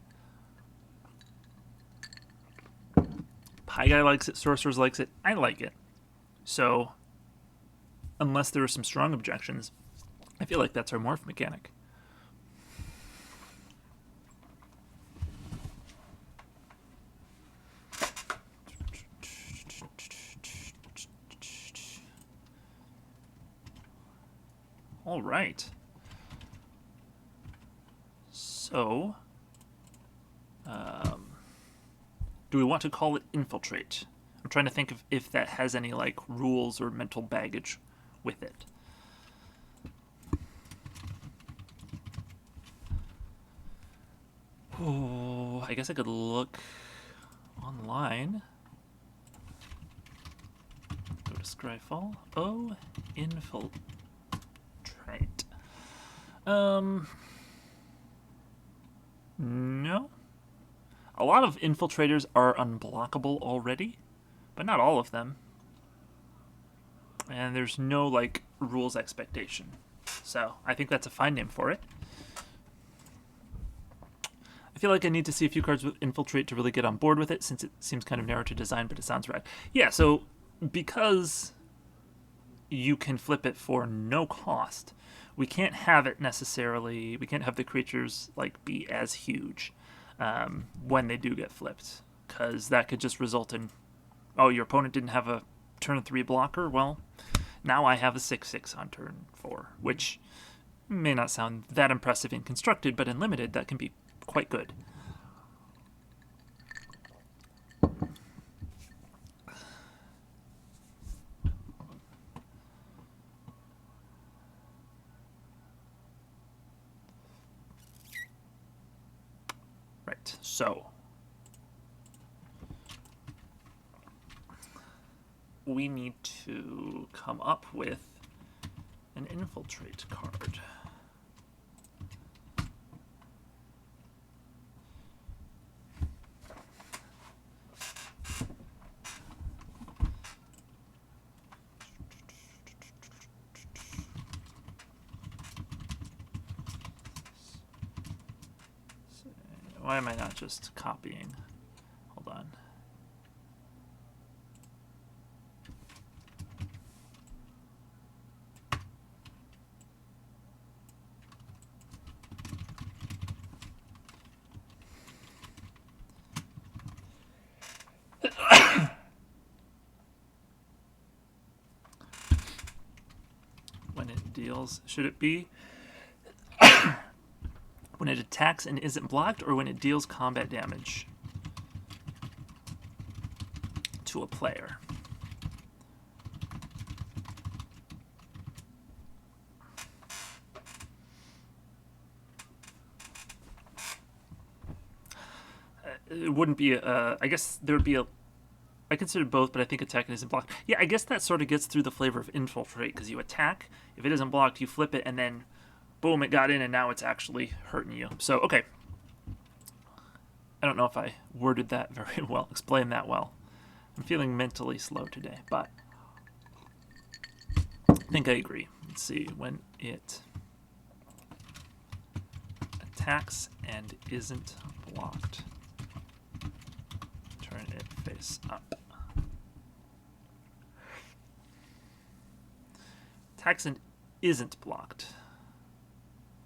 Speaker 1: Pie Guy likes it. Sorcerers likes it. I like it. So unless there are some strong objections, I feel like that's our morph mechanic. All right. So, do we want to call it Infiltrate? I'm trying to think of if that has any like rules or mental baggage with it. Oh, I guess I could look online. Go to Scryfall. Oh, Infiltrate. No. A lot of infiltrators are unblockable already, but not all of them. And there's no like rules expectation. So I think that's a fine name for it. I feel like I need to see a few cards with Infiltrate to really get on board with it, since it seems kind of narrow to design, but it sounds rad. Yeah, so because you can flip it for no cost, we can't have it necessarily, we can't have the creatures like be as huge when they do get flipped, because that could just result in, oh, your opponent didn't have a turn 3 blocker, well, now I have a 6/6 on turn 4, which may not sound that impressive in constructed, but in limited that can be quite good. Right, so we need to come up with an Infiltrate card. Why am I not just copying? Hold on. When it deals, should it be when it attacks and isn't blocked, or when it deals combat damage to a player? it wouldn't be I guess there would be a. I consider both, but I think attack isn't blocked. Yeah, I guess that sort of gets through the flavor of infiltrate, because you attack. If it isn't blocked, you flip it, and then boom, it got in, and now it's actually hurting you. So, okay. I don't know if I worded that very well, explained that well. I'm feeling mentally slow today, but I think I agree. Let's see, when it attacks and isn't blocked, turn it face up. Attacks and isn't blocked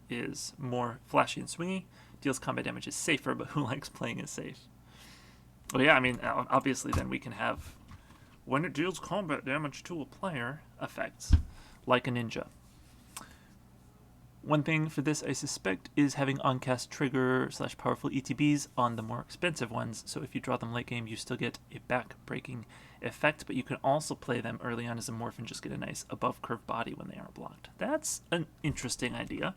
Speaker 1: is more flashy and swingy. Deals combat damage is safer, but who likes playing it safe? Well, yeah, I mean, obviously then we can have when it deals combat damage to a player effects, like a ninja. One thing for this, I suspect, is having on-cast trigger / powerful ETBs on the more expensive ones, so if you draw them late game, you still get a back-breaking effect, but you can also play them early on as a morph and just get a nice above-curve body when they are blocked. That's an interesting idea.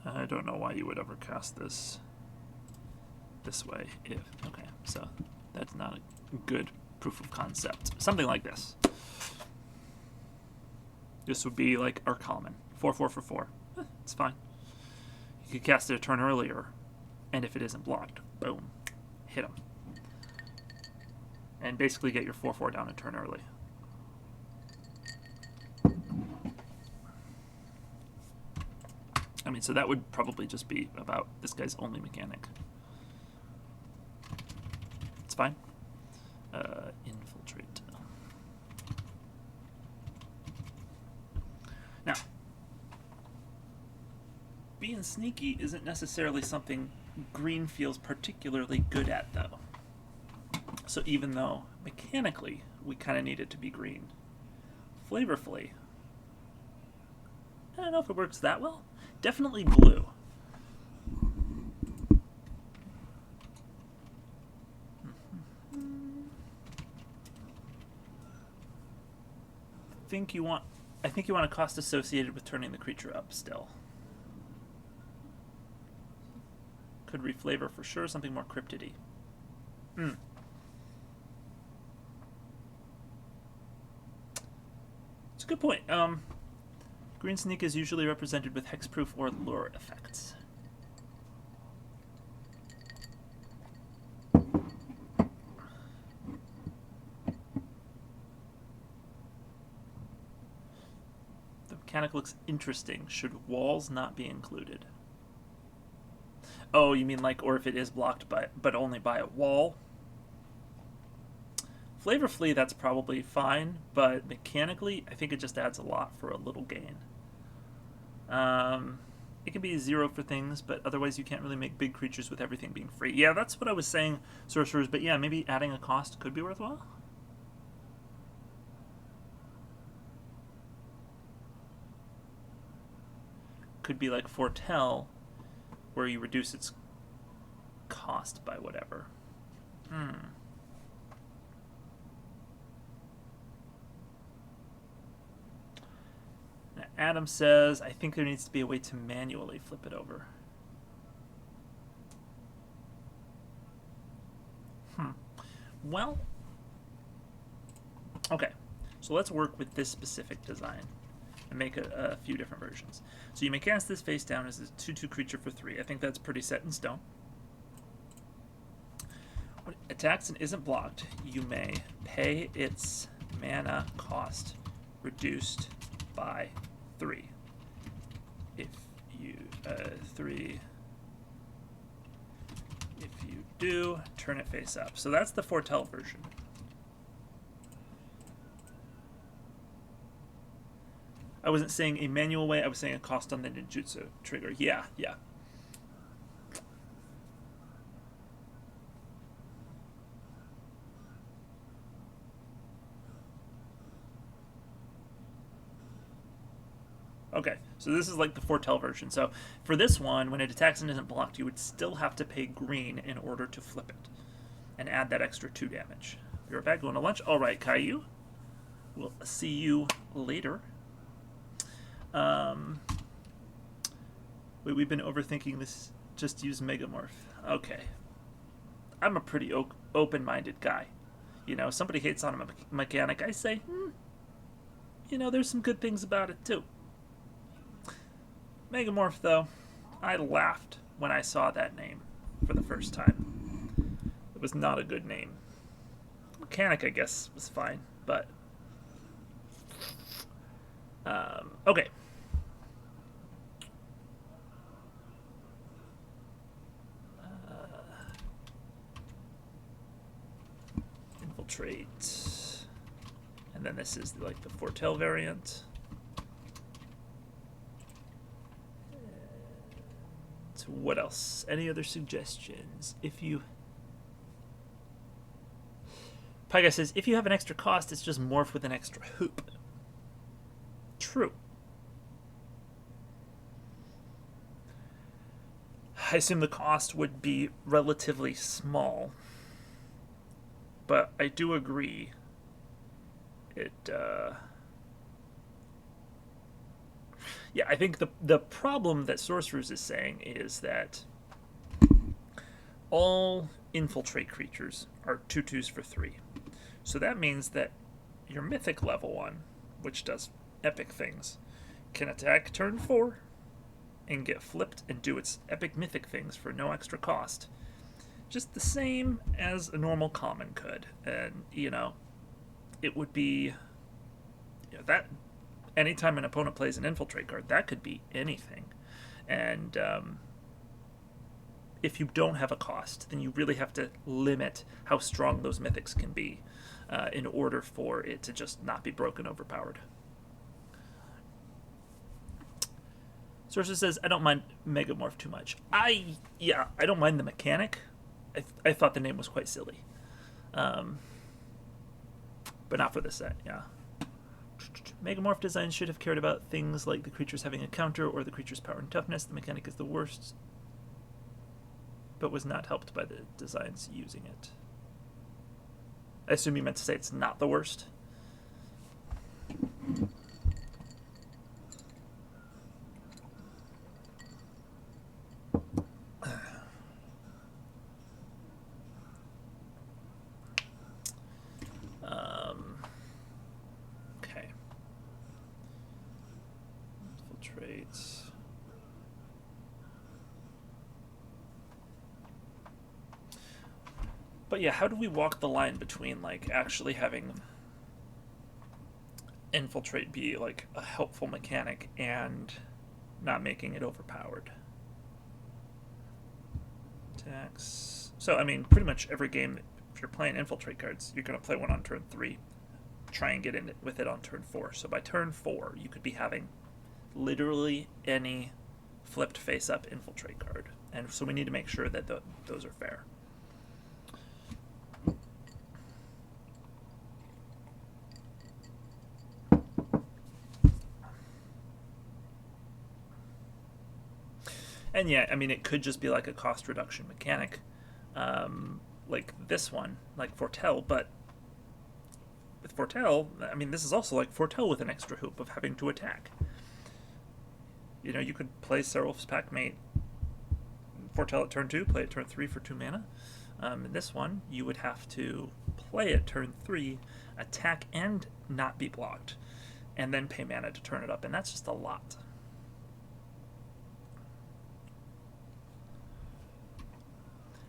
Speaker 1: I don't know why you would ever cast this way. Okay, so that's not a good proof of concept. Something like this. This would be like our common 4/4 for 4. It's fine. You could cast it a turn earlier, and if it isn't blocked, boom, hit him, and basically get your 4/4 down a turn early. I mean, so that would probably just be about this guy's only mechanic. It's fine. Infiltrate. Now, being sneaky isn't necessarily something green feels particularly good at, though. So even though mechanically we kind of need it to be green, flavorfully, I don't know if it works that well. Definitely blue. I think you want a cost associated with turning the creature up still. Could reflavor for sure, something more cryptidy. It's a good point. Green Sneak is usually represented with hexproof or lure effects. The mechanic looks interesting. Should walls not be included? Oh, you mean like, or if it is blocked by, but only by a wall? Flavorfully, that's probably fine, but mechanically, I think it just adds a lot for a little gain. It can be 0 for things, but otherwise you can't really make big creatures with everything being free. Yeah, that's what I was saying, sorcerers, but yeah, maybe adding a cost could be worthwhile. Could be like Foretell, where you reduce its cost by whatever. Now, Adam says, I think there needs to be a way to manually flip it over. Well, okay. So let's work with this specific design and make a few different versions. So you may cast this face down as a 2/2 creature for 3. I think that's pretty set in stone. When it attacks and isn't blocked, you may pay its mana cost reduced by 3. If you 3. If you do, turn it face up. So that's the Foretell version. I wasn't saying a manual way, I was saying a cost on the ninjutsu trigger. Yeah. Okay, so this is like the Foretell version. So for this one, when it attacks and isn't blocked, you would still have to pay green in order to flip it and add that extra 2 damage. You're back going to lunch? All right, Caillou. we'll see you later. Wait, we've been overthinking this. Just use Megamorph. Okay. I'm a pretty open-minded guy. You know, somebody hates on a mechanic, I say, you know, there's some good things about it too. Megamorph, though, I laughed when I saw that name for the first time. It was not a good name. Mechanic, I guess, was fine, but... okay. Infiltrate. And then this is like the Foretell variant. So what else? Any other suggestions? If you... Pyga says, if you have an extra cost, it's just morph with an extra hoop. True. I assume the cost would be relatively small. But I do agree. Yeah, I think the problem that Sorcerers is saying is that all infiltrate creatures are 2/2s for 3. So that means that your mythic level 1, which does epic things, can attack turn 4 and get flipped and do its epic mythic things for no extra cost. Just the same as a normal common could. And, you know, it would be... You know, that anytime an opponent plays an infiltrate card, that could be anything. And if you don't have a cost, then you really have to limit how strong those mythics can be in order for it to just not be broken overpowered. Sorcerer says, I don't mind Megamorph too much. I don't mind the mechanic. I thought the name was quite silly. But not for this set, yeah. Megamorph design should have cared about things like the creatures having a counter or the creature's power and toughness. The mechanic is the worst, but was not helped by the designs using it. I assume you meant to say it's not the worst. Okay. Infiltrates. But yeah, how do we walk the line between like actually having infiltrate be like a helpful mechanic and not making it overpowered? Attacks. So I mean, pretty much every game, if you're playing infiltrate cards, you're going to play one on turn 3, try and get in with it on turn 4. So by turn 4, you could be having literally any flipped face-up infiltrate card, and so we need to make sure that those are fair. And yeah, I mean, it could just be like a cost reduction mechanic, like this one, like Foretell, but with Foretell, I mean, this is also like Foretell with an extra hoop of having to attack. You know, you could play Seraph's Packmate, Foretell at turn 2, play at turn 3 for 2 mana. In this one, you would have to play at turn 3, attack and not be blocked, and then pay mana to turn it up, and that's just a lot.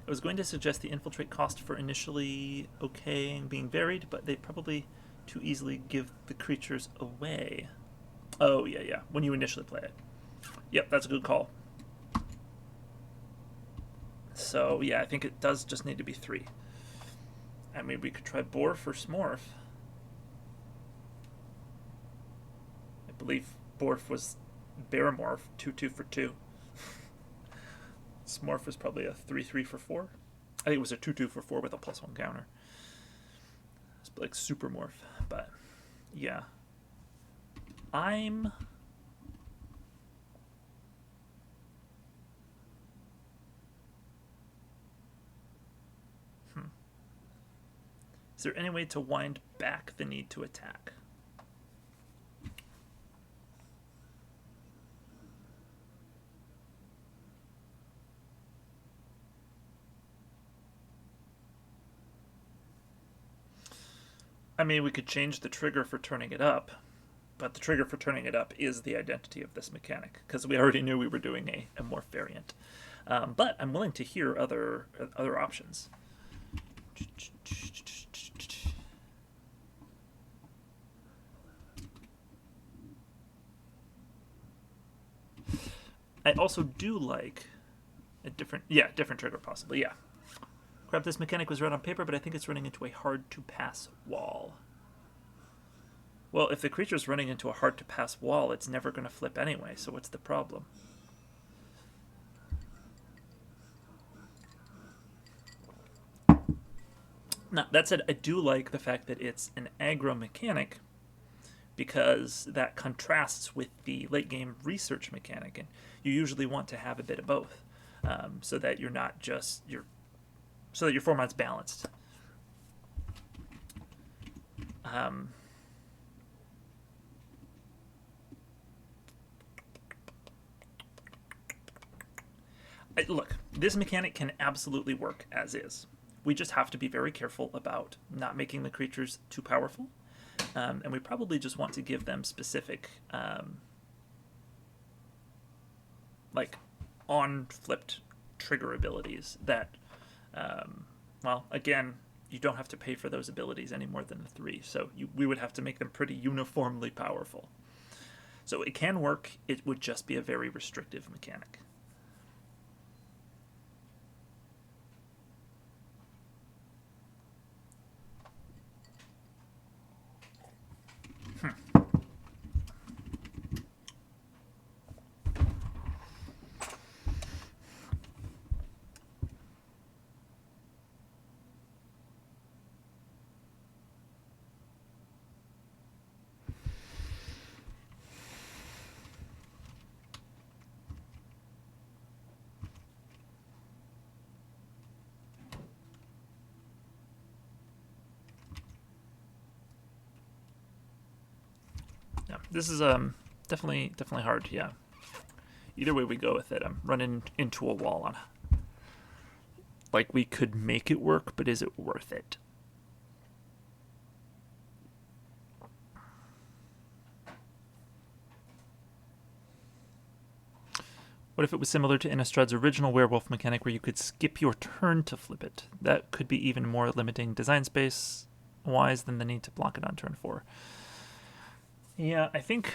Speaker 1: I was going to suggest the infiltrate cost for initially okay and being varied, but they probably too easily give the creatures away. Oh, yeah, when you initially play it. Yep, that's a good call. So, yeah, I think it does just need to be 3. I mean, we could try Borf or Smorf. I believe Borf was Baramorph, 2/2 for 2. Smorf was probably a 3/3 for 4. I think it was a 2/2 for 4 with a +1 counter. It's like Super Morph, but yeah. Is there any way to wind back the need to attack? I mean, we could change the trigger for turning it up, but the trigger for turning it up is the identity of this mechanic, because we already knew we were doing a morph variant. But I'm willing to hear other options. I also do like a different trigger possibly, yeah. Crap, this mechanic was read on paper, but I think it's running into a hard-to-pass wall. Well, if the creature's running into a hard-to-pass wall, it's never going to flip anyway, so what's the problem? Now, that said, I do like the fact that it's an aggro mechanic, because that contrasts with the late-game research mechanic, and you usually want to have a bit of both, so that you're not just... so that your format's balanced. Look, this mechanic can absolutely work as is. We just have to be very careful about not making the creatures too powerful, and we probably just want to give them specific, like, on-flipped trigger abilities that, well, again, you don't have to pay for those abilities any more than the 3, so we would have to make them pretty uniformly powerful. So it can work, it would just be a very restrictive mechanic. Yeah, this is definitely hard. Yeah. Either way we go with it, I'm running into a wall on. Like, we could make it work, but is it worth it? What if it was similar to Innistrad's original werewolf mechanic, where you could skip your turn to flip it? That could be even more limiting design space wise than the need to block it on turn 4. Yeah, I think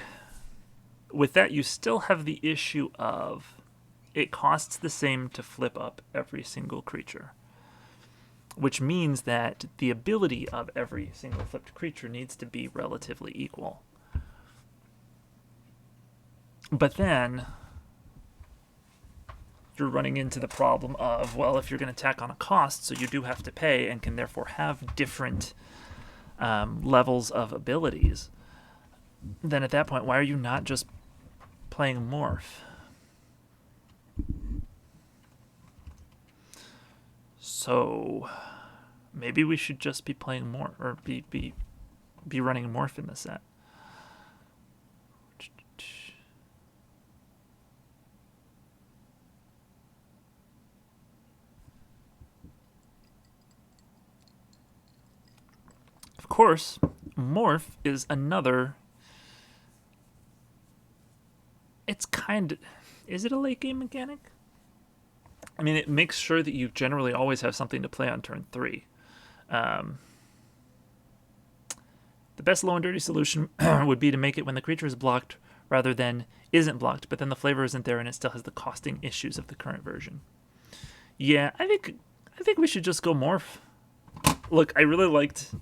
Speaker 1: with that you still have the issue of it costs the same to flip up every single creature, which means that the ability of every single flipped creature needs to be relatively equal. But then you're running into the problem of, well, if you're going to tack on a cost, so you do have to pay and can therefore have different levels of abilities, then at that point, why are you not just playing Morph? So maybe we should just be playing Morph, or be running Morph in the set. Of course, Morph is another... It's kind of... Is it a late game mechanic? I mean, it makes sure that you generally always have something to play on turn 3. The best low and dirty solution would be to make it when the creature is blocked rather than isn't blocked, but then the flavor isn't there and it still has the costing issues of the current version. Yeah, I think we should just go Morph. Look, I really liked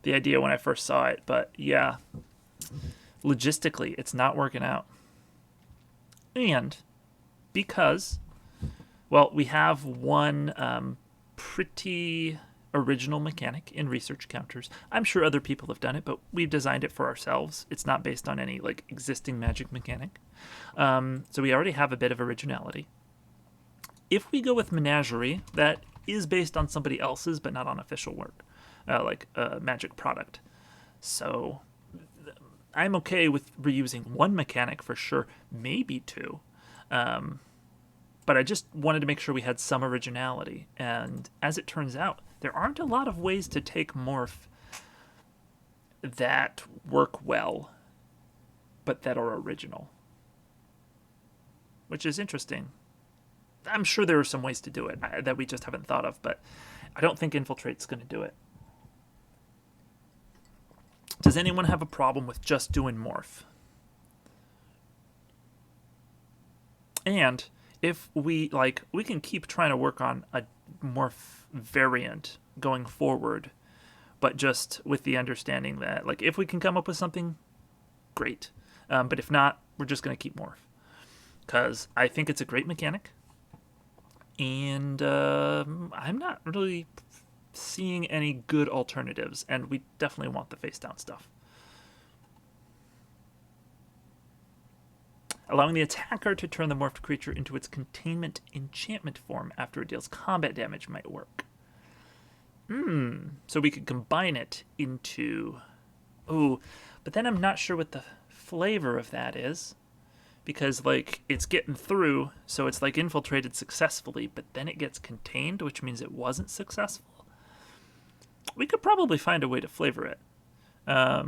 Speaker 1: the idea when I first saw it, but yeah, logistically, it's not working out. And because, well, we have one pretty original mechanic in research counters. I'm sure other people have done it, but we've designed it for ourselves. It's not based on any like existing magic mechanic. So we already have a bit of originality. If we go with Menagerie, that is based on somebody else's, but not on official work, like a magic product. So I'm okay with reusing one mechanic for sure, maybe 2. But I just wanted to make sure we had some originality. And as it turns out, there aren't a lot of ways to take Morph that work well, but that are original, which is interesting. I'm sure there are some ways to do it that we just haven't thought of, but I don't think Infiltrate's going to do it. Does anyone have a problem with just doing morph? And if we can keep trying to work on a morph variant going forward, but just with the understanding that if we can come up with something, great. But if not, we're just going to keep morph, because I think it's a great mechanic, and I'm not really seeing any good alternatives, and we definitely want the face down stuff. Allowing the attacker to turn the morphed creature into its containment enchantment form after it deals combat damage might work. So we could combine it into... Oh, but then I'm not sure what the flavor of that is, because it's getting through, so it's infiltrated successfully, but then it gets contained, which means it wasn't successful. We could probably find a way to flavor it. I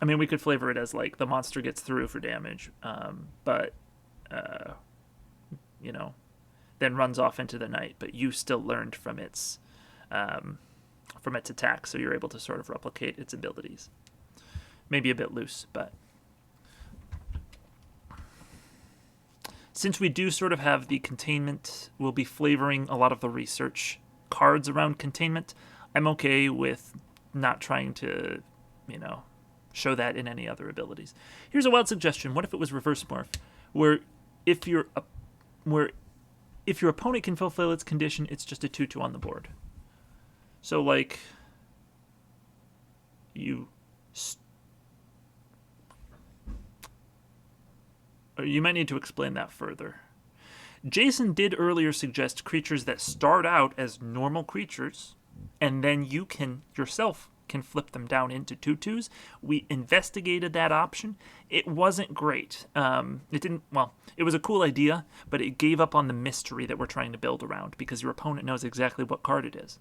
Speaker 1: mean, we could flavor it as the monster gets through for damage, but then runs off into the night. But you still learned from its attack, so you're able to sort of replicate its abilities. Maybe a bit loose, but since we do sort of have the containment, we'll be flavoring a lot of the research cards around containment. I'm okay with not trying to, show that in any other abilities. Here's a wild suggestion. What if it was reverse morph, where if your opponent can fulfill its condition, it's just a 2/2 on the board. So you might need to explain that further. Jason did earlier suggest creatures that start out as normal creatures, and then you can flip them down into 2/2s. We investigated that option. It wasn't great. It was a cool idea, but it gave up on the mystery that we're trying to build around, because your opponent knows exactly what card it is.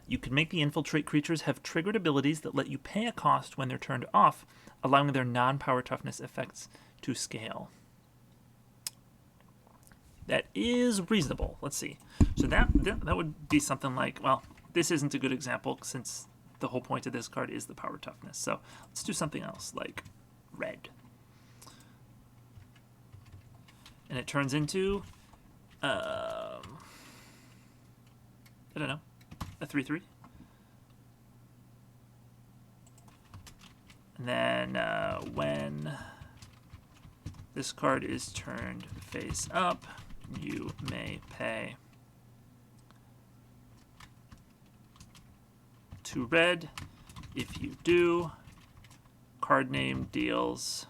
Speaker 1: You can make the infiltrate creatures have triggered abilities that let you pay a cost when they're turned off, allowing their non-power toughness effects to scale. That is reasonable. Let's see. So that would be something this isn't a good example, since the whole point of this card is the power toughness. So let's do something else, like red. And it turns into, I don't know, a 3/3. And then when this card is turned face up, you may pay 2 red. If you do, card name deals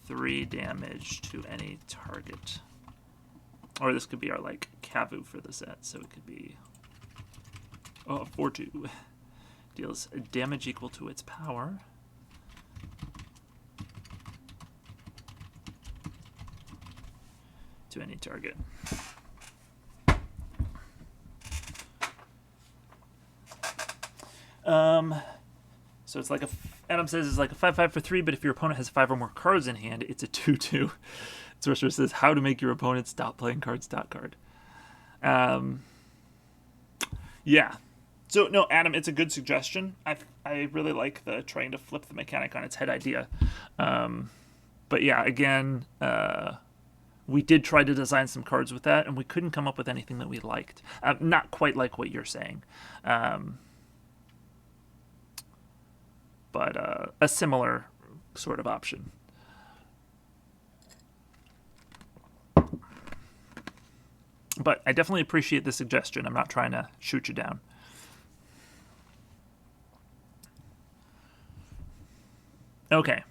Speaker 1: 3 damage to any target. Or this could be our Kavu for the set, so it could be 4/2. Deals damage equal to its power. To any target. So it's Adam says it's a 5/5 for 3, but if your opponent has 5 or more cards in hand, it's a 2/2. Sorcerer says how to make your opponent stop playing cards. Card. Yeah. So no, Adam, it's a good suggestion. I really like the trying to flip the mechanic on its head idea. But yeah, again, we did try to design some cards with that, and we couldn't come up with anything that we liked. Not quite like what you're saying. But a similar sort of option. But I definitely appreciate the suggestion. I'm not trying to shoot you down. Okay.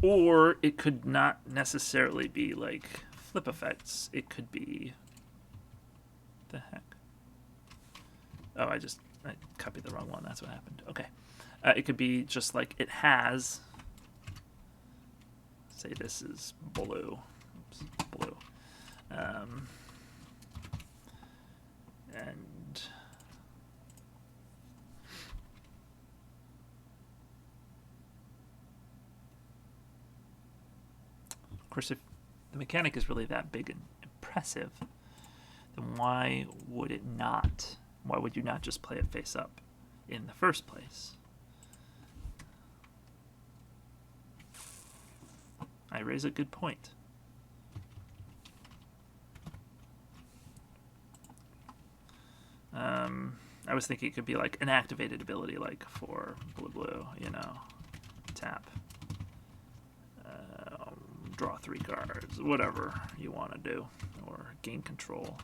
Speaker 1: Or it could not necessarily be like flip effects. It could be... The heck? Oh, I copied the wrong one. That's what happened. Okay. It could be just like it has... Say this is blue. Oops, blue. And... Of course, if the mechanic is really that big and impressive, then why would it not? Why would you not just play it face up in the first place? I raise a good point. I was thinking it could be like an activated ability, like for blue, you know, tap. Draw 3 cards, whatever you want to do, or gain control.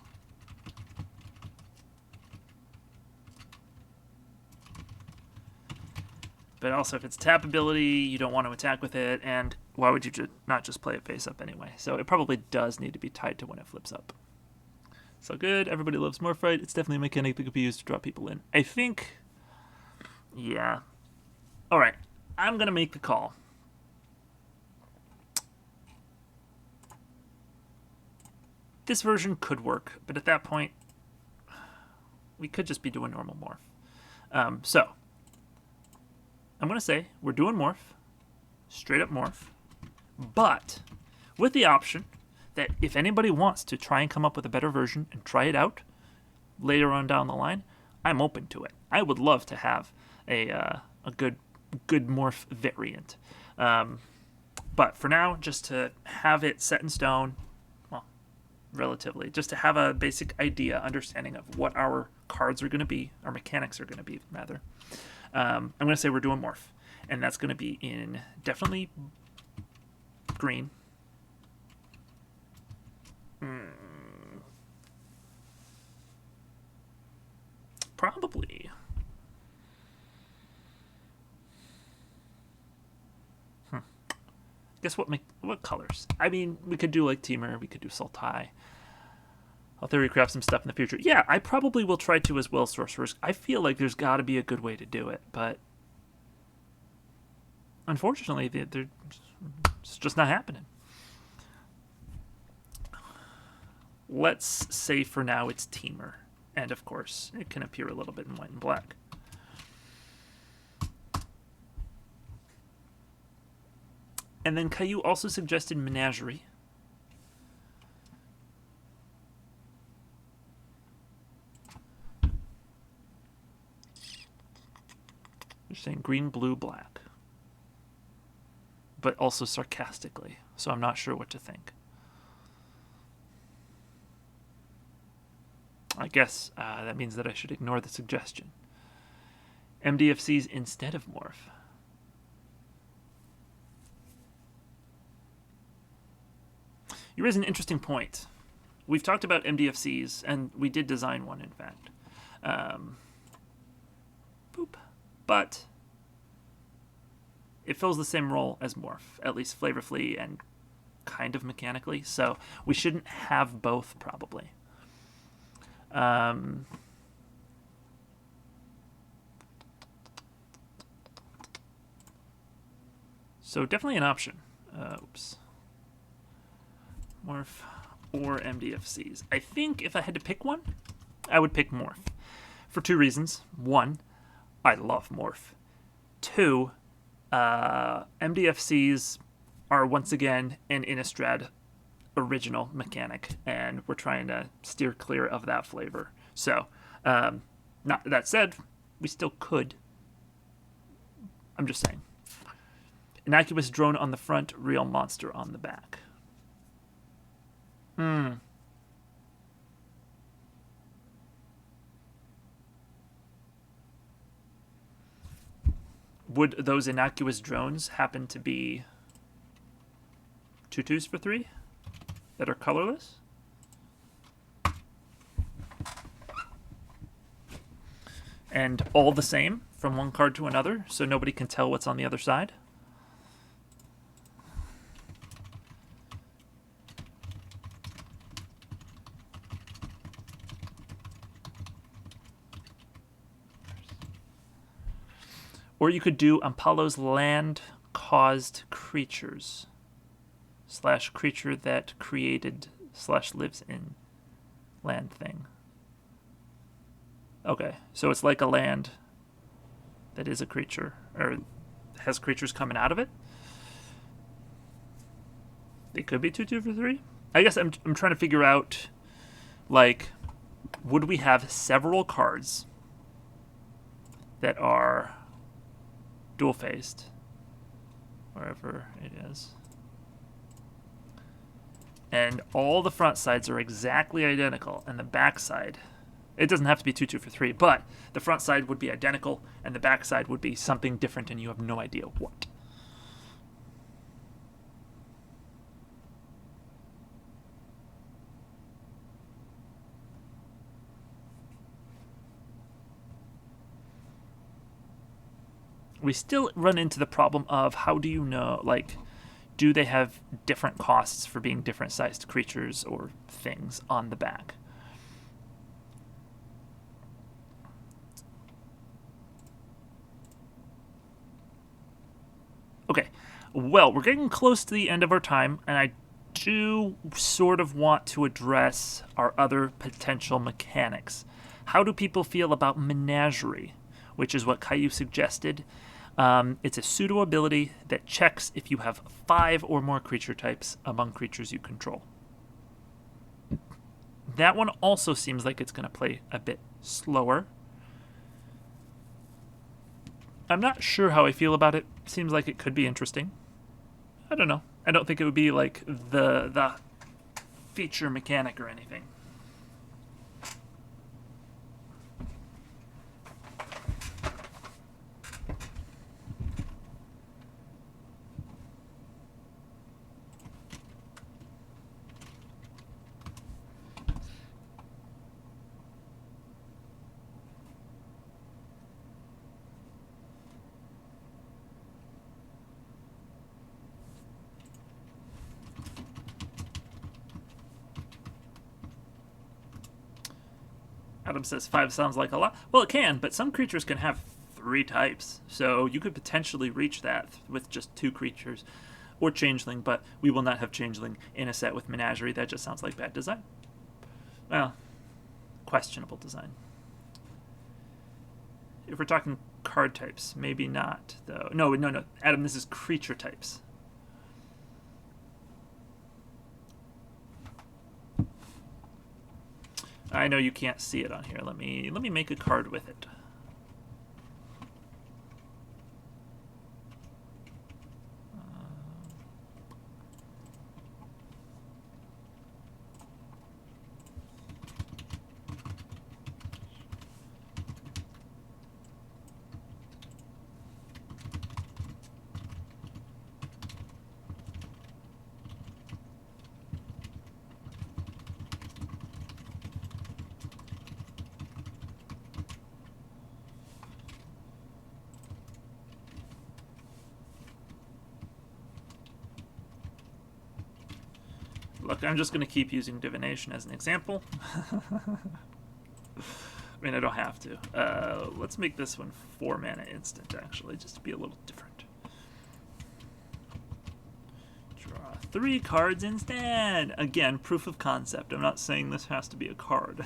Speaker 1: But also, if it's tap ability, you don't want to attack with it, and why would you not just play it face up anyway? So it probably does need to be tied to when it flips up. So good, everybody loves Morphite. It's definitely a mechanic that could be used to draw people in. I think, yeah. All right, I'm going to make the call. This version could work, but at that point, we could just be doing normal morph. So, I'm going to say we're doing morph, straight up morph, but with the option that if anybody wants to try and come up with a better version and try it out later on down the line, I'm open to it. I would love to have a good morph variant. But for now, just to have it set in stone, relatively, just to have a basic idea, understanding of what our cards are going to be, our mechanics are going to be, rather. I'm going to say we're doing morph, and that's going to be in definitely green. Probably. Guess what colors? I mean, we could do like Teamer, we could do Sultai. I'll theorycraft some stuff in the future. Yeah, I probably will try to as well, Sorcerers. I feel like there's got to be a good way to do it, but unfortunately, it's just not happening. Let's say for now it's Teamer. And of course, it can appear a little bit in white and black. And then Caillou also suggested Menagerie. You're saying green, blue, black. But also sarcastically, so I'm not sure what to think. I guess that means that I should ignore the suggestion. MDFCs instead of morph. You raise an interesting point. We've talked about MDFCs, and we did design one, in fact. But it fills the same role as morph, at least flavorfully and kind of mechanically, so we shouldn't have both, probably. So definitely an option. Oops. Morph or MDFCs. I think if I had to pick one, I would pick morph. For 2 reasons. 1, I love morph. 2, MDFCs are once again an Innistrad original mechanic, and we're trying to steer clear of that flavor. So, not that said, we still could. I'm just saying. Innocuous drone on the front, real monster on the back. Would those innocuous drones happen to be 2/2s for 3 that are colorless? And all the same from one card to another, so nobody can tell what's on the other side? Or you could do Ampalo's land-caused creatures / creature that created / lives in land thing. Okay, so it's like a land that is a creature, or has creatures coming out of it. It could be 2/2 for 3. I guess I'm trying to figure out, like, would we have several cards that are dual-faced, wherever it is, and all the front sides are exactly identical, and the back side, it doesn't have to be 2/2 for 3, but the front side would be identical, and the back side would be something different, and you have no idea what. We still run into the problem of how do you know, like, do they have different costs for being different sized creatures or things on the back? Okay, well, we're getting close to the end of our time, and I do sort of want to address our other potential mechanics. How do people feel about Menagerie, which is what Caillou suggested? It's a pseudo ability that checks if you have 5 or more creature types among creatures you control. That one also seems like it's going to play a bit slower. I'm not sure how I feel about it. Seems like it could be interesting. I don't know. I don't think it would be like the feature mechanic or anything. Adam says 5 sounds like a lot. Well, it can, but some creatures can have 3 types. So you could potentially reach that with just 2 creatures. Or Changeling, but we will not have Changeling in a set with Menagerie. That just sounds like bad design. Well, questionable design. If we're talking card types, maybe not, though. No, Adam, this is creature types. I know you can't see it on here. Let me make a card with it. Look, I'm just going to keep using divination as an example. I mean, I don't have to. Let's make this one 4 mana instant, actually, just to be a little different. Draw 3 cards instead. Again, proof of concept. I'm not saying this has to be a card.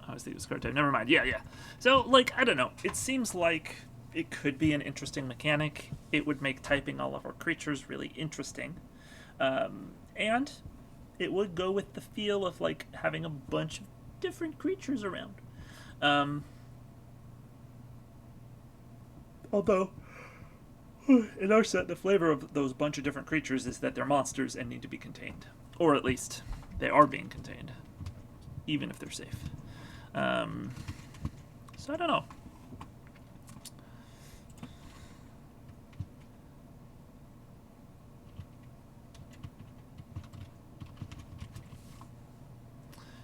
Speaker 1: I was thinking it was card type. Never mind. Yeah. So, like, I don't know. It seems like it could be an interesting mechanic. It would make typing all of our creatures really interesting. And it would go with the feel of, like, having a bunch of different creatures around. Although, in our set, the flavor of those bunch of different creatures is that they're monsters and need to be contained. Or at least, they are being contained. Even if they're safe. So I don't know.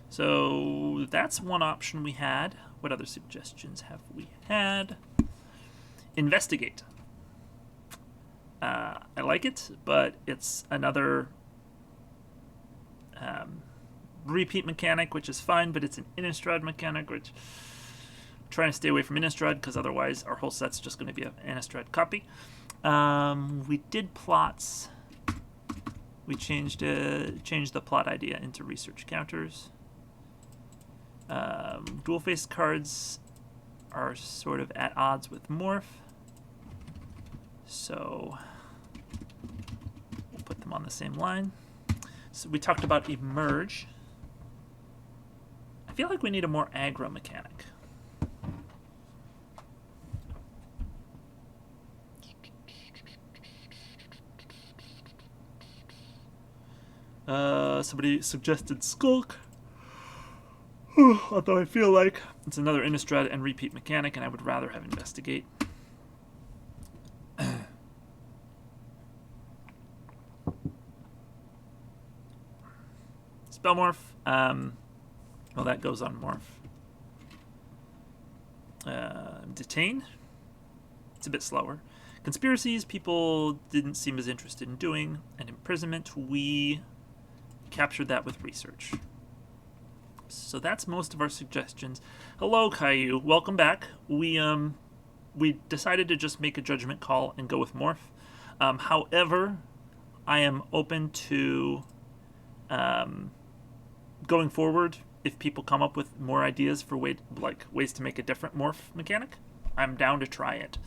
Speaker 1: So that's one option we had. What other suggestions have we had? Investigate. I like it, but it's another repeat mechanic, which is fine, but it's an Innistrad mechanic, which I'm trying to stay away from Innistrad because otherwise our whole set's just going to be an Innistrad copy. We did plots. We changed the plot idea into research counters. Dual face cards are sort of at odds with Morph, so we'll put them on the same line. So we talked about Emerge. I feel like we need a more aggro mechanic. Somebody suggested Skulk. Although I feel like it's another Innistrad and repeat mechanic, and I would rather have Investigate. Spellmorph. Well, that goes on Morph. Detain. It's a bit slower. Conspiracies, people didn't seem as interested in doing. And Imprisonment, we captured that with research. So that's most of our suggestions. Hello, Caillou. Welcome back. We decided to just make a judgment call and go with Morph. However, I am open to going forward. If people come up with more ideas for ways to make a different Morph mechanic, I'm down to try it.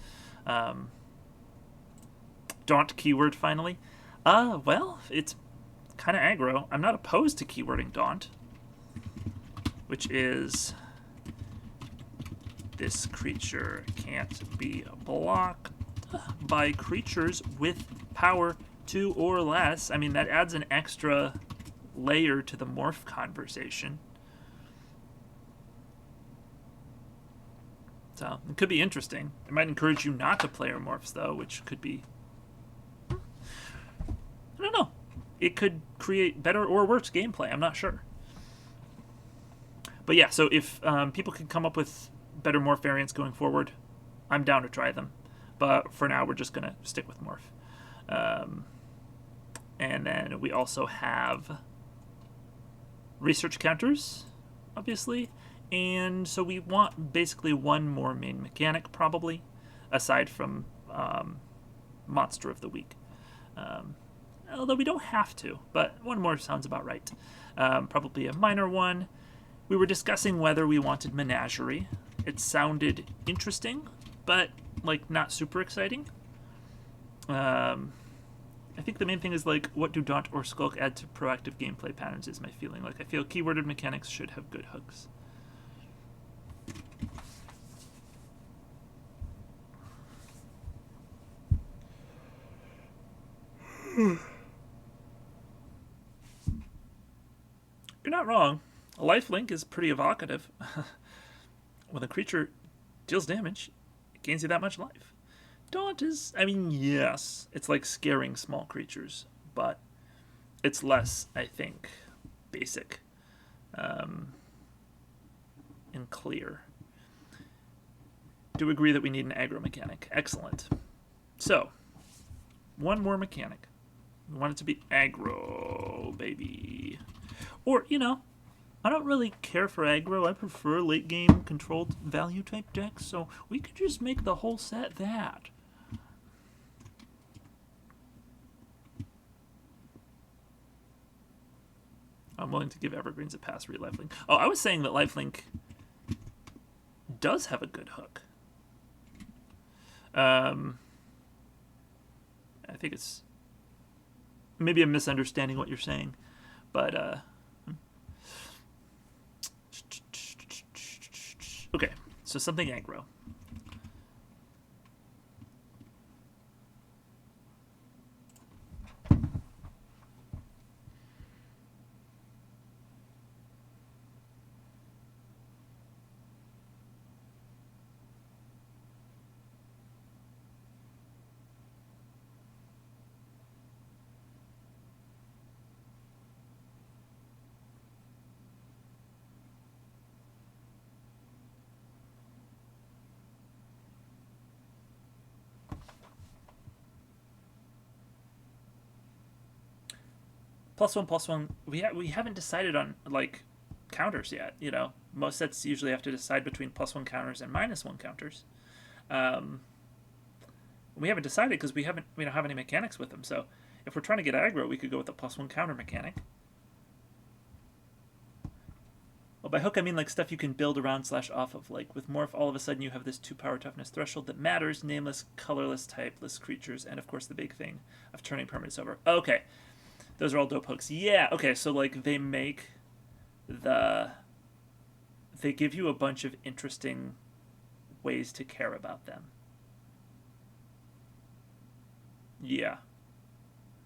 Speaker 1: Daunt keyword finally. Well, it's kind of aggro. I'm not opposed to keywording Daunt, which is this creature can't be blocked by creatures with power 2 or less. I mean, that adds an extra layer to the Morph conversation. So it could be interesting. It might encourage you not to play your Morphs, though, which could be... I don't know. It could create better or worse gameplay. I'm not sure. But yeah, so if people can come up with better Morph variants going forward, I'm down to try them. But for now, we're just going to stick with Morph. And then we also have research counters, obviously. And so we want basically one more main mechanic, probably, aside from Monster of the Week. Although we don't have to, but one more sounds about right. Probably a minor one. We were discussing whether we wanted Menagerie. It sounded interesting, but not super exciting. I think the main thing is what do Daunt or Skulk add to proactive gameplay patterns is my feeling. I feel keyworded mechanics should have good hooks. You're not wrong. A lifelink is pretty evocative. When the creature deals damage, it gains you that much life. Daunt is, yes, it's like scaring small creatures, but it's less, I think, basic and clear. Do agree that we need an aggro mechanic. Excellent. So, one more mechanic. We want it to be aggro, baby. Or, I don't really care for aggro. I prefer late game controlled value type decks, so we could just make the whole set that. I'm willing to give Evergreens a pass, read Lifelink. Oh, I was saying that Lifelink does have a good hook. I think it's... Maybe I'm misunderstanding what you're saying, but... Okay, so something aggro. +1/+1. We haven't decided on like counters yet. You know, most sets usually have to decide between +1 counters and -1 counters. Um, we haven't decided because we don't have any mechanics with them. So if we're trying to get aggro, we could go with a +1 counter mechanic. Well, by hook, I mean like stuff you can build around / off of. Like with Morph, all of a sudden you have this 2 power toughness threshold that matters, nameless, colorless, typeless creatures, and of course the big thing of turning permanents over. Okay, those are all dope hooks. Yeah, okay, so like they give you a bunch of interesting ways to care about them. Yeah,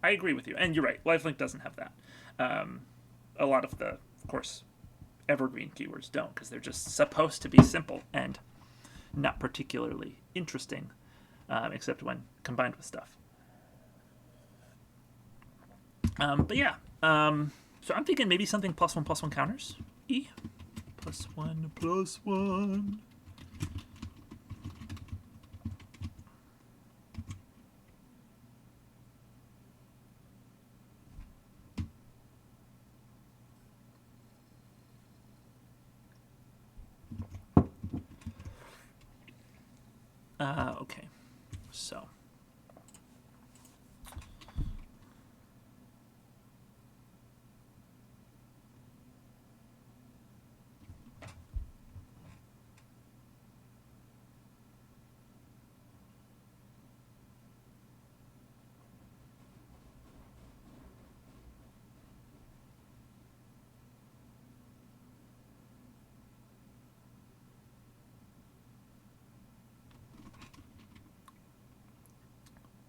Speaker 1: I agree with you. And you're right, Lifelink doesn't have that. A lot of the, of course, evergreen keywords don't, because they're just supposed to be simple and not particularly interesting, except when combined with stuff. But yeah, so I'm thinking maybe something +1/+1 counters. E +1/+1. Okay, so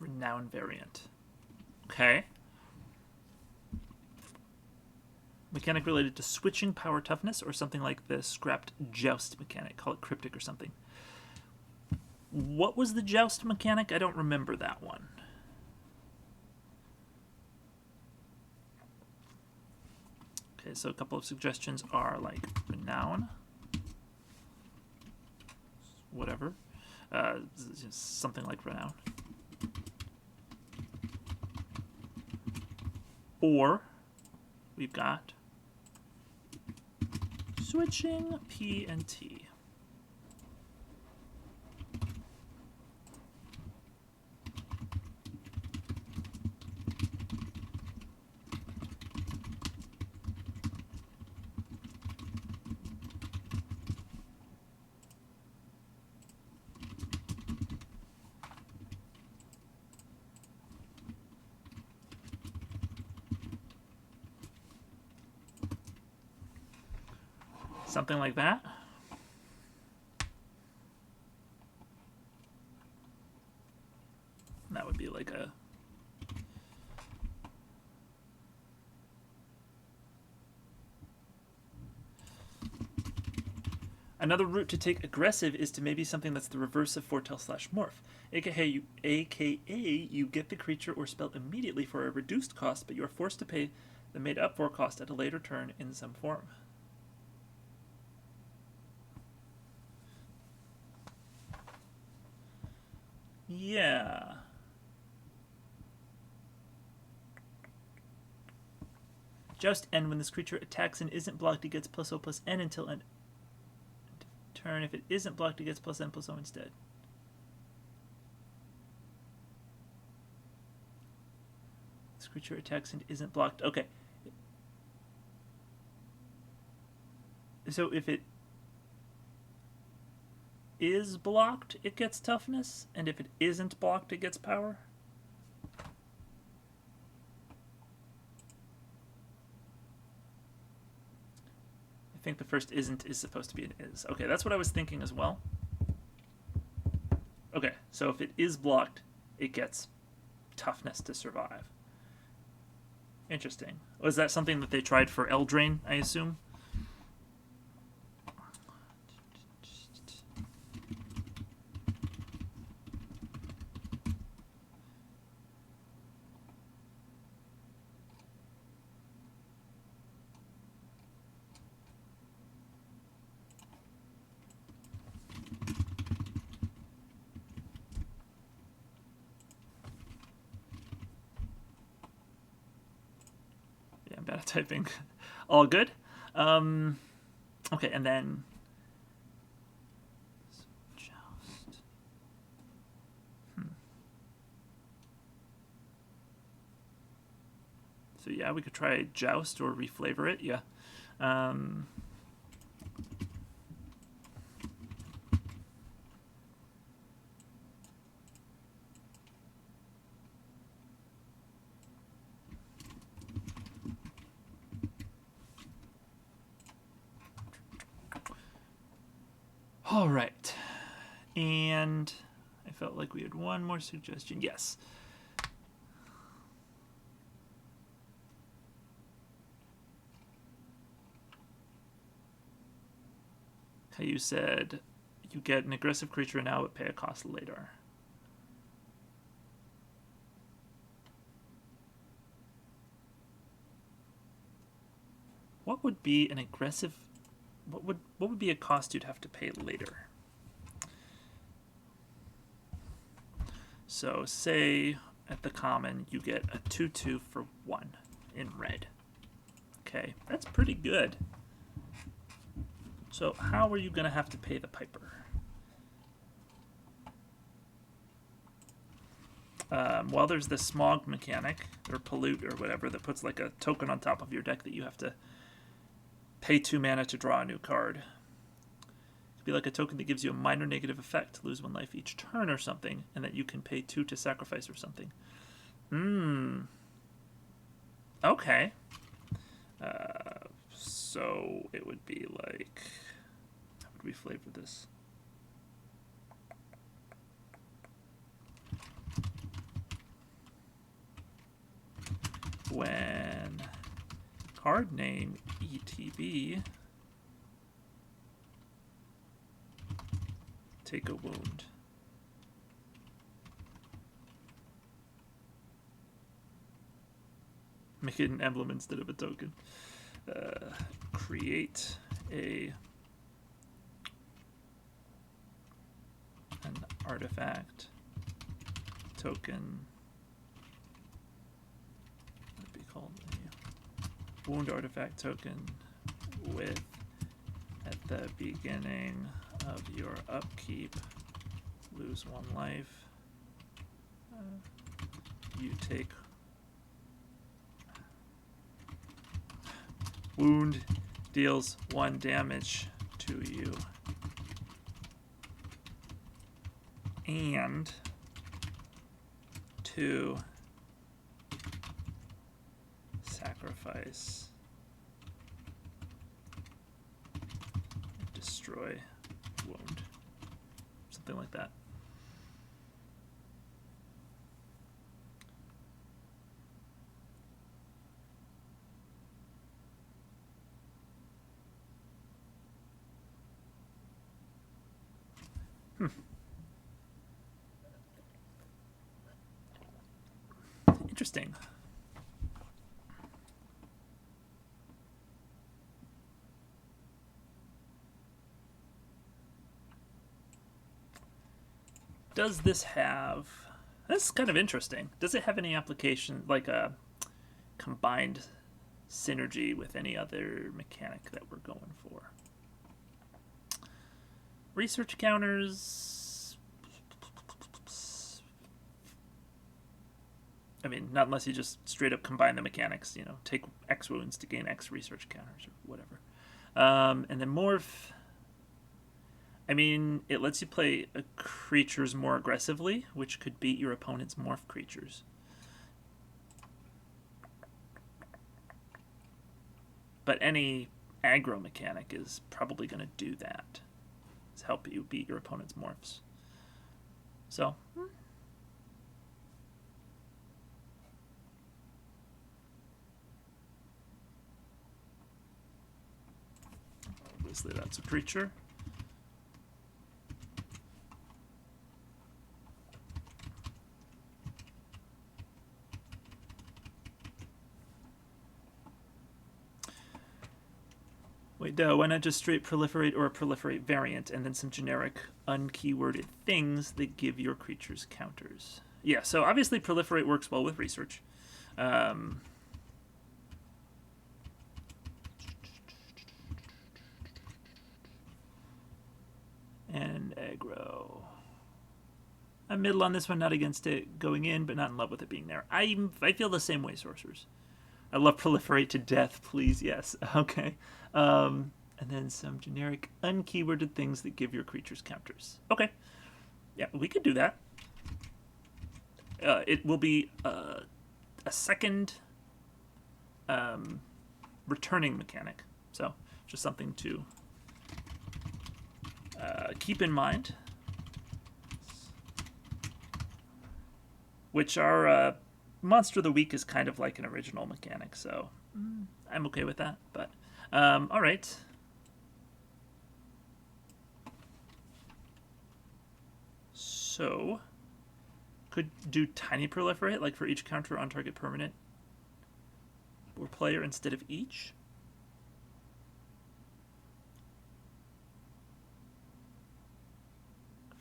Speaker 1: Renown variant. Okay. Mechanic related to switching power toughness or something like the scrapped joust mechanic. Call it cryptic or something. What was the joust mechanic? I don't remember that one. Okay, so a couple of suggestions are like Renown. Whatever. Something like Renown. Or we've got switching P and T. Something like that. That would be like a... Another route to take aggressive is to maybe something that's the reverse of foretell / morph. AKA you get the creature or spell immediately for a reduced cost, but you are forced to pay the made up for cost at a later turn in some form. Yeah. Just N. When this creature attacks and isn't blocked, it gets +0/+N until end turn. If it isn't blocked, it gets +N/+0 instead. This creature attacks and isn't blocked. Okay. So if it is blocked, it gets toughness, and if it isn't blocked, it gets power. I think the first isn't is supposed to be an is. Okay, that's what I was thinking as well. Okay, so if it is blocked, it gets toughness to survive. Interesting. Was that something that they tried for Eldraine, I assume? I'm bad at typing. All good. Okay, and then joust. So yeah, we could try joust or reflavor it. Yeah. All right. And I felt like we had one more suggestion. Yes. You said you get an aggressive creature now but pay a cost later. What would be an aggressive... What would be a cost you'd have to pay later? So say at the common you get a 2/2 for 1 in red. Okay, that's pretty good. So how are you going to have to pay the piper? Well, there's the smog mechanic, or pollute, or whatever, that puts like a token on top of your deck that you have to pay 2 mana to draw a new card. It could be like a token that gives you a minor negative effect, lose 1 life each turn or something, and that you can pay 2 to sacrifice or something. Okay. So it would be like... How would we flavor this? When card name ETB, take a wound. Make it an emblem instead of a token. Create an artifact token. Would be called a wound artifact token with, at the beginning of your upkeep, lose 1 life. You take wound, deals 1 damage to you, and 2 sacrifice, destroy wound, something like that. Interesting. Does this have... That's kind of interesting. Does it have any application, like a combined synergy with any other mechanic that we're going for? Research counters... I mean, not unless you just straight up combine the mechanics, you know, take X wounds to gain X research counters or whatever. And then morph... I mean, it lets you play creatures more aggressively, which could beat your opponent's morph creatures. But any aggro mechanic is probably going to do that. Is help you beat your opponent's morphs. So... Obviously that's a creature. Wait, why not just straight proliferate or a proliferate variant and then some generic unkeyworded things that give your creatures counters? Yeah, so obviously proliferate works well with research. I'm middle on this one, not against it going in, but not in love with it being there. I feel the same way, sorcerers. I love proliferate to death, please, yes. Okay. And then some generic unkeyworded things that give your creatures counters. Okay. Yeah, we could do that. It will be a second returning mechanic. So, just something to keep in mind. Which our Monster of the Week is kind of like an original mechanic, so I'm okay with that. But, all right. So, could do tiny proliferate, like for each counter on target permanent or player instead of each.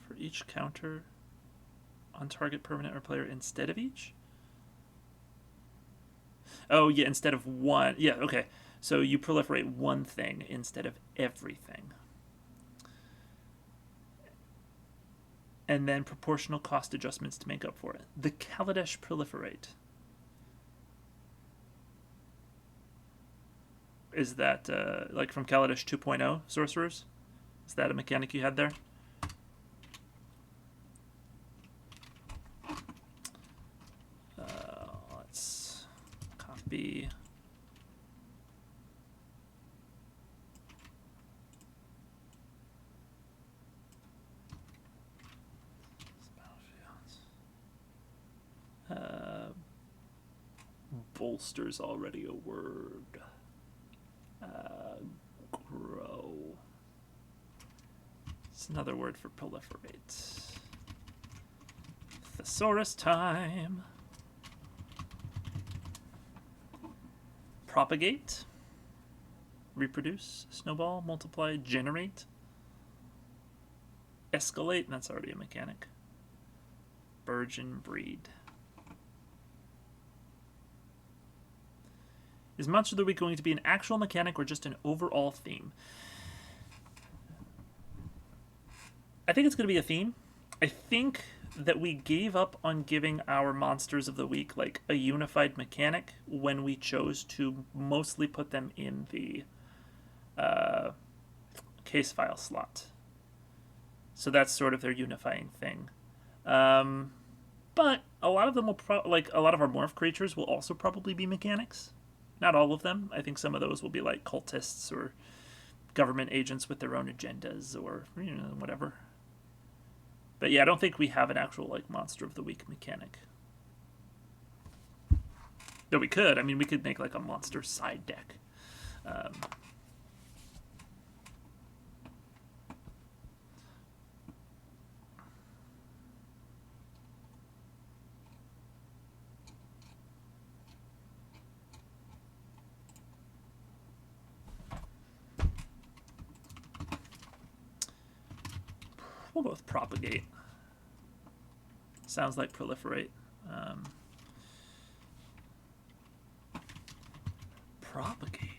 Speaker 1: For each counter on target permanent or player instead of each? Oh, yeah, instead of one. Yeah, okay. So you proliferate one thing instead of everything. And then proportional cost adjustments to make up for it. The Kaladesh proliferate. Is that like from Kaladesh 2.0 sorcerers? Is that a mechanic you had there? Let's copy. Bolster's already a word. Grow. It's another word for proliferate. Thesaurus time. Propagate. Reproduce. Snowball. Multiply. Generate. Escalate. That's already a mechanic. Burgeon. Breed. Is Monster of the Week going to be an actual mechanic or just an overall theme? I think it's going to be a theme. I think that we gave up on giving our Monsters of the Week like a unified mechanic when we chose to mostly put them in the case file slot. So that's sort of their unifying thing. But a lot of them will like a lot of our morph creatures will also probably be mechanics. Not all of them. I think some of those will be like cultists or government agents with their own agendas or, you know, whatever. But yeah, I don't think we have an actual like Monster of the Week mechanic. Though we could. I mean, we could make like a monster side deck. We'll both propagate. Sounds like proliferate. Propagate.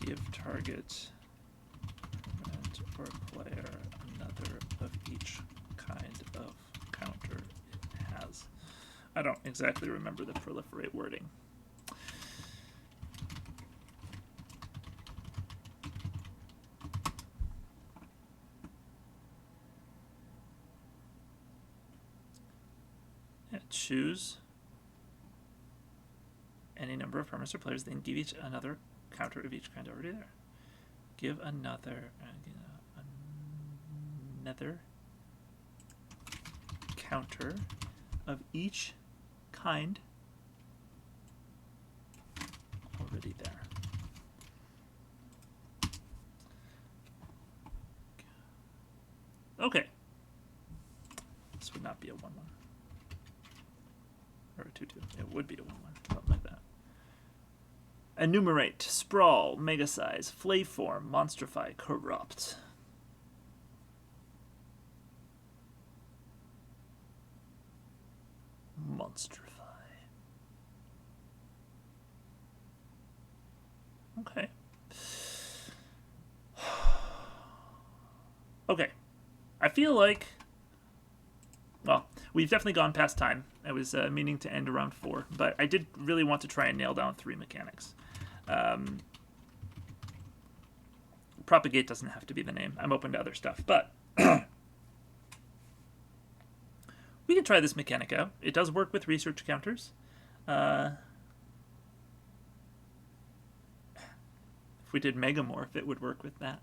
Speaker 1: Give target permanent or player another of each kind of counter it has. I don't exactly remember the proliferate wording. Yeah, choose any number of permanents or players, then give each another counter of each kind already there. Give another counter of each kind already there. Okay. This would not be a 1-1. Or a 2-2. It would be a 1-1. Something like that. Enumerate, Sprawl, Megasize, Flayform, Monstrify, Corrupt. Monstrify. Okay. Okay. I feel like... Well, we've definitely gone past time. I was meaning to end around 4, but I did really want to try and nail down 3 mechanics. Propagate doesn't have to be the name. I'm open to other stuff, but... we can try this mechanic out. It does work with research counters. If we did Megamorph, it would work with that.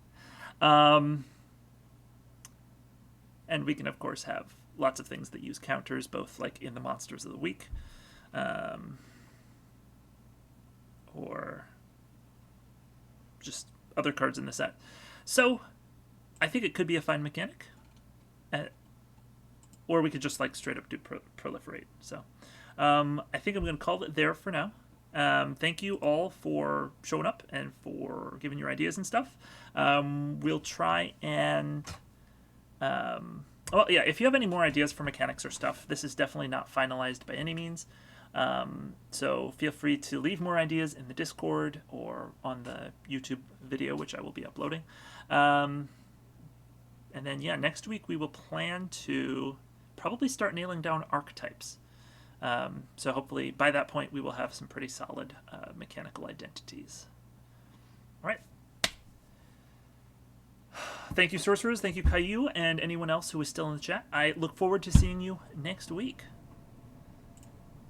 Speaker 1: And we can, of course, have lots of things that use counters, both like in the Monsters of the Week, or just other cards in the set. So I think it could be a fine mechanic. Or we could just like straight up do proliferate. So I think I'm going to call it there for now. Thank you all for showing up and for giving your ideas and stuff. We'll try and... well, yeah, if you have any more ideas for mechanics or stuff, this is definitely not finalized by any means. So feel free to leave more ideas in the Discord or on the YouTube video, which I will be uploading. And then, yeah, next week we will plan to probably start nailing down archetypes. So hopefully by that point we will have some pretty solid mechanical identities. All right. Thank you, Sorcerers. Thank you, Caillou, and anyone else who is still in the chat. I look forward to seeing you next week.